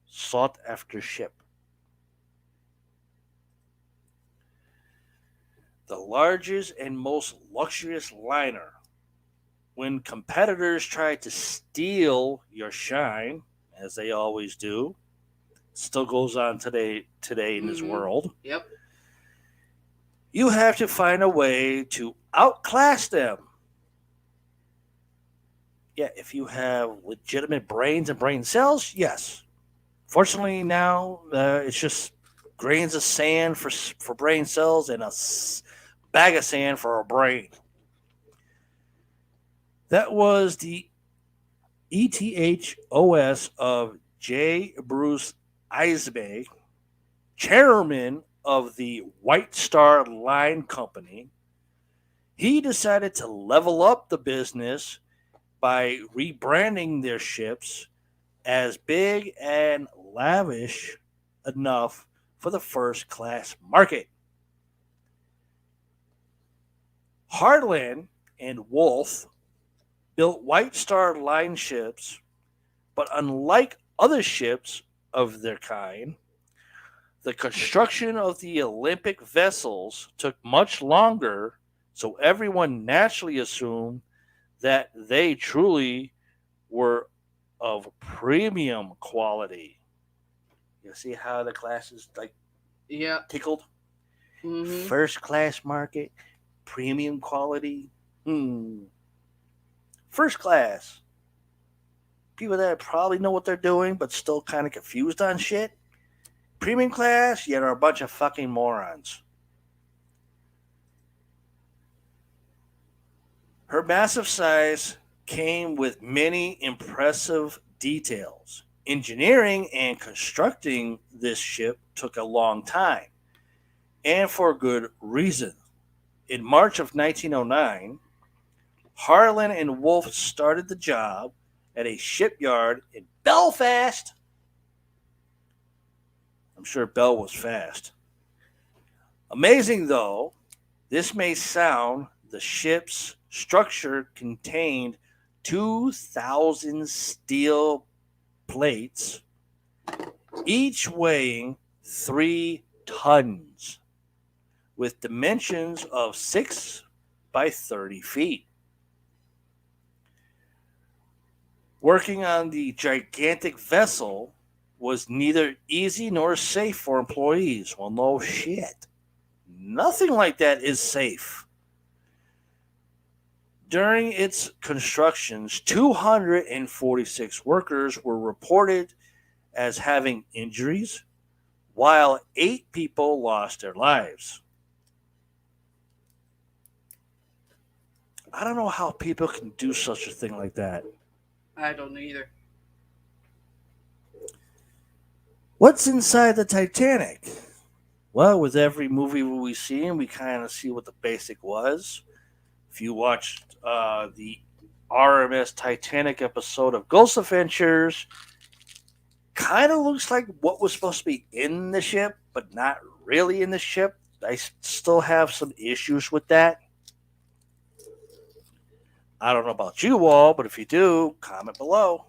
sought after ship. The largest and most luxurious liner. When competitors try to steal your shine, as they always do, still goes on today in this world, Yep. you have to find a way to outclass them. Yeah, if you have legitimate brains and brain cells, yes. Fortunately, now it's just grains of sand for brain cells and a bag of sand for a brain. That was the ETHOS of J. Bruce Ismay, chairman of the White Star Line Company. He decided to level up the business by rebranding their ships as big and lavish enough for the first class market. Harlan and Wolf built White Star Line ships, but unlike other ships of their kind, the construction of the Olympic vessels took much longer, so everyone naturally assumed that they truly were of premium quality. You see how the classes like Yeah. tickled? Mm-hmm. First class market, premium quality. First class. People that probably know what they're doing but still kind of confused on shit. Premium class, yet are a bunch of fucking morons. Her massive size came with many impressive details. Engineering and constructing this ship took a long time, and for good reason. In March of 1909, Harlan and Wolff started the job at a shipyard in Belfast. I'm sure Bell was fast. Amazing though, this may sound, the ship's structure contained 2,000 steel plates, each weighing 3 tons, with dimensions of 6 by 30 feet. Working on the gigantic vessel was neither easy nor safe for employees. Well, no shit. Nothing like that is safe. During its constructions, 246 workers were reported as having injuries, while 8 people lost their lives. I don't know how people can do such a thing like that. I don't either. What's inside the Titanic? Well, with every movie we see, we kind of see what the basic was. If you watched the RMS Titanic episode of Ghost Adventures, kind of looks like what was supposed to be in the ship, but not really in the ship. I still have some issues with that. I don't know about you all, but if you do, comment below.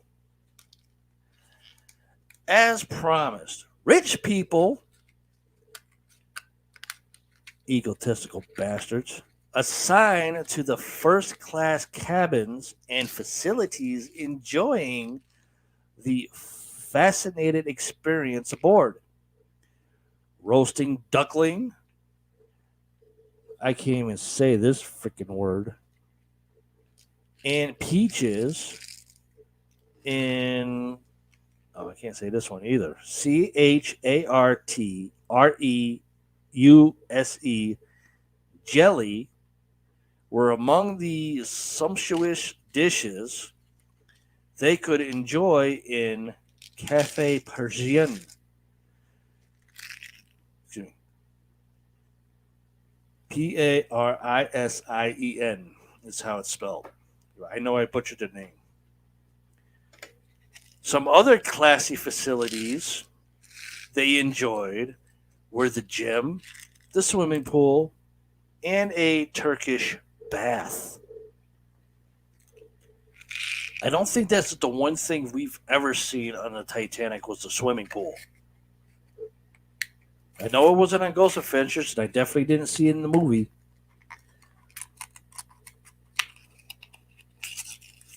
As promised, rich people, egotistical bastards, assigned to the first class cabins and facilities, enjoying the fascinating experience aboard. Roasting duckling. I can't even say this freaking word. And peaches in, oh, I can't say this one either. CHARTREUSE jelly were among the sumptuous dishes they could enjoy in Cafe Parisien. Excuse me. Parisien is how it's spelled. I know I butchered the name. Some other classy facilities they enjoyed were the gym, the swimming pool, and a Turkish bath. I don't think that's the one thing we've ever seen on the Titanic was the swimming pool. I know it wasn't on Ghost Adventures, and I definitely didn't see it in the movie.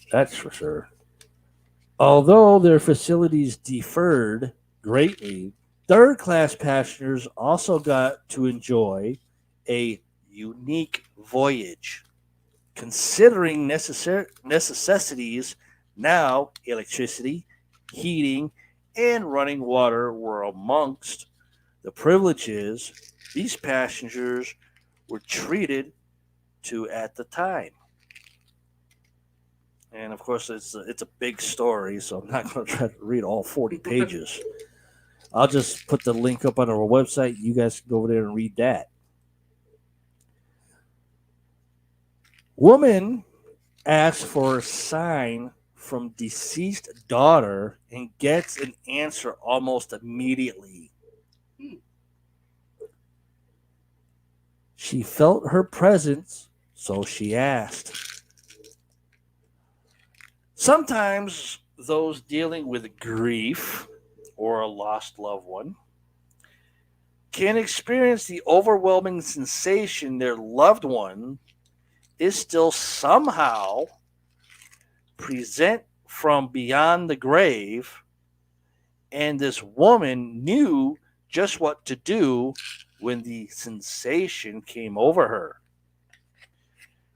That's for sure. Although their facilities differed greatly, third class passengers also got to enjoy a unique voyage. Considering necessities, now electricity, heating, and running water were amongst the privileges these passengers were treated to at the time. And of course, it's a big story, so I'm not going to try to read all 40 pages. I'll just put the link up on our website. You guys can go over there and read that. Woman asks for a sign from deceased daughter and gets an answer almost immediately. She felt her presence, so she asked. Sometimes those dealing with grief or a lost loved one can experience the overwhelming sensation their loved one is still somehow present from beyond the grave, and this woman knew just what to do when the sensation came over her.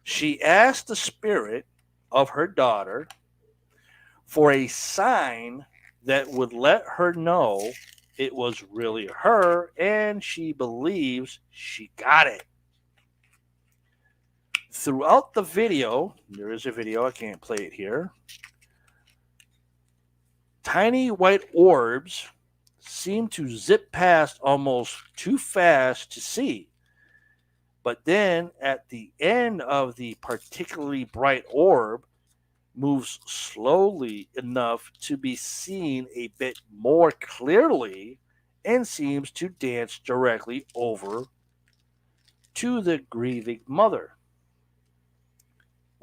She asked the spirit of her daughter for a sign that would let her know it was really her, and she believes she got it. Throughout the video, there is a video, I can't play it here. Tiny white orbs seem to zip past almost too fast to see. But then at the end of the particularly bright orb moves slowly enough to be seen a bit more clearly and seems to dance directly over to the grieving mother.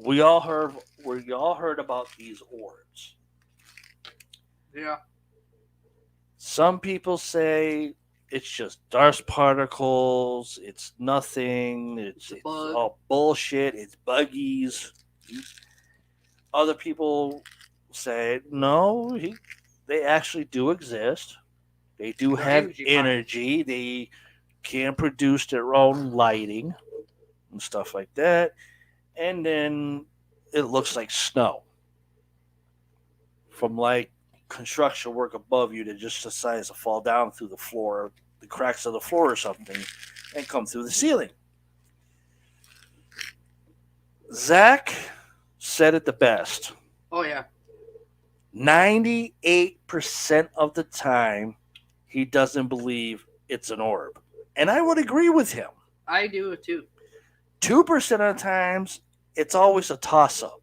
We all heard about these orbs. Yeah. Some people say it's just dust particles, it's nothing, it's all bullshit, it's buggies. Other people say, no, they actually do exist. They do have energy. They can produce their own lighting and stuff like that. And then it looks like snow from like construction work above you that just decides to fall down through the floor, the cracks of the floor or something, and come through the ceiling. Zach said it the best. Oh, yeah. 98% of the time, he doesn't believe it's an orb. And I would agree with him. I do it too. 2% of the times, it's always a toss-up.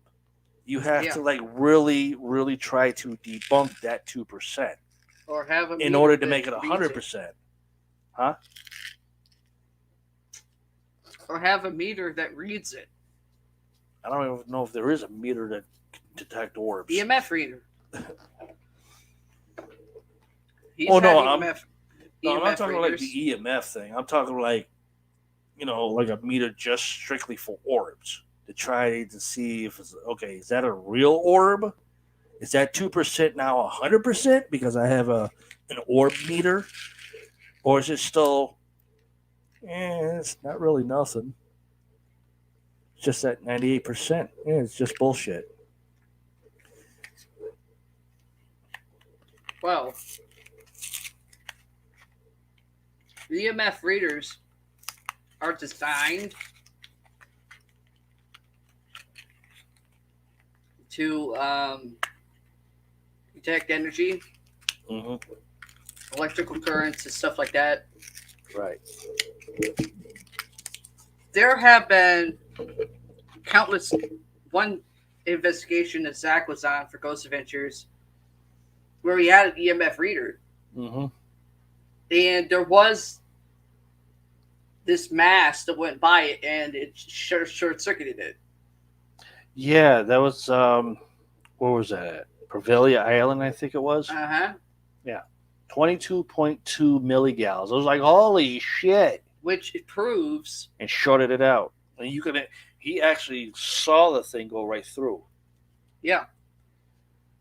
You have to like really, really try to debunk that 2%. Or have a in order to make it 100%. Huh? Or have a meter that reads it. I don't even know if there is a meter that can detect orbs. EMF reader. I'm not talking like the EMF thing. I'm talking like, like a meter just strictly for orbs to try to see if it's okay. Is that a real orb? Is that 2% now 100% because I have an orb meter, or is it still? It's not really nothing. It's just that 98%. Yeah, it's just bullshit. Well, the EMF readers are designed to detect energy, electrical currents, and stuff like that. Right. There have been countless one investigation that Zach was on for Ghost Adventures where he had an EMF reader. And there was this mass that went by it and it short-circuited it. Yeah, that was where was that at? Pavilia Island, I think it was. Uh huh. 22.2 milligals. I was like, holy shit. Which it proves. And shorted it out. And he actually saw the thing go right through. Yeah.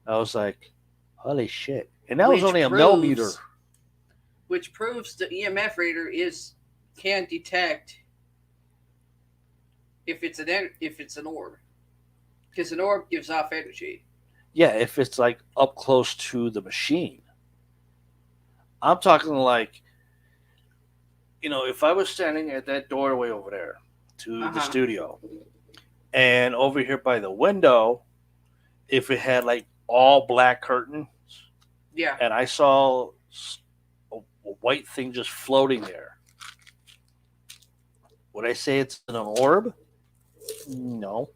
I was like, holy shit. And that was Which only a proves- millimeter. Which proves the EMF reader can detect if it's an orb, because an orb gives off energy. Yeah, if it's like up close to the machine. I'm talking like, if I was standing at that doorway over there to the Uh-huh. studio, and over here by the window, if it had like all black curtains, Yeah. and I saw a white thing just floating there, would I say it's an orb? No.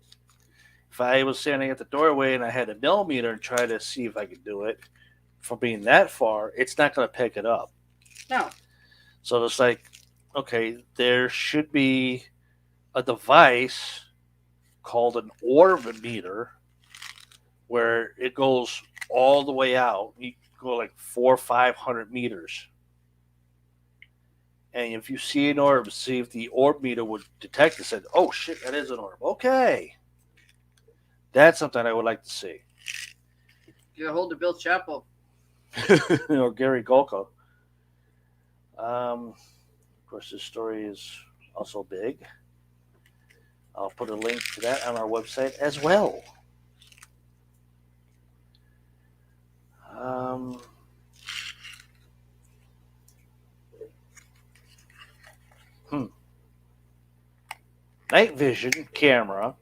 If I was standing at the doorway and I had a millimeter and try to see if I could do it from being that far, it's not going to pick it up. No. So it's like, okay, there should be a device called an orbimeter where it goes all the way out. You go like 400 or 500 meters. And if you see an orb, see if the orb meter would detect it. Said, oh shit, that is an orb. Okay. That's something I would like to see. Get a hold of Bill Chappell. Or Gary Golka. Of course, this story is also big. I'll put a link to that on our website as well. Night vision camera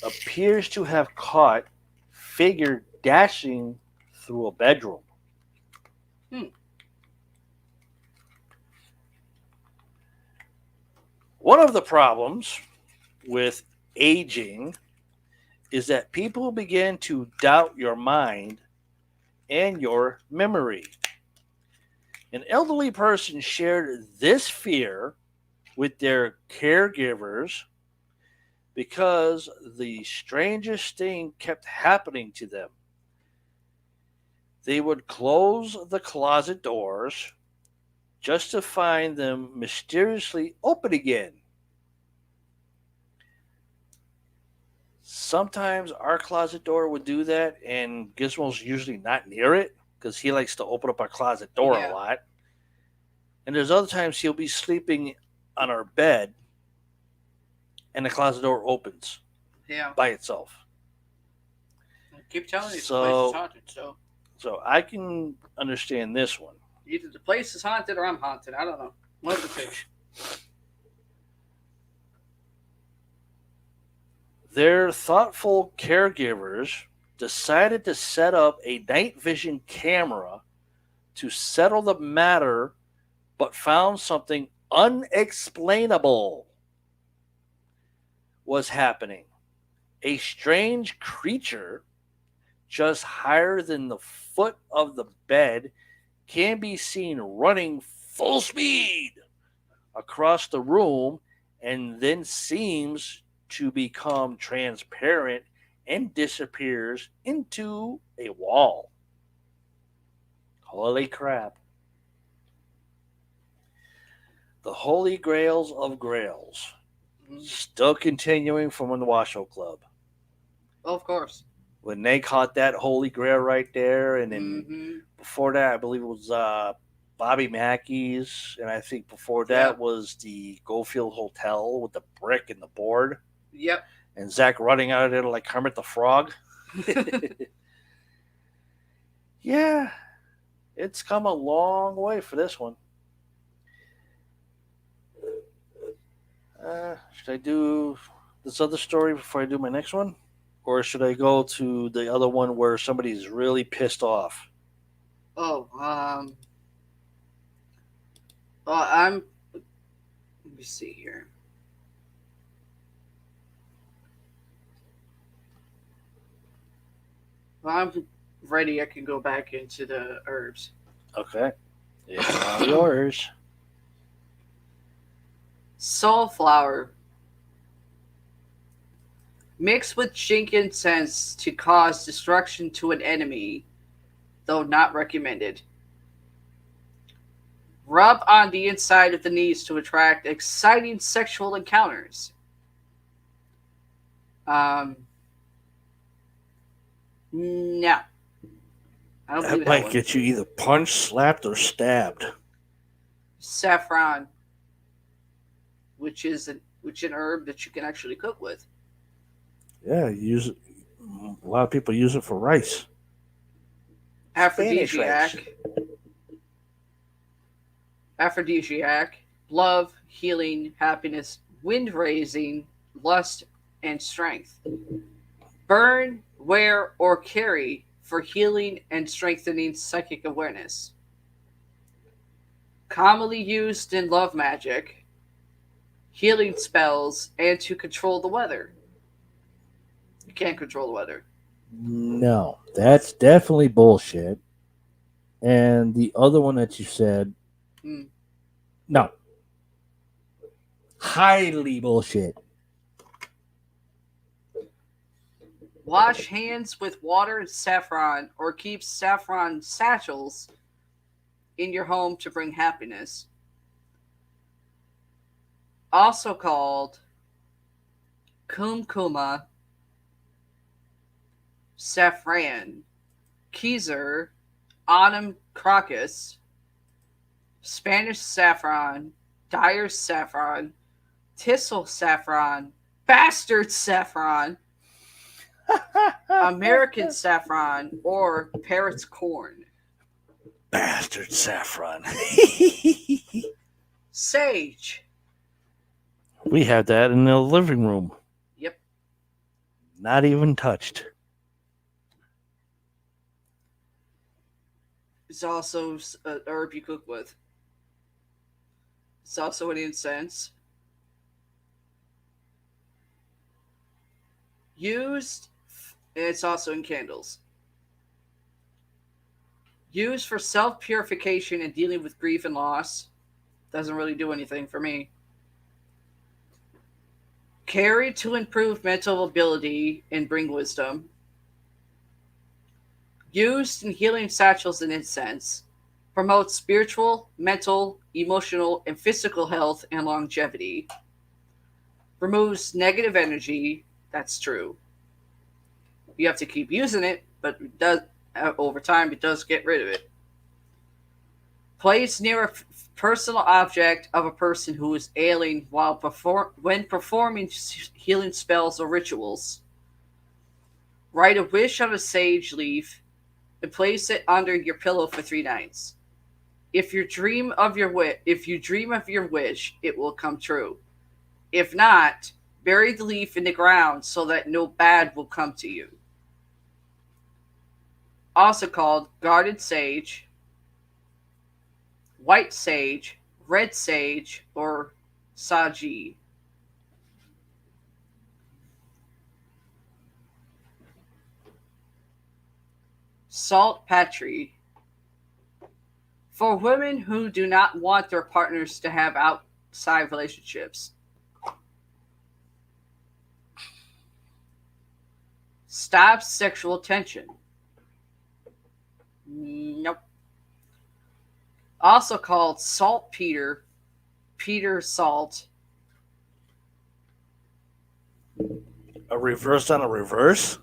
appears to have caught figure dashing through a bedroom. One of the problems with aging is that people begin to doubt your mind and your memory. An elderly person shared this fear with their caregivers because the strangest thing kept happening to them. They would close the closet doors just to find them mysteriously open again. Sometimes our closet door would do that, and Gizmo's usually not near it because he likes to open up our closet door a lot. And there's other times he'll be sleeping on our bed and the closet door opens by itself. I keep telling you, the place is haunted. So I can understand this one. Either the place is haunted or I'm haunted. I don't know. One of the two. Their thoughtful caregivers decided to set up a night vision camera to settle the matter, but found something unexplainable was happening. A strange creature just higher than the foot of the bed can be seen running full speed across the room and then seems to become transparent and disappears into a wall. Holy crap. The Holy Grails of Grails. Still continuing from the Washoe Club. Well, of course. When they caught that Holy Grail right there, and then before that, I believe it was Bobby Mackey's, and I think before that was the Goldfield Hotel with the brick and the board. Yep. And Zach running out of there like Kermit the Frog. Yeah, it's come a long way for this one. Should I do this other story before I do my next one? Or should I go to the other one where somebody's really pissed off? Let me see here. Well, I'm ready. I can go back into the herbs. Okay. It's all yours. Soulflower. Mix with jink incense to cause destruction to an enemy, though not recommended. Rub on the inside of the knees to attract exciting sexual encounters. Um, no, I don't believe That that might one. get you either punched, slapped, or stabbed. Saffron, which an herb that you can actually cook with. Yeah, use it. A lot of people use it for rice. Spanish rice. Aphrodisiac, love, healing, happiness, wind raising, lust, and strength. Burn, wear, or carry for healing and strengthening psychic awareness. Commonly used in love magic, healing spells, and to control the weather. You can't control the weather. No, that's definitely bullshit. And the other one that you said, Hmm. no, highly bullshit. Wash hands with water and saffron, or keep saffron satchels in your home to bring happiness. Also called kumkuma, saffron, Keyser, autumn crocus, Spanish saffron, dyer's saffron, thistle saffron, bastard saffron, American saffron, or parrot's corn. Bastard saffron. Sage. We had that in the living room. Yep. Not even touched. It's also an herb you cook with. It's also an incense. Used, and it's also in candles. Used for self purification and dealing with grief and loss. Doesn't really do anything for me. Carry to improve mental ability and bring wisdom. Used in healing satchels and incense. Promotes spiritual, mental, emotional, and physical health and longevity. Removes negative energy. That's true. You have to keep using it, but it does over time it does get rid of it. Placed near a personal object of a person who is ailing when performing healing spells or rituals. Write a wish on a sage leaf and place it under your pillow for 3 nights. If you dream of your wish, it will come true. If not, bury the leaf in the ground so that no bad will come to you. Also called garden sage, white sage, red sage, or saji. Salt patry. For women who do not want their partners to have outside relationships. Stops sexual tension. Nope. Also called saltpeter, Peter salt. A reverse on a reverse?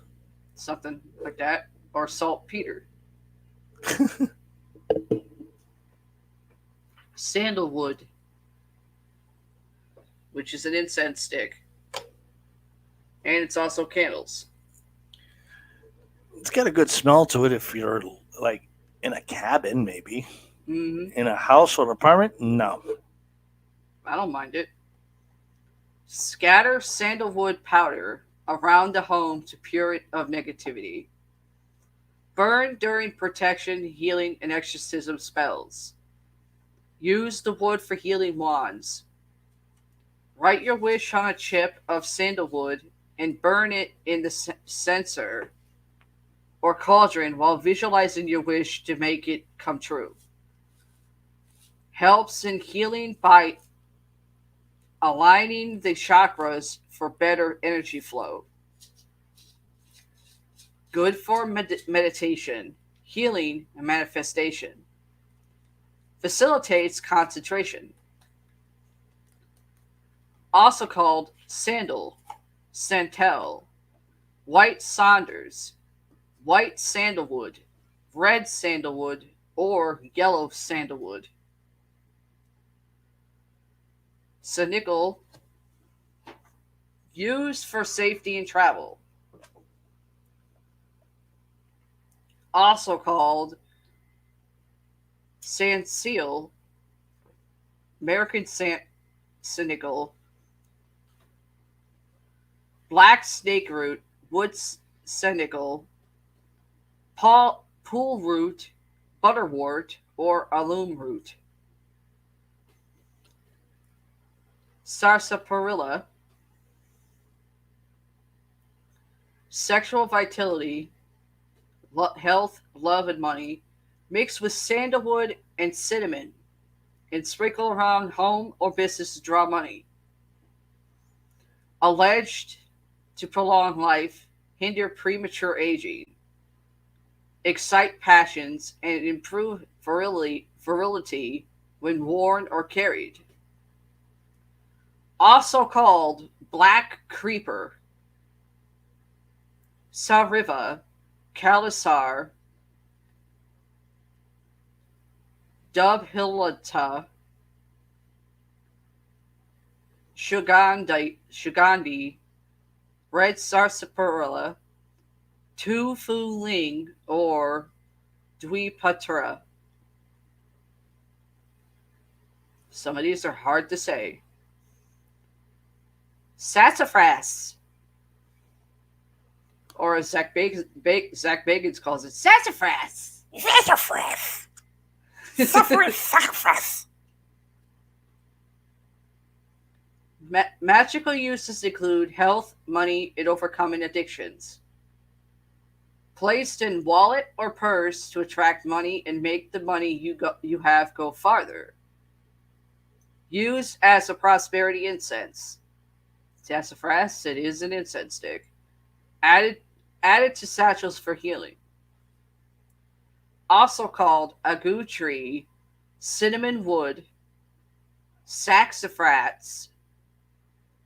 Something like that. Or saltpeter. Sandalwood, which is an incense stick. And it's also candles. It's got a good smell to it if you're like in a cabin, maybe. Mm-hmm. In a house or an apartment? No. I don't mind it. Scatter sandalwood powder around the home to pure it of negativity. Burn during protection, healing, and exorcism spells. Use the wood for healing wands. Write your wish on a chip of sandalwood and burn it in the censer or cauldron while visualizing your wish to make it come true. Helps in healing by aligning the chakras for better energy flow. Good for meditation, healing, and manifestation. Facilitates concentration. Also called sandal, santal, white saunders, white sandalwood, red sandalwood, or yellow sandalwood. Sanicle, used for safety and travel. Also called Sanseal, American Sanicle, black snakeroot, wood sanicle, pool root, butterwort, or alum root. Sarsaparilla, sexual vitality, health, love, and money, mixed with sandalwood and cinnamon, and sprinkle around home or business to draw money. Alleged to prolong life, hinder premature aging, excite passions, and improve virility when worn or carried. Also called black creeper, sariva, calisar, dubhilata, shugandi, red sarsaparilla, tu fu ling, or dwipatra. Some of these are hard to say. Sassafras, or as Zach Bagans calls it, sassafras. Sassafras. Sassafras. Magical uses include health, money, and overcoming addictions. Placed in wallet or purse to attract money and make the money you have go farther. Used as a prosperity incense. Sassafras, it is an incense stick. Added to satchels for healing. Also called agu tree, cinnamon wood, saxifrage,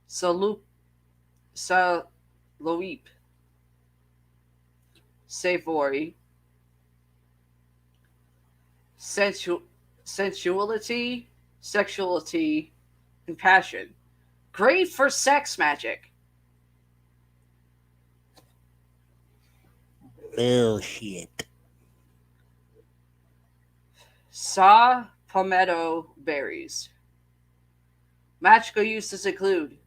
saloep, savory, sensuality, sexuality, and passion. Great for sex magic. Bullshit. Saw palmetto berries. Magical uses include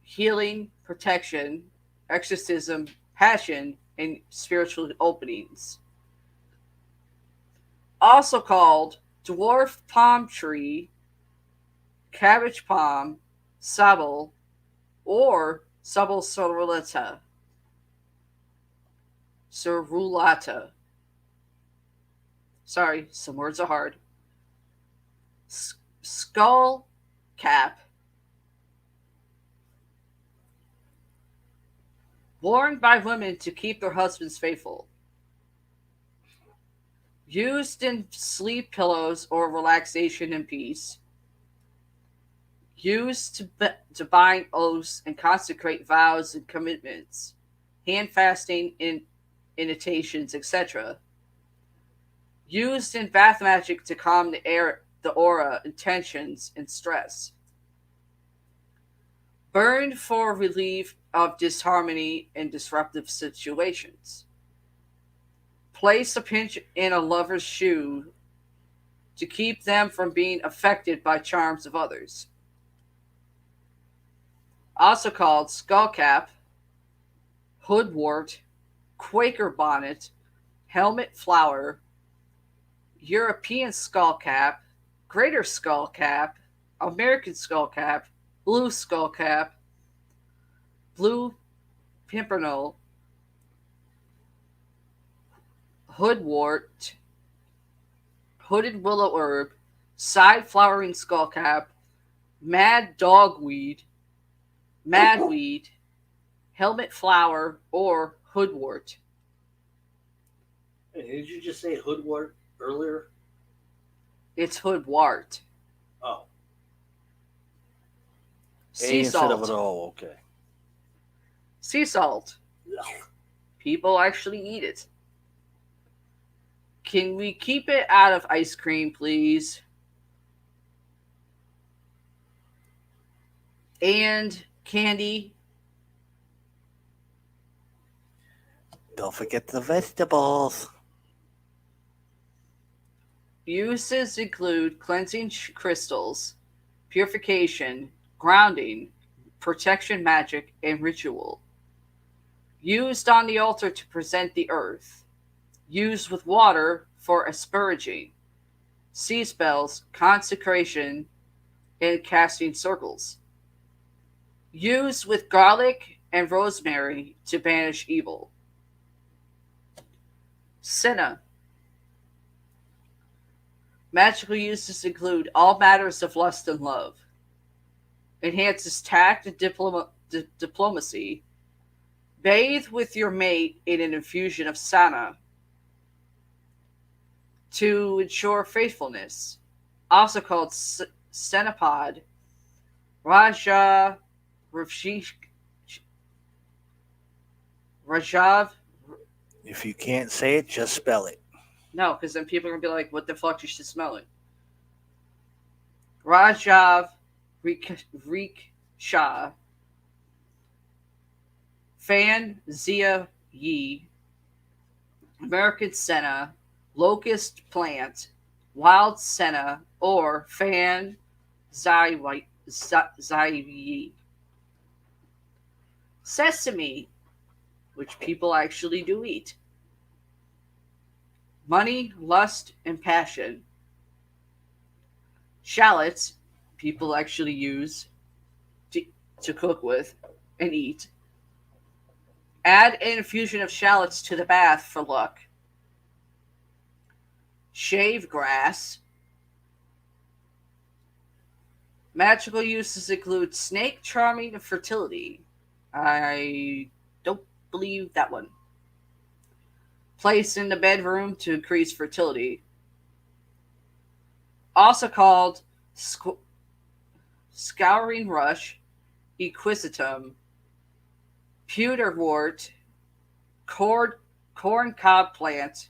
healing, protection, exorcism, passion, and spiritual openings. Also called dwarf palm tree, cabbage palm, sabal, or sabal cerulata. Cerulata. Sorry, some words are hard. Skull cap. Worn by women to keep their husbands faithful. Used in sleep pillows or relaxation and peace. Used to bind oaths and consecrate vows and commitments. Hand fasting, initiations, etc. Used in bath magic to calm the aura, intentions, and stress. Burned for relief of disharmony and disruptive situations. Place a pinch in a lover's shoe to keep them from being affected by charms of others. Also called skullcap, hoodwort, Quaker bonnet, helmet flower, European skullcap, greater skullcap, American skullcap, blue skullcap, blue pimpernel, hoodwort, hooded willow herb, side flowering skullcap, mad dogweed, madweed, helmet flower, or hoodwort. Hey, did you just say hoodwort earlier? It's hoodwart. Oh, Sea instead of salt. an O. Okay. Sea salt. People actually eat it. Can we keep it out of ice cream, please? And candy. Don't forget the vegetables. Uses include cleansing crystals, purification, grounding, protection magic, and ritual. Used on the altar to present the earth. Used with water for asperging. Sea spells, consecration, and casting circles. Used with garlic and rosemary to banish evil. Senna. Magical uses include all matters of lust and love. Enhances tact and diplomacy. Bathe with your mate in an infusion of sana to ensure faithfulness. Also called Senapod. Raja Rajav. If you can't say it, just spell it. No, because then people are going to be like, what the fuck, you should smell it. Rajav Riksha. Fan Zia Yi. American senna. Locust plant. Wild senna. Or fan Zai Yi. Sesame, which people actually do eat. Money, lust, and passion. Shallots, people actually use to cook with and eat. Add an infusion of shallots to the bath for luck. Shave grass. Magical uses include snake charming and fertility. I don't believe that one. Placed in the bedroom to increase fertility. Also called scouring rush, equisetum, pewterwort, corn cob plant,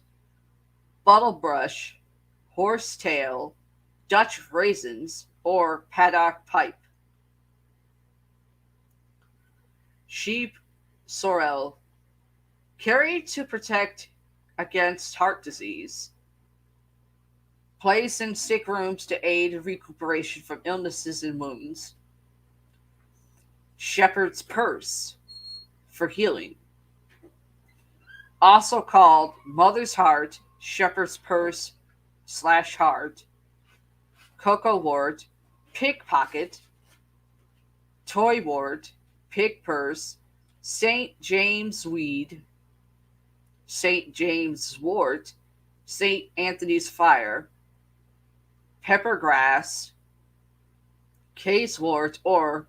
buttlebrush, horsetail, Dutch raisins, or paddock pipe. Sheep sorrel, carried to protect against heart disease. Placed in sick rooms to aid recuperation from illnesses and wounds. Shepherd's purse, for healing. Also called mother's heart, shepherd's purse / heart, cocoa wort, pickpocket, toy wort, pig purse, St. James weed, St. James wort, St. Anthony's fire, pepper grass, casewort, or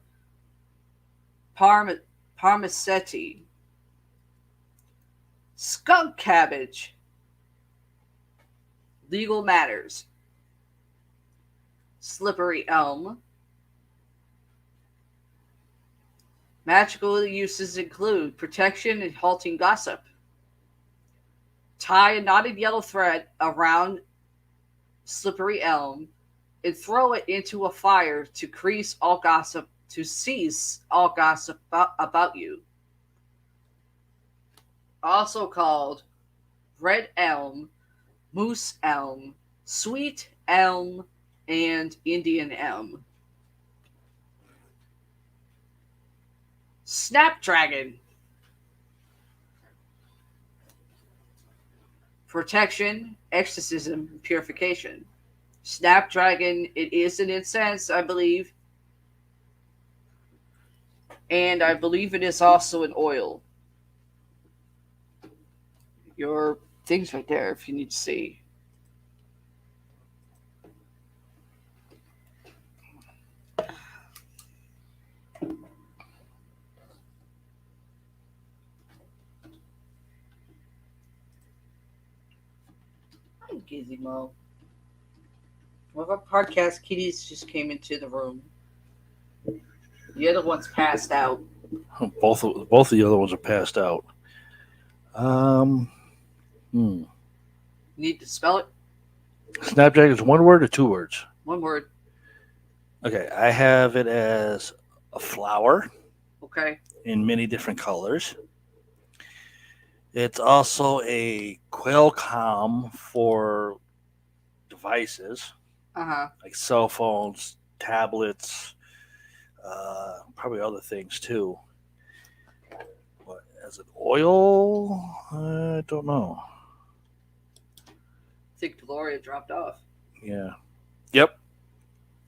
parmacetti. Skunk cabbage. Legal matters. Slippery elm. Magical uses include protection and halting gossip. Tie a knotted yellow thread around slippery elm and throw it into a fire to cease all gossip about you. Also called red elm, moose elm, sweet elm, and Indian elm. Snapdragon. Protection, exorcism, and purification. Snapdragon, it is an incense, I believe. And I believe it is also an oil. Your things right there if you need to see. Gizmo. One of our podcast kitties just came into the room. The other one's passed out. Both of the other ones are passed out. Need to spell it? Snapdragon is one word or two words? One word. Okay, I have it as a flower Okay. in many different colors. It's also a Qualcomm for devices Uh-huh. like cell phones, tablets, probably other things too. What, as an oil? I don't know. I think Gloria dropped off. Yeah. Yep.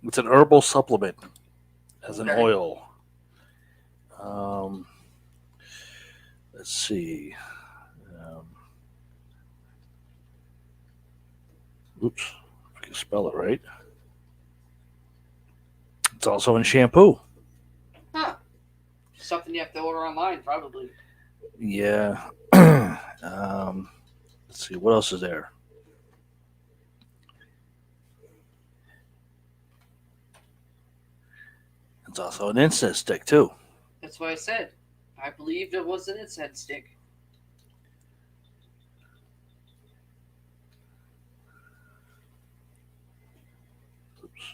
It's an herbal supplement as an Okay. oil. Let's see. Oops, if I can spell it right. It's also in shampoo. Huh. Something you have to order online, probably. Yeah. Let's see, what else is there? It's also an incense stick too. That's what I said. I believed it was an incense stick. Oops.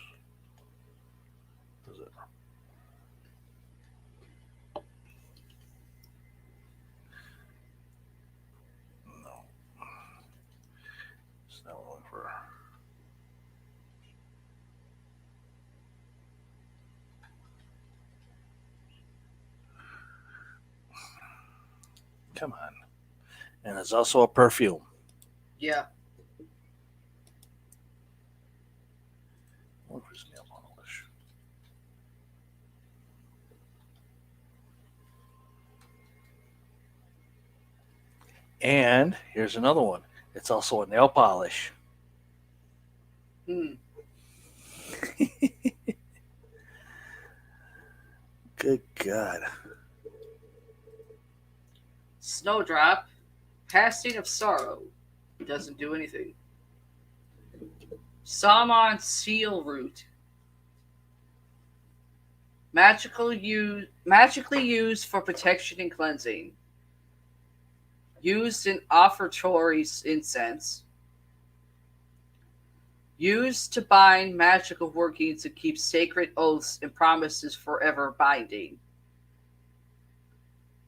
What is it? No. It's not looking for. Come on. And it's also a perfume. Yeah. What was nail polish? And here's another one. It's also a nail polish. Hmm. Good God. Snowdrop. Passing of sorrow. Doesn't do anything. Salmon seal root. Magically used for protection and cleansing. Used in offertory incense. Used to bind magical workings and keep sacred oaths and promises forever binding.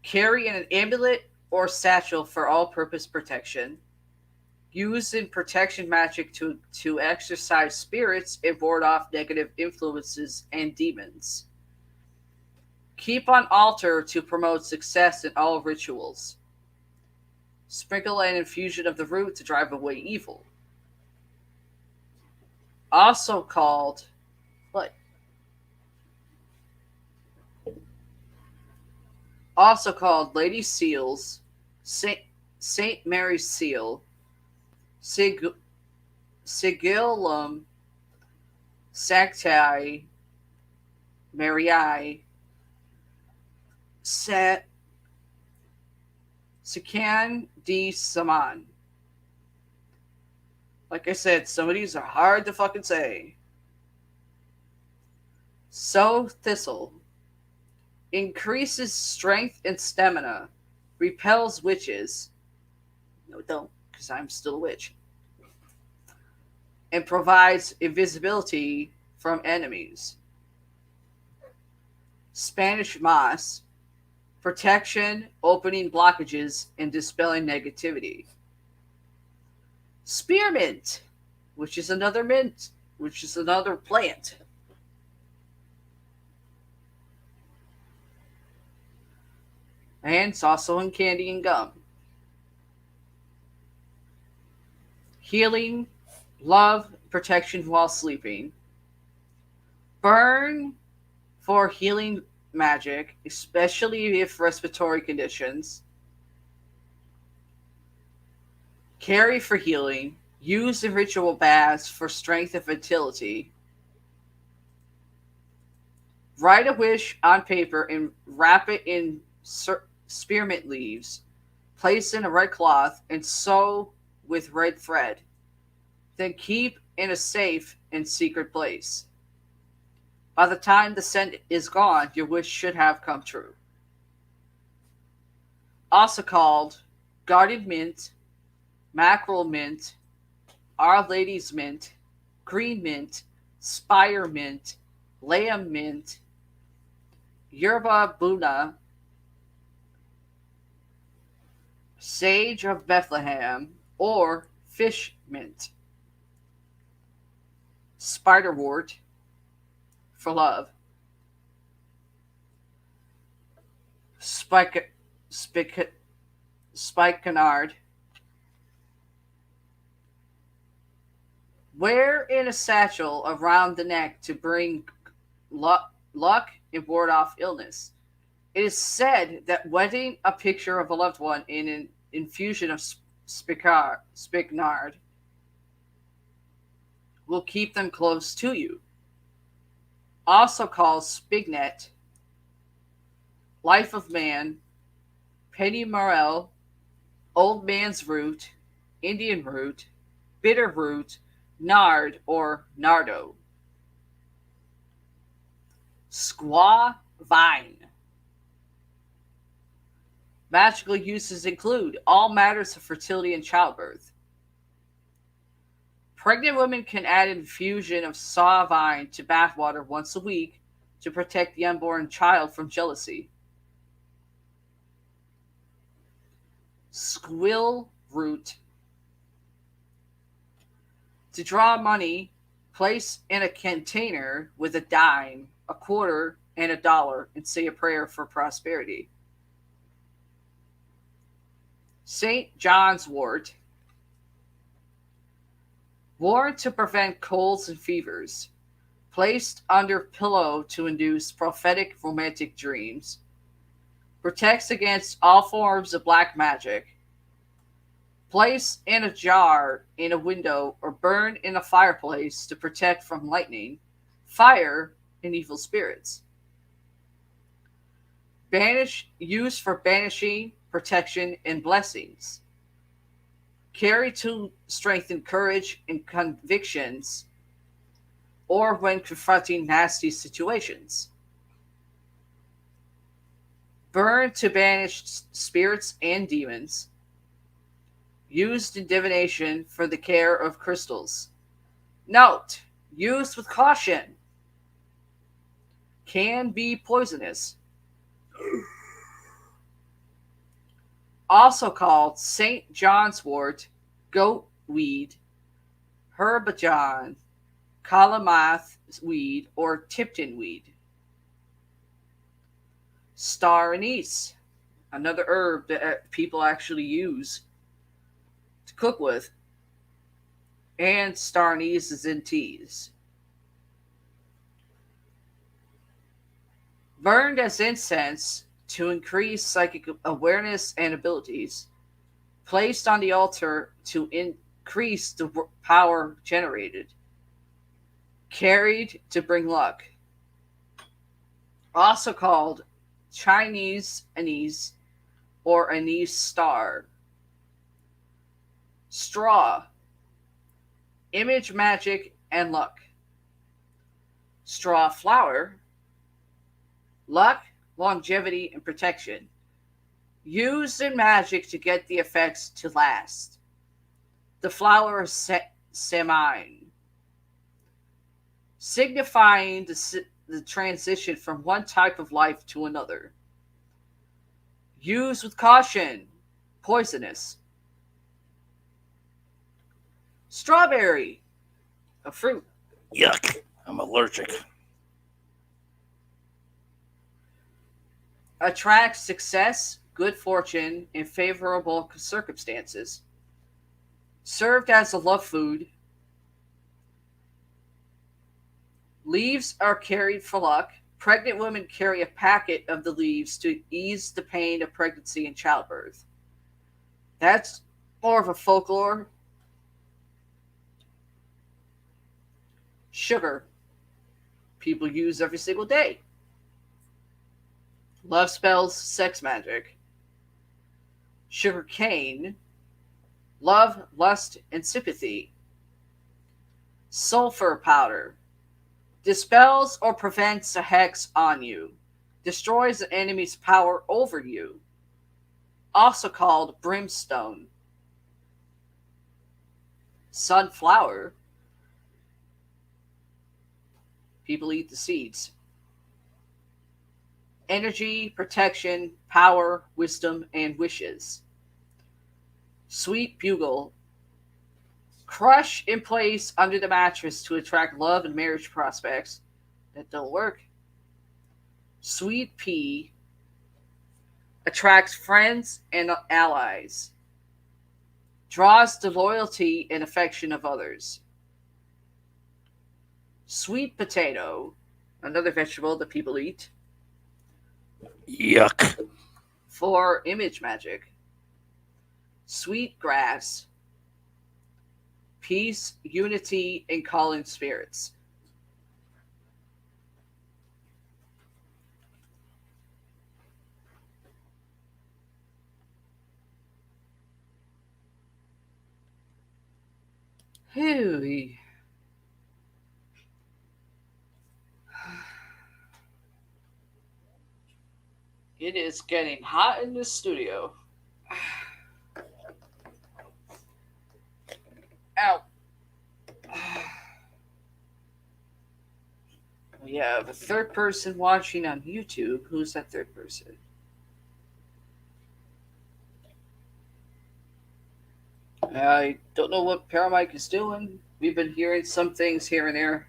Carry in an amulet or satchel for all-purpose protection. Used in protection magic to exorcise spirits and ward off negative influences and demons. Keep on altar to promote success in all rituals. Sprinkle an infusion of the root to drive away evil. Also called what? Also called Lady Seals, Saint Mary's Seal, Sigillum Sancti Mariae, Sican de Saman. Like I said, some of these are hard to fucking say. So Thistle. Increases strength and stamina. Repels witches. No, don't, because I'm still a witch. And provides invisibility from enemies. Spanish moss. Protection, opening blockages, and dispelling negativity. Spearmint, which is another plant. And it's also in candy and gum. Healing, love, protection while sleeping. Burn for healing magic, especially if respiratory conditions. Carry for healing. Use in ritual baths for strength and fertility. Write a wish on paper and wrap it in spearmint leaves. Place in a red cloth and sew with red thread. then keep in a safe and secret place. By the time the scent is gone, your wish should have come true. Also called Garden Mint, Mackerel Mint, Our Lady's Mint, Green Mint, Spire Mint, Lamb Mint, Yerba Buna, Sage of Bethlehem, or Fish Mint. Spiderwort for love. Spikenard. Wear in a satchel around the neck to bring luck and ward off illness. It is said that wetting a picture of a loved one in an infusion of spikenard will keep them close to you. Also called Spignet, Life of Man, Penny Morel, Old Man's Root, Indian Root, Bitter Root, Nard or Nardo. Squaw Vine. Magical uses include all matters of fertility and childbirth. Pregnant women can add infusion of saw vine to bathwater once a week to protect the unborn child from jealousy. Squill root. To draw money, place in a container with a dime, a quarter, and a dollar and say a prayer for prosperity. St. John's wort. Worn to prevent colds and fevers. Placed under pillow to induce prophetic romantic dreams. Protects against all forms of black magic. Place in a jar in a window or burn in a fireplace to protect from lightning, fire, and evil spirits. Used for banishing, protection, and blessings. Carry to strengthen courage and convictions, or when confronting nasty situations. Burn to banish spirits and demons. Used in divination for the care of crystals. Note, used with caution. Can be poisonous. Also called St. John's wort, goat weed, herbajon, calamath weed, or Tipton weed. Star anise, another herb that people actually use to cook with, and star anise is in teas. Burned as incense to increase psychic awareness and abilities, placed on the altar to increase the power generated, carried to bring luck. Also called Chinese anise or anise star. Straw, image magic and luck. Straw flower, luck, longevity, and protection. Used in magic to get the effects to last. The flower is samine, signifying the transition from one type of life to another. Used with caution, poisonous. Strawberry, a fruit. Yuck. I'm allergic. Attracts success, good fortune, and favorable circumstances. Served as a love food. Leaves are carried for luck. Pregnant women carry a packet of the leaves to ease the pain of pregnancy and childbirth. That's more of a folklore. Sugar, people use every single day. Love spells, sex magic. Sugar cane, love, lust, and sympathy. Sulfur powder. Dispels or prevents a hex on you. Destroys the enemy's power over you. Also called brimstone. Sunflower. People eat the seeds. Energy, protection, power, wisdom, and wishes. Sweet bugle. Crush in place under the mattress to attract love and marriage prospects. That don't work. Sweet pea. Attracts friends and allies. Draws the loyalty and affection of others. Sweet potato. Another vegetable that people eat. Yuck. For image magic. Sweet grass. Peace, unity, and calling spirits. Hooey. It is getting hot in this studio. Ow. We have a third person watching on YouTube. Who's that third person? I don't know what Paramike is doing. We've been hearing some things here and there.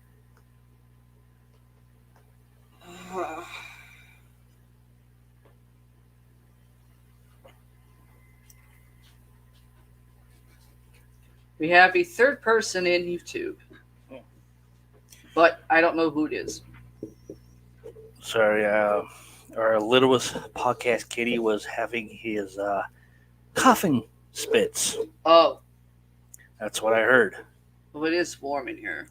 We have a third person in YouTube. But I don't know who it is. Sorry, our littlest podcast kitty was having his coughing spits. Oh, That's what I heard. well, it is warm in here.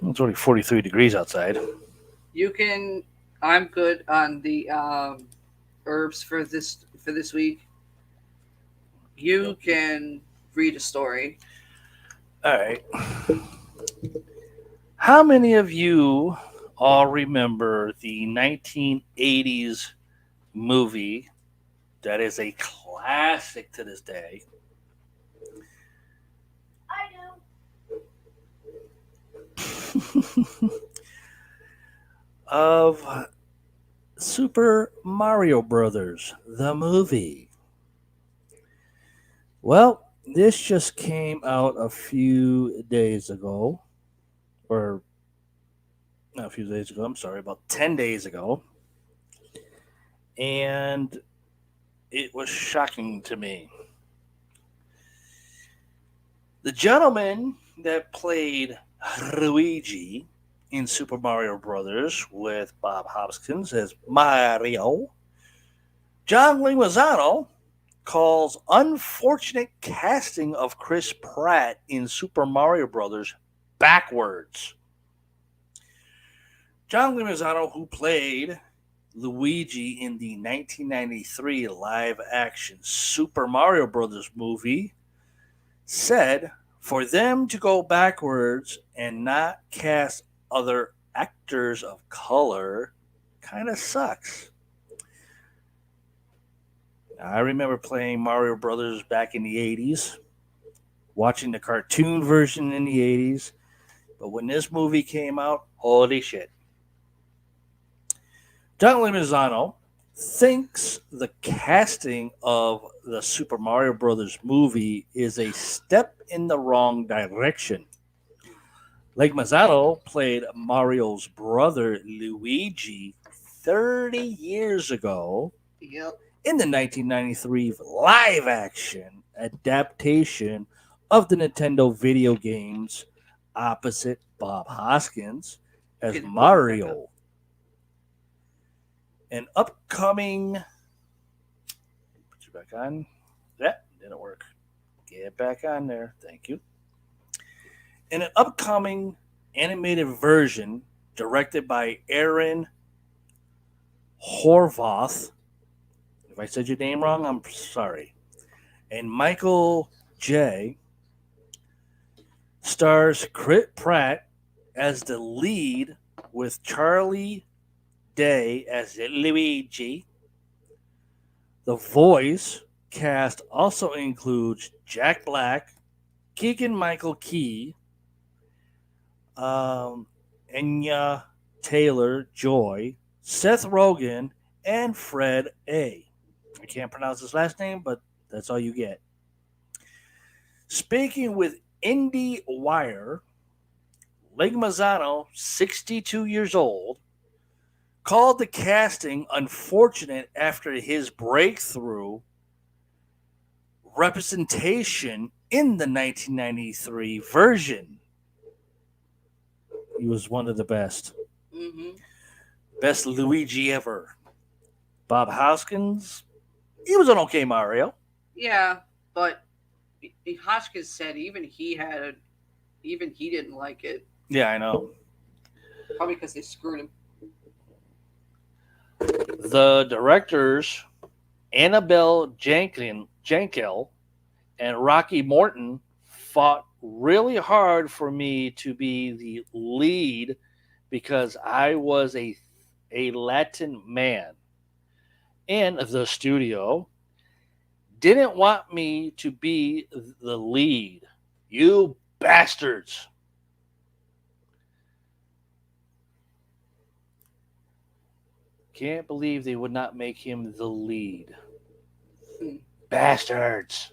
It's only 43 degrees outside. You can. I'm good on the herbs for this week. You can read a story. All right. How many of you all remember the 1980s movie that is a classic to this day? I do. Of Super Mario Brothers, the movie. Well, this just came out a few days ago, or not a few days ago, I'm sorry, about 10 days ago. And it was shocking to me. The gentleman that played Luigi in Super Mario Brothers with Bob Hoskins as Mario, John Leguizamo, calls unfortunate casting of Chris Pratt in Super Mario Brothers backwards. John Leguizamo, who played Luigi in the 1993 live-action Super Mario Brothers movie, said for them to go backwards and not cast other actors of color kind of sucks. I remember playing Mario Brothers back in the 80s, watching the cartoon version in the 80s, but when this movie came out, holy shit. John Leguizamo thinks the casting of the Super Mario Brothers movie is a step in the wrong direction. Leguizamo played Mario's brother Luigi 30 years ago Yep. in the 1993 live-action adaptation of the Nintendo video games opposite Bob Hoskins as Get the Mario. An upcoming... Put you back on. That didn't work. Get back on there. Thank you. In an upcoming animated version directed by Aaron Horvath. If I said your name wrong, I'm sorry. And Michael J. Stars Crit Pratt as the lead with Charlie Day as Luigi. The voice cast also includes Jack Black, Keegan Michael Key, um, Enya Taylor Joy, Seth Rogen, and Fred A. I can't pronounce his last name, but that's all you get. Speaking with IndieWire, Leg Mazzano, 62 years old, called the casting unfortunate after his breakthrough representation in the 1993 version. He was one of the best. Mm-hmm. Best Luigi ever. Bob Hoskins, he was an okay Mario. Yeah, but Hoskins said even he didn't like it. Yeah, I know. Probably because they screwed him. The directors, Annabelle Jankel and Rocky Morton, fought really hard for me to be the lead because I was a Latin man. And the studio didn't want me to be the lead. You bastards. Can't believe they would not make him the lead. Bastards.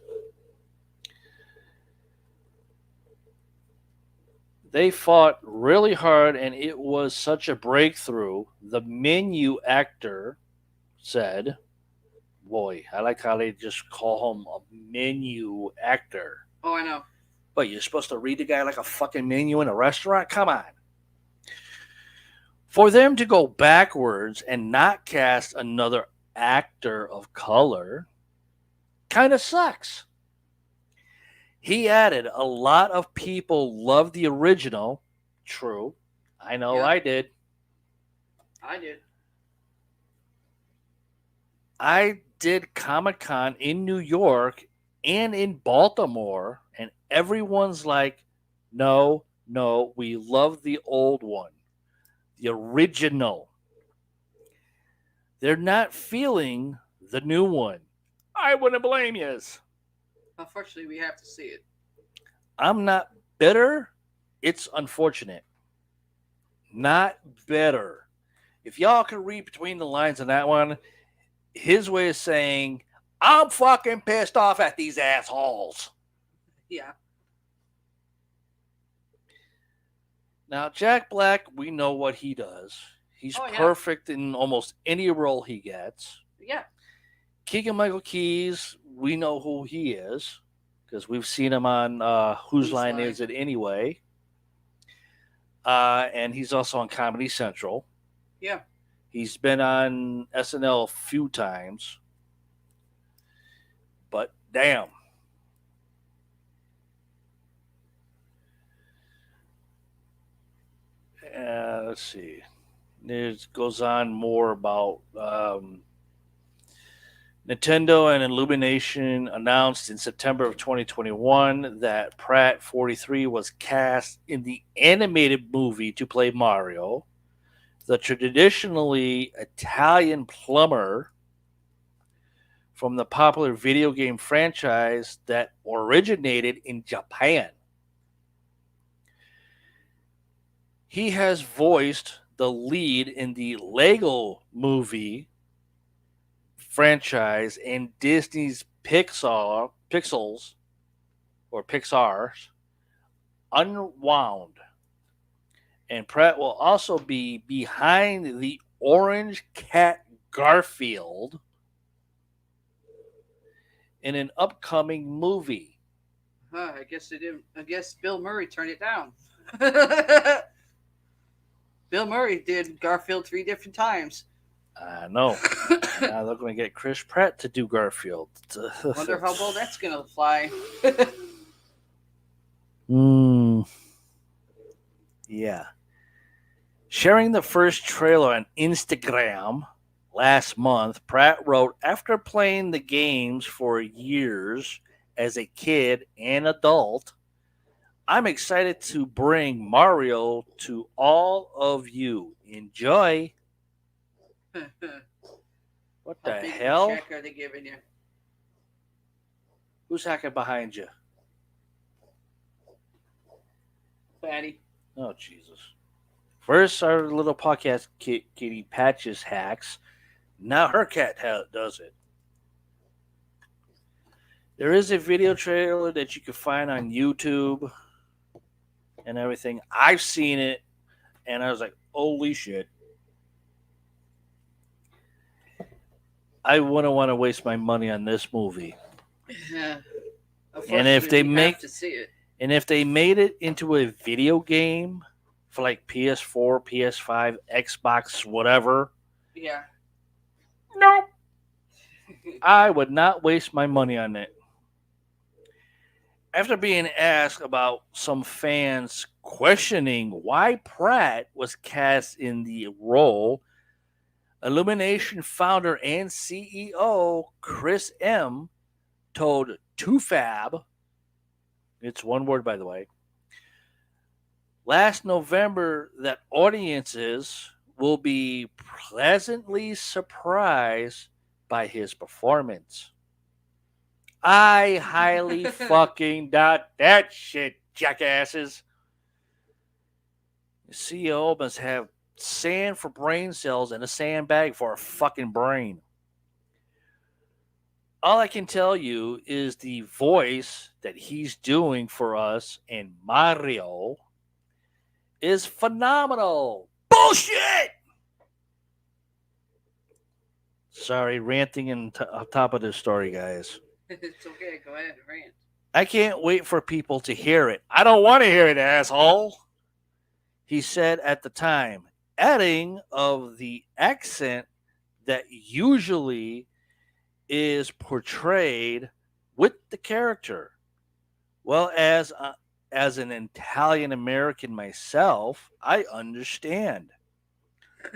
They fought really hard, and it was such a breakthrough. The menu actor said, boy, I like how they just call him a menu actor. Oh, I know. But you're supposed to read the guy like a fucking menu in a restaurant? Come on. For them to go backwards and not cast another actor of color kind of sucks. He added a lot of people love the original. True. I know Yeah. I did. I did. I did Comic-Con in New York and in Baltimore, and everyone's like, no, we love the old one, the original. They're not feeling the new one. I wouldn't blame yous. Unfortunately, we have to see it. I'm not bitter. It's unfortunate. Not bitter. If y'all can read between the lines on that one, his way of saying, I'm fucking pissed off at these assholes. Yeah. Now, Jack Black, we know what he does. He's perfect in almost any role he gets. Yeah. Keegan Michael Keys, we know who he is because we've seen him on Whose Line Is It Anyway? And he's also on Comedy Central. Yeah. He's been on SNL a few times. But damn. Let's see. It goes on more about Nintendo and Illumination announced in September of 2021 that Pratt 43 was cast in the animated movie to play Mario, the traditionally Italian plumber from the popular video game franchise that originated in Japan. He has voiced the lead in the Lego movie franchise and Disney's Pixar's Unwound. And Pratt will also be behind the orange cat Garfield in an upcoming movie. I guess they didn't. I guess Bill Murray turned it down. Bill Murray did Garfield 3 different times. I know. Now they're going to get Chris Pratt to do Garfield. Wonder how well that's going to fly. Yeah. Sharing the first trailer on Instagram last month, Pratt wrote, after playing the games for years as a kid and adult, I'm excited to bring Mario to all of you. Enjoy. What How the big of a hell? check are they giving you? Who's hacking behind you? Fatty. Oh, Jesus. First, our little podcast kitty Patches hacks. Now her cat does it. There is a video trailer that you can find on YouTube and everything. I've seen it, and I was like, holy shit. I wouldn't want to waste my money on this movie. Unfortunately, if they we make- have to see it. And if they made it into a video game for like PS4, PS5, Xbox, whatever, Yeah. nope. I would not waste my money on it. After being asked about some fans questioning why Pratt was cast in the role, Illumination founder and CEO Chris M told 2Fab, it's one word by the way, last November that audiences will be pleasantly surprised by his performance. I highly fucking doubt that shit, jackasses. The CEO must have sand for brain cells and a sandbag for a fucking brain. All I can tell you is the voice that he's doing for us in Mario is phenomenal. Bullshit! Sorry, ranting on top of this story, guys. It's okay. Go ahead and rant. I can't wait for people to hear it. I don't want to hear it, asshole. He said at the time, adding of the accent that usually is portrayed with the character. Well, as an Italian American myself, I understand.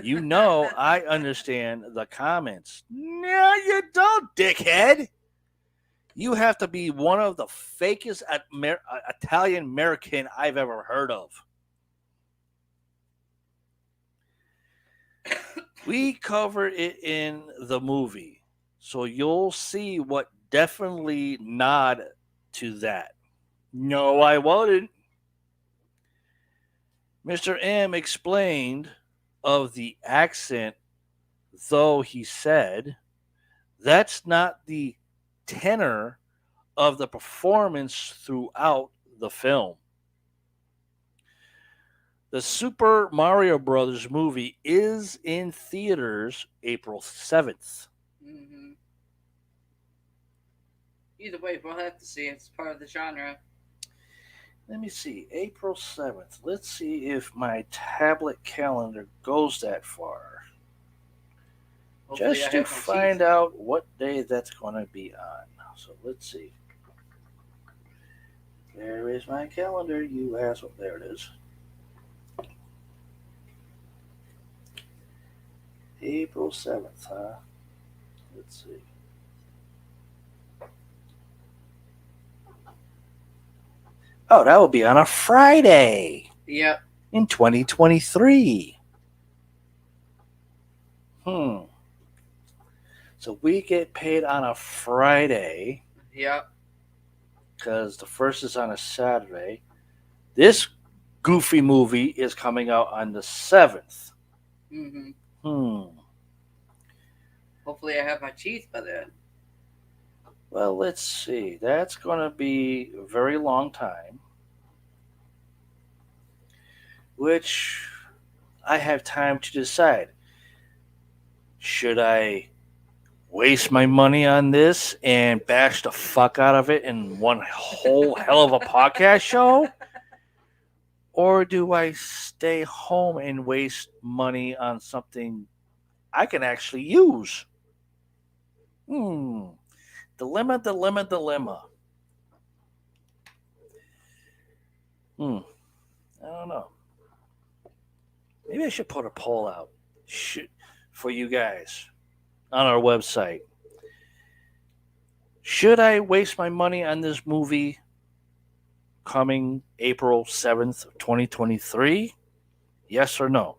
You know, I understand the comments. No, you don't, dickhead. You have to be one of the fakest Italian American I've ever heard of. We covered it in the movie, so you'll see what definitely nod to that. No, I won't. Mr. M explained of the accent, though he said that's not the tenor of the performance throughout the film. The Super Mario Brothers movie is in theaters April 7th. Mm-hmm. Either way, we'll have to see. It's part of the genre. Let me see, April 7th. Let's see if my tablet calendar goes that far. Hopefully Just I to have my find teeth. out what day that's going to be on. So let's see. There is my calendar, you asshole. There it is. April 7th, huh? Let's see. Oh, that will be on a Friday Yep. in 2023. So we get paid on a Friday Yep. because the first is on a Saturday. This goofy movie is coming out on the 7th. Mm-hmm. Hopefully I have my teeth by then. Well, let's see. That's going to be a very long time, which I have time to decide. Should I waste my money on this and bash the fuck out of it in one whole hell of a podcast show? Or do I stay home and waste money on something I can actually use? Dilemma. I don't know. Maybe I should put a poll out for you guys on our website. Should I waste my money on this movie coming April 7th, 2023? Yes or no?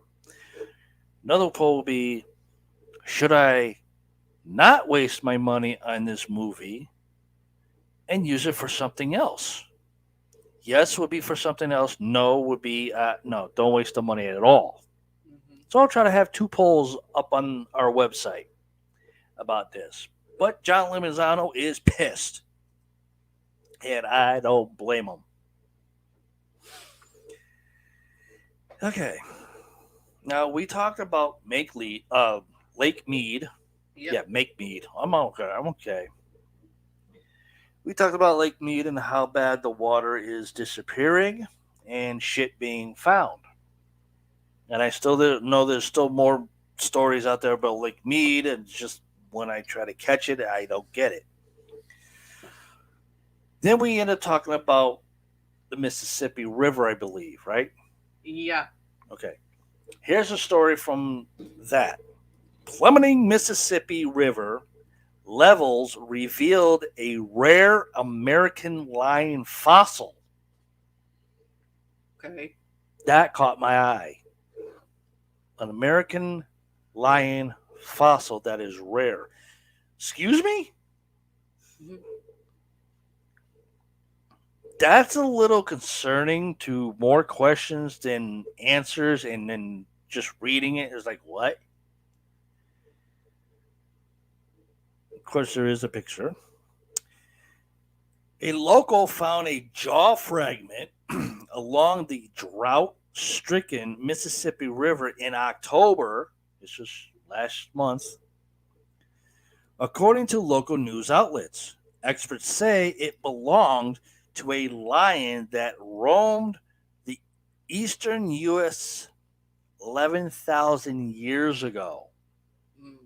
Another poll will be, should I not waste my money on this movie and use it for something else? Yes would be for something else. No would be, no, don't waste the money at all. Mhm. So I'll try to have two polls up on our website about this. But John Limizano is pissed. And I don't blame him. Okay. Now we talked about Lake Mead. Yep. Yeah, Make Mead. I'm okay. I'm okay. We talked about Lake Mead and how bad the water is disappearing and shit being found. And I still know there's still more stories out there about Lake Mead, and just when I try to catch it, I don't get it. Then we end up talking about the Mississippi River, I believe, right? Yeah. Okay. Here's a story from that. Plummeting Mississippi River levels revealed a rare American lion fossil. Okay. That caught my eye. An American lion fossil that is rare. Excuse me? Mhm. That's a little concerning to more questions than answers, and then just reading it is like, what? Of course, there is a picture. A local found a jaw fragment along the drought stricken Mississippi River in October. This was last month. According to local news outlets, experts say it belonged to a lion that roamed the eastern U.S. 11,000 years ago. Mm.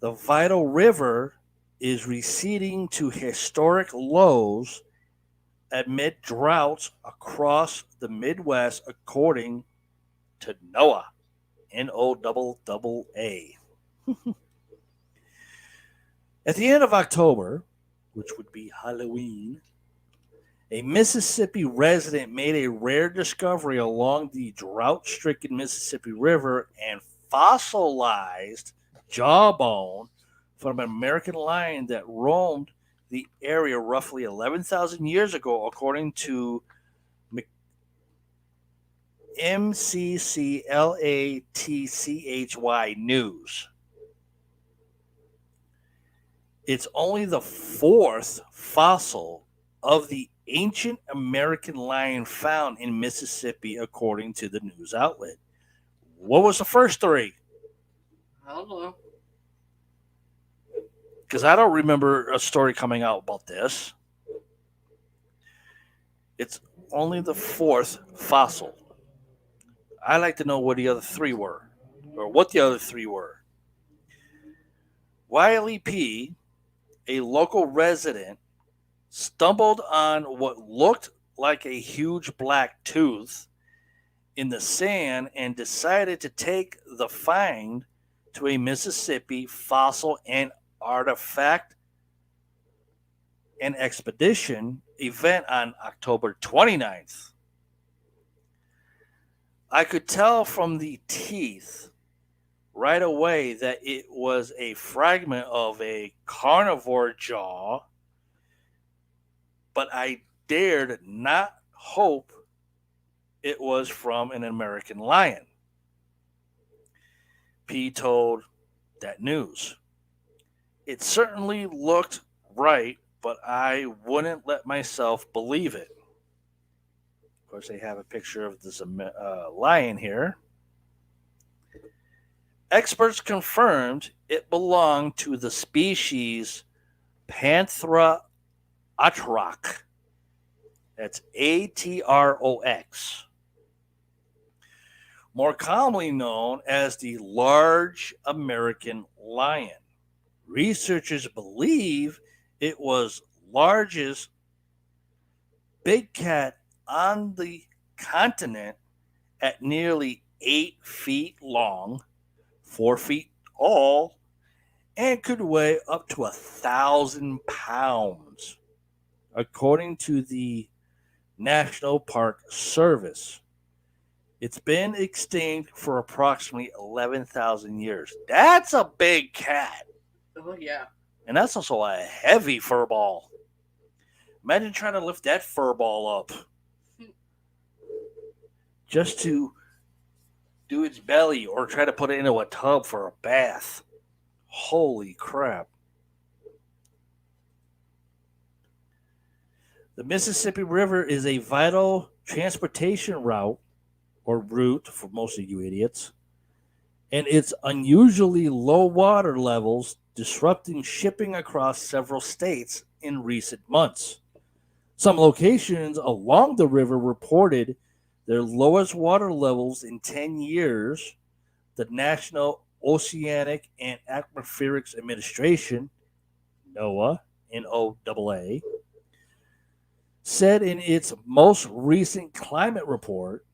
The vital river is receding to historic lows amid droughts across the Midwest, according to NOAA. NOAA. At the end of October, which would be Halloween, a Mississippi resident made a rare discovery along the drought stricken Mississippi River and fossilized jawbone from an American lion that roamed the area roughly 11,000 years ago, according to MCCLATCHY News. It's only the fourth fossil of the ancient American lion found in Mississippi, according to the news outlet. What was the first three? I don't know. Because I don't remember a story coming out about this. It's only the fourth fossil. I'd like to know what the other three were, or what the other three were. Wiley P., a local resident, stumbled on what looked like a huge black tooth in the sand and decided to take the find to a Mississippi fossil and artifact and expedition event on October 29th. I could tell from the teeth right away that it was a fragment of a carnivore jaw, but I dared not hope it was from an American lion. P told that news. It certainly looked right, but I wouldn't let myself believe it. Of course, they have a picture of this lion here. Experts confirmed it belonged to the species Panthera atrox. That's Atrox. More commonly known as the large American lion. Researchers believe it was largest big cat on the continent at nearly 8 feet long, 4 feet tall, and could weigh up to 1,000 pounds. According to the National Park Service. It's been extinct for approximately 11,000 years. That's a big cat. Oh yeah. And that's also a heavy fur ball. Imagine trying to lift that fur ball up just to do its belly or try to put it into a tub for a bath. Holy crap. The Mississippi River is a vital transportation route or route for most of you idiots, and its unusually low water levels disrupting shipping across several states in recent months. Some locations along the river reported their lowest water levels in 10 years. The National Oceanic and Atmospheric Administration, NOAA, NOAA, said in its most recent climate report,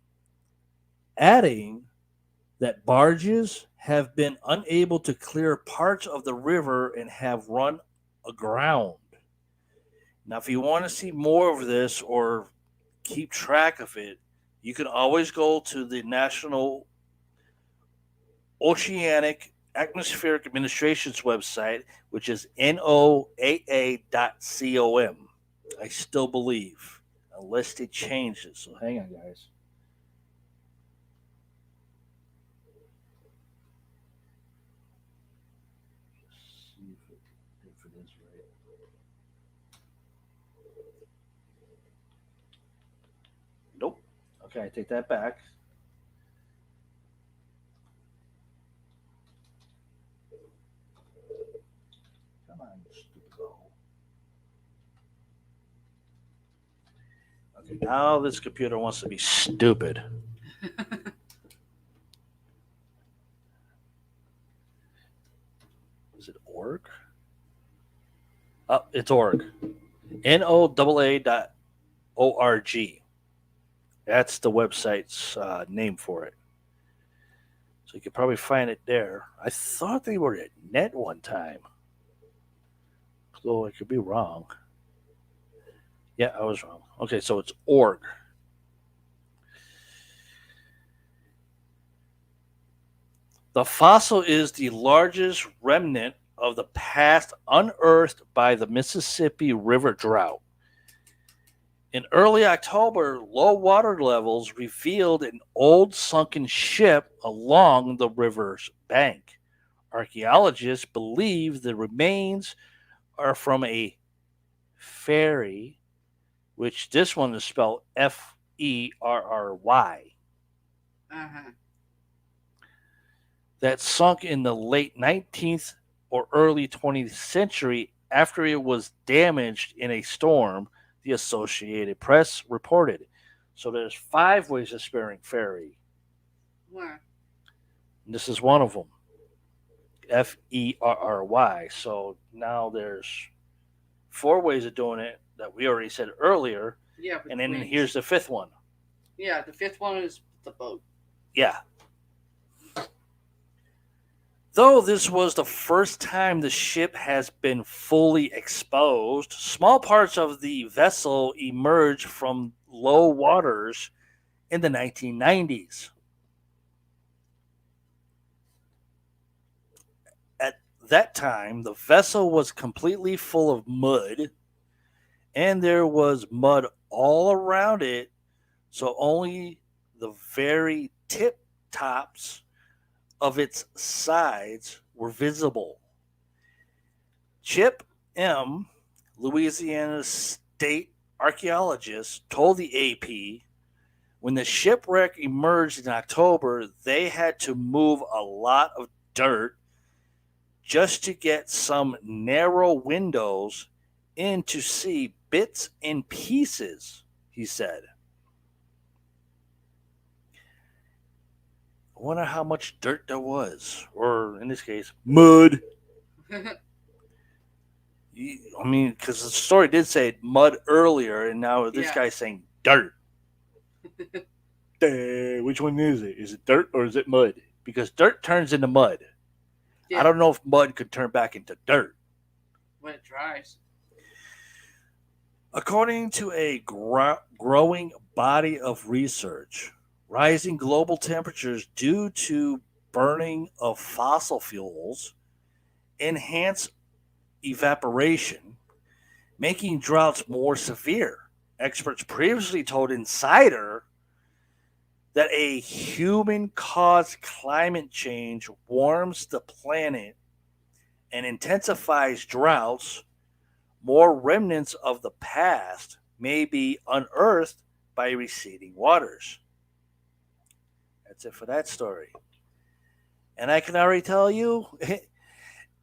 adding that barges have been unable to clear parts of the river and have run aground. Now, if you want to see more of this or keep track of it, you can always go to the National Oceanic Atmospheric Administration's website, which is NOAA.com. I still believe, unless they change it. So hang on, guys. See if it is right. Nope. Okay, I take that back. Come on, stupid girl. Okay, now this computer wants to be stupid. Is it org? Oh, it's org. NOAA.org. That's the website's name for it. So you could probably find it there. I thought they were at net one time. Though I could be wrong. Yeah, I was wrong. Okay, so it's org. The fossil is the largest remnant of the past unearthed by the Mississippi River drought. In early October, low water levels revealed an old sunken ship along the river's bank. Archaeologists believe the remains are from a ferry, which this one is spelled Ferry, Uh-huh. that sunk in the late 19th or early 20th century after it was damaged in a storm, the Associated Press reported. So there's 5 ways of spelling ferry. Where? And this is one of them. Ferry. So now there's 4 ways of doing it that we already said earlier. Yeah. And then wings. here's the 5th one. Yeah, the 5th one is the boat. Yeah. Though this was the first time the ship has been fully exposed, small parts of the vessel emerged from low waters in the 1990s. At that time, the vessel was completely full of mud, and there was mud all around it, so only the very tip tops of its sides were visible. Chip M., Louisiana state archaeologist, told the AP when the shipwreck emerged in October, they had to move a lot of dirt just to get some narrow windows in to see bits and pieces, he said. I wonder how much dirt there was, or in this case, mud. I mean, because the story did say mud earlier, and now this Yeah. guy's saying dirt. Which one is it? Is it dirt or is it mud? Because dirt turns into mud. Yeah. I don't know if mud could turn back into dirt. When it dries. According to a growing body of research, rising global temperatures due to burning of fossil fuels enhance evaporation, making droughts more severe. Experts previously told Insider that a human caused climate change warms the planet and intensifies droughts. More remnants of the past may be unearthed by receding waters. That's it for that story. And I can already tell you,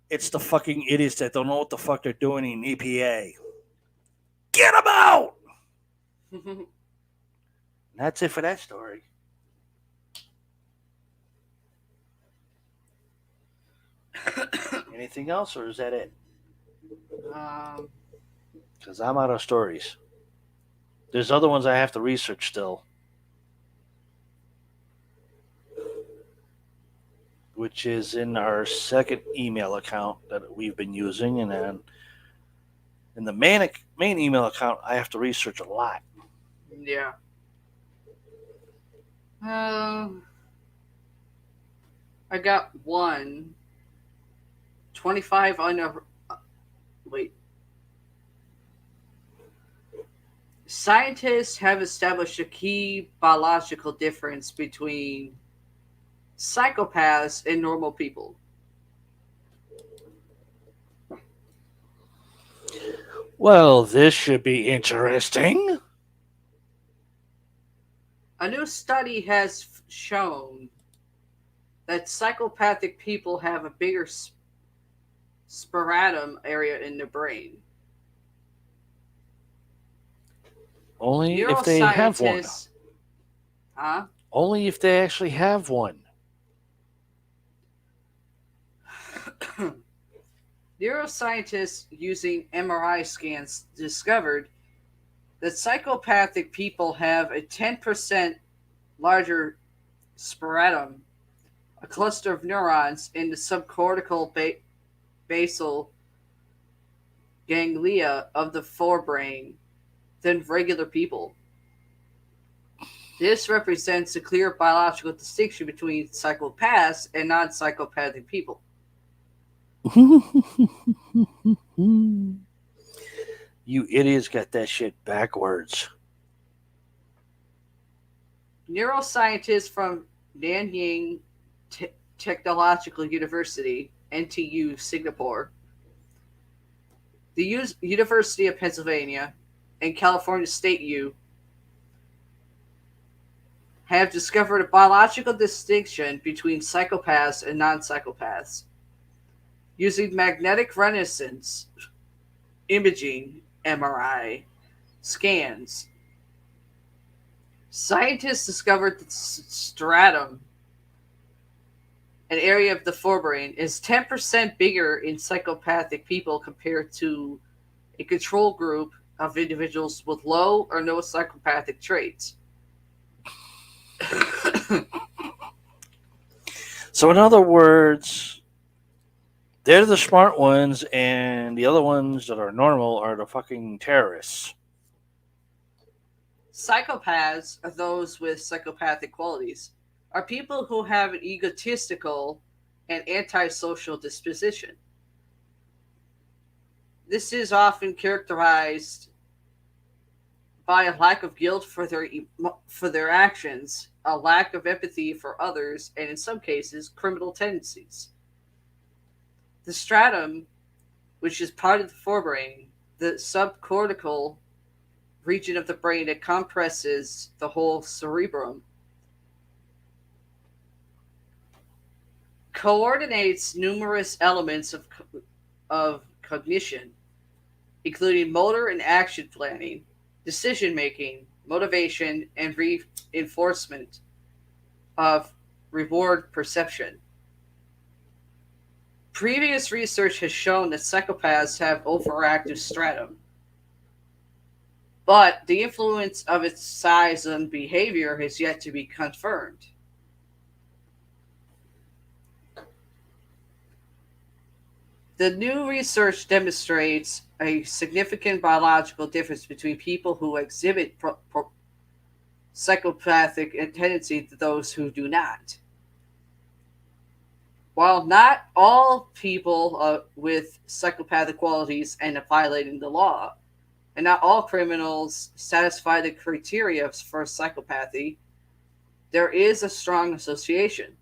it's the fucking idiots that don't know what the fuck they're doing in EPA. Get them out! And that's it for that story. Anything else, or is that it? Because I'm out of stories. There's other ones I have to research still, which is in our second email account that we've been using, and then in the main email account, I have to research a lot. Yeah. I got one. 25 wait. Scientists have established a key biological difference between psychopaths and normal people. Well, this should be interesting. A new study has shown that psychopathic people have a bigger sparatum area in their brain. Only if they have one. Neuroscientists, huh? Only if they actually have one. Neuroscientists using MRI scans discovered that psychopathic people have a 10% larger sparatum, a cluster of neurons in the subcortical basal ganglia of the forebrain than regular people. This represents a clear biological distinction between psychopaths and non-psychopathic people. You idiots got that shit backwards. Neuroscientists from Nanyang Technological University, NTU, Singapore, the University of Pennsylvania, and California State U have discovered a biological distinction between psychopaths and non-psychopaths. Using magnetic resonance imaging (MRI) scans, scientists discovered that stratum, an area of the forebrain, is 10% bigger in psychopathic people compared to a control group of individuals with low or no psychopathic traits. So, in other words, they're the smart ones, and the other ones that are normal are the fucking terrorists. Psychopaths are those with psychopathic qualities, are people who have an egotistical and antisocial disposition. This is often characterized by a lack of guilt for their actions, a lack of empathy for others, and in some cases, criminal tendencies. The stratum, which is part of the forebrain, the subcortical region of the brain that compresses the whole cerebrum, coordinates numerous elements of cognition, including motor and action planning, decision making, motivation, and reinforcement of reward perception. Previous research has shown that psychopaths have overactive stratum, but the influence of its size on behavior has yet to be confirmed. The new research demonstrates a significant biological difference between people who exhibit psychopathic tendency to those who do not. While not all people with psychopathic qualities end up violating the law, and not all criminals satisfy the criteria for psychopathy, there is a strong association.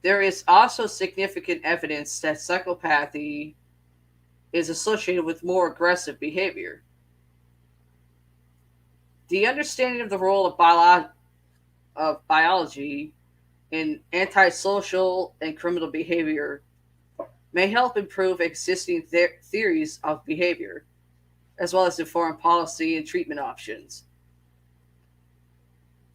There is also significant evidence that psychopathy is associated with more aggressive behavior. The understanding of the role of biology in antisocial and criminal behavior may help improve existing theories of behavior, as well as inform policy and treatment options.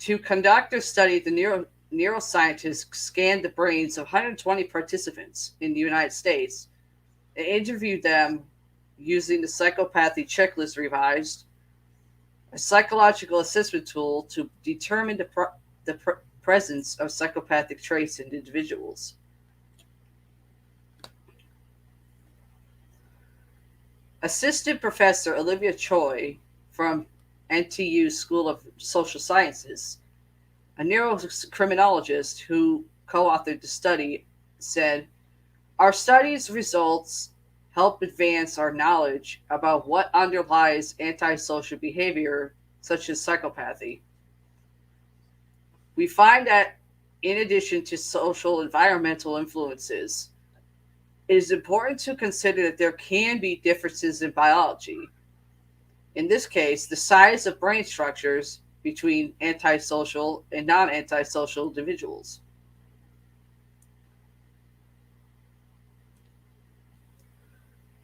To conduct a study, the neuroscientists scanned the brains of 120 participants in the United States and interviewed them using the psychopathy checklist revised, a psychological assessment tool to determine the presence of psychopathic traits in individuals. Assistant Professor Olivia Choi from NTU School of Social Sciences, a neurocriminologist who co-authored the study, said, "Our study's results help advance our knowledge about what underlies antisocial behavior such as psychopathy. We find that in addition to social environmental influences, it is important to consider that there can be differences in biology. In this case, the size of brain structures between antisocial and non-antisocial individuals."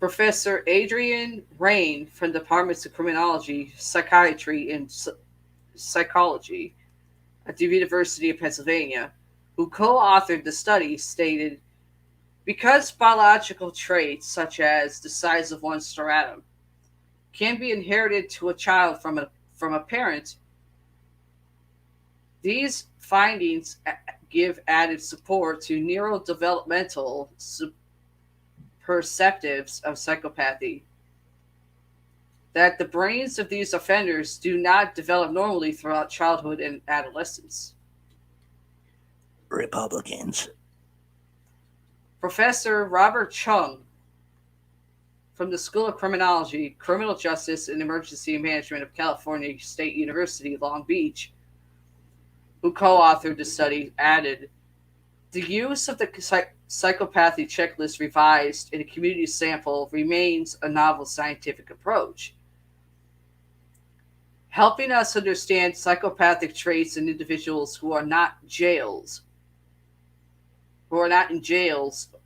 Professor Adrian Rain from the Departments of Criminology, Psychiatry, and Psychology at the University of Pennsylvania, who co-authored the study, stated, "Because biological traits such as the size of one's striatum can be inherited to a child from a parent, these findings give added support to neurodevelopmental perceptives of psychopathy, that the brains of these offenders do not develop normally throughout childhood and adolescence." Republicans. Professor Robert Chung from the School of Criminology, Criminal Justice, and Emergency Management of California State University, Long Beach, who co-authored the study, added, "The use of the psychopathy checklist revised in a community sample remains a novel scientific approach, helping us understand psychopathic traits in individuals who are not in jails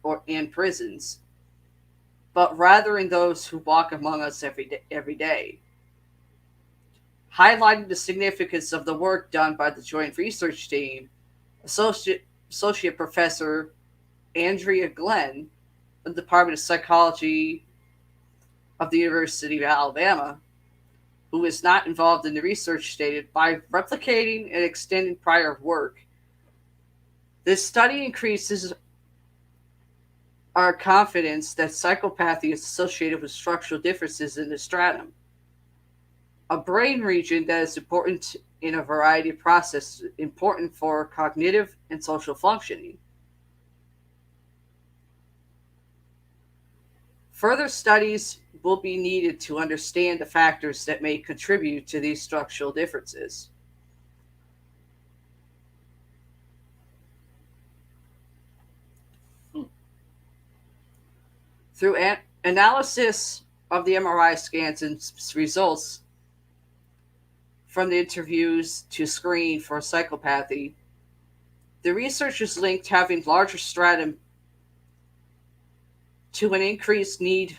or in prisons, but rather in those who walk among us every day. Highlighting the significance of the work done by the Joint Research Team, Associate Professor Andrea Glenn from the Department of Psychology of the University of Alabama, who is not involved in the research, stated, "By replicating and extending prior work, this study increases our confidence that psychopathy is associated with structural differences in the stratum, a brain region that is important in a variety of processes important for cognitive and social functioning. Further studies will be needed to understand the factors that may contribute to these structural differences." Through analysis of the MRI scans and results from the interviews to screen for psychopathy, the researchers linked having larger stratum to an increased need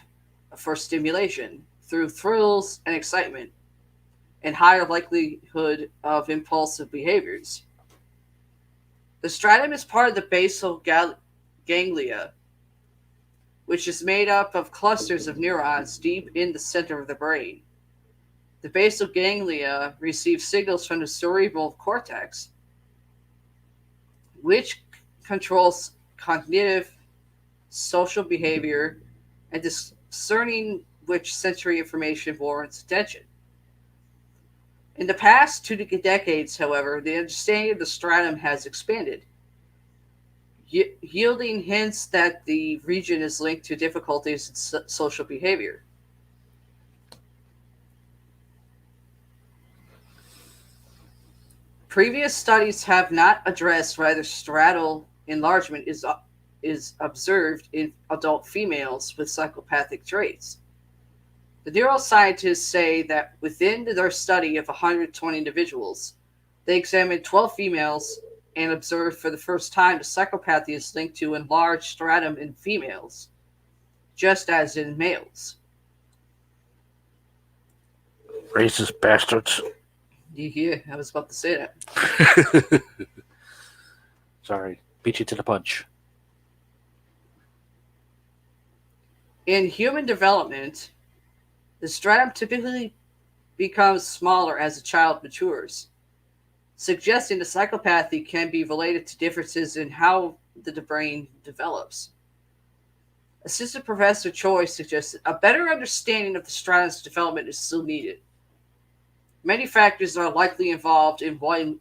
for stimulation through thrills and excitement, and higher likelihood of impulsive behaviors. The stratum is part of the basal ganglia, which is made up of clusters of neurons deep in the center of the brain. The basal ganglia receive signals from the cerebral cortex, which controls cognitive, social behavior, and concerning which sensory information warrants attention. In the past 2 decades, however, the understanding of the stratum has expanded, yielding hints that the region is linked to difficulties in social behavior. Previous studies have not addressed whether stratal enlargement is observed in adult females with psychopathic traits. The neuroscientists say that within their study of 120 individuals, they examined 12 females and observed for the first time the psychopathy is linked to enlarged stratum in females, just as in males. Racist bastards. Yeah, I was about to say that. Sorry, beat you to the punch. In human development, the stratum typically becomes smaller as a child matures, suggesting the psychopathy can be related to differences in how the brain develops. Assistant Professor Choi suggests a better understanding of the stratum's development is still needed. Many factors are likely involved in why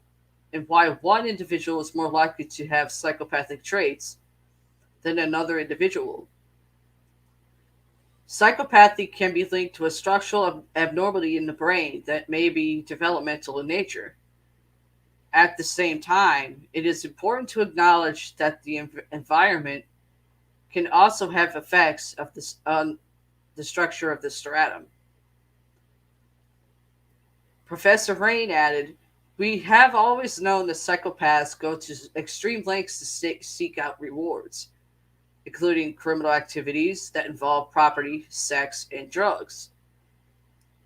one individual is more likely to have psychopathic traits than another individual. Psychopathy can be linked to a structural abnormality in the brain that may be developmental in nature. At the same time, it is important to acknowledge that the environment can also have effects on the structure of the stratum. Professor Rain added, "We have always known that psychopaths go to extreme lengths to seek out rewards, including criminal activities that involve property, sex, and drugs.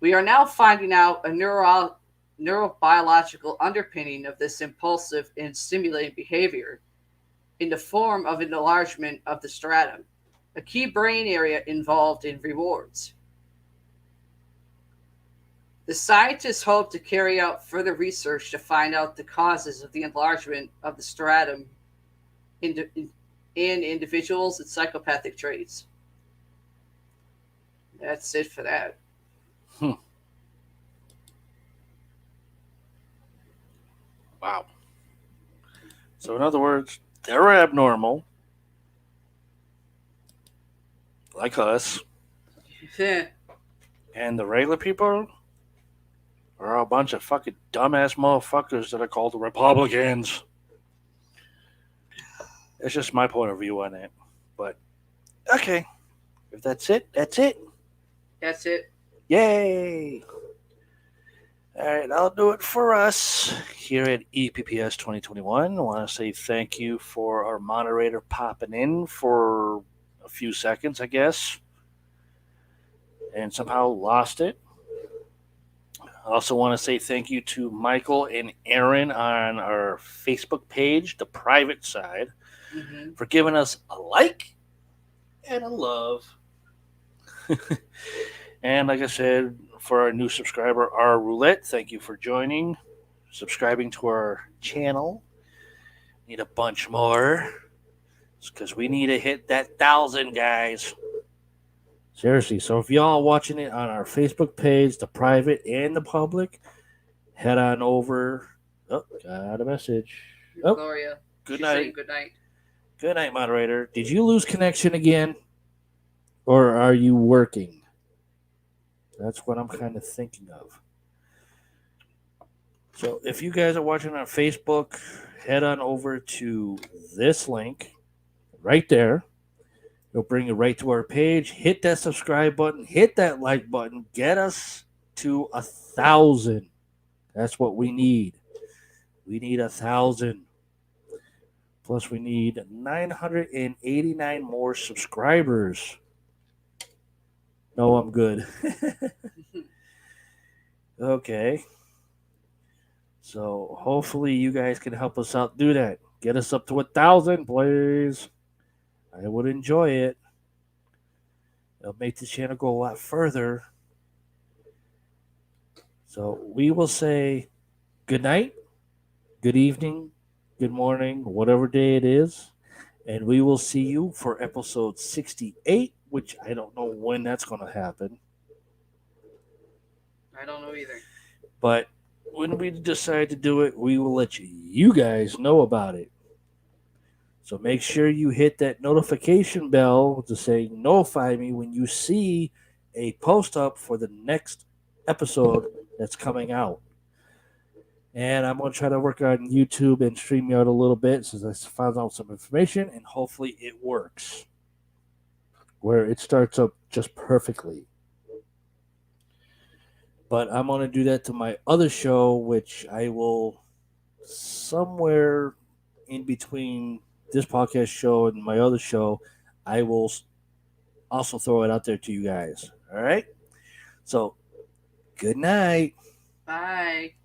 We are now finding out a neurobiological underpinning of this impulsive and stimulating behavior in the form of an enlargement of the stratum, a key brain area involved in rewards. The scientists hope to carry out further research to find out the causes of the enlargement of the stratum in individuals with psychopathic traits." That's it for that. Wow. So, in other words, they're abnormal, like us, and the regular people are a bunch of fucking dumbass motherfuckers that are called the Republicans. It's just my point of view on it. But, okay. If that's it, that's it. That's it. Yay! All right, I'll do it for us here at EPPS 2021. I want to say thank you for our moderator popping in for a few seconds, I guess, and somehow lost it. I also want to say thank you to Michael and Aaron on our Facebook page, the private side, for giving us a like and a love. And like I said, for our new subscriber, R Roulette, thank you for joining, subscribing to our channel. Need a bunch more because we need to hit that 1,000, guys. Seriously, so if y'all watching it on our Facebook page, the private and the public, head on over. Oh, got a message. Oh, Gloria. good She's night. saying good night. Good night, moderator. Did you lose connection again? Or are you working? That's what I'm kind of thinking of. So if you guys are watching on Facebook, head on over to this link right there. It'll bring you right to our page. Hit that subscribe button. Hit that like button. Get us to 1,000. That's what we need. We need 1,000. Plus, we need 989 more subscribers. No, I'm good. Okay. So hopefully you guys can help us out do that. Get us up to 1,000, please. I would enjoy it. It'll make the channel go a lot further. So we will say good night, good evening, good morning, whatever day it is. And we will see you for episode 68 which I don't know when that's going to happen. I don't know either. But when we decide to do it, we will let you guys know about it. So make sure you hit that notification bell to say notify me when you see a post up for the next episode that's coming out. And I'm going to try to work on YouTube and StreamYard a little bit since I found out some information, and hopefully it works where it starts up just perfectly. But I'm going to do that to my other show, which I will somewhere in between this podcast show and my other show, I will also throw it out there to you guys. All right? So, good night. Bye.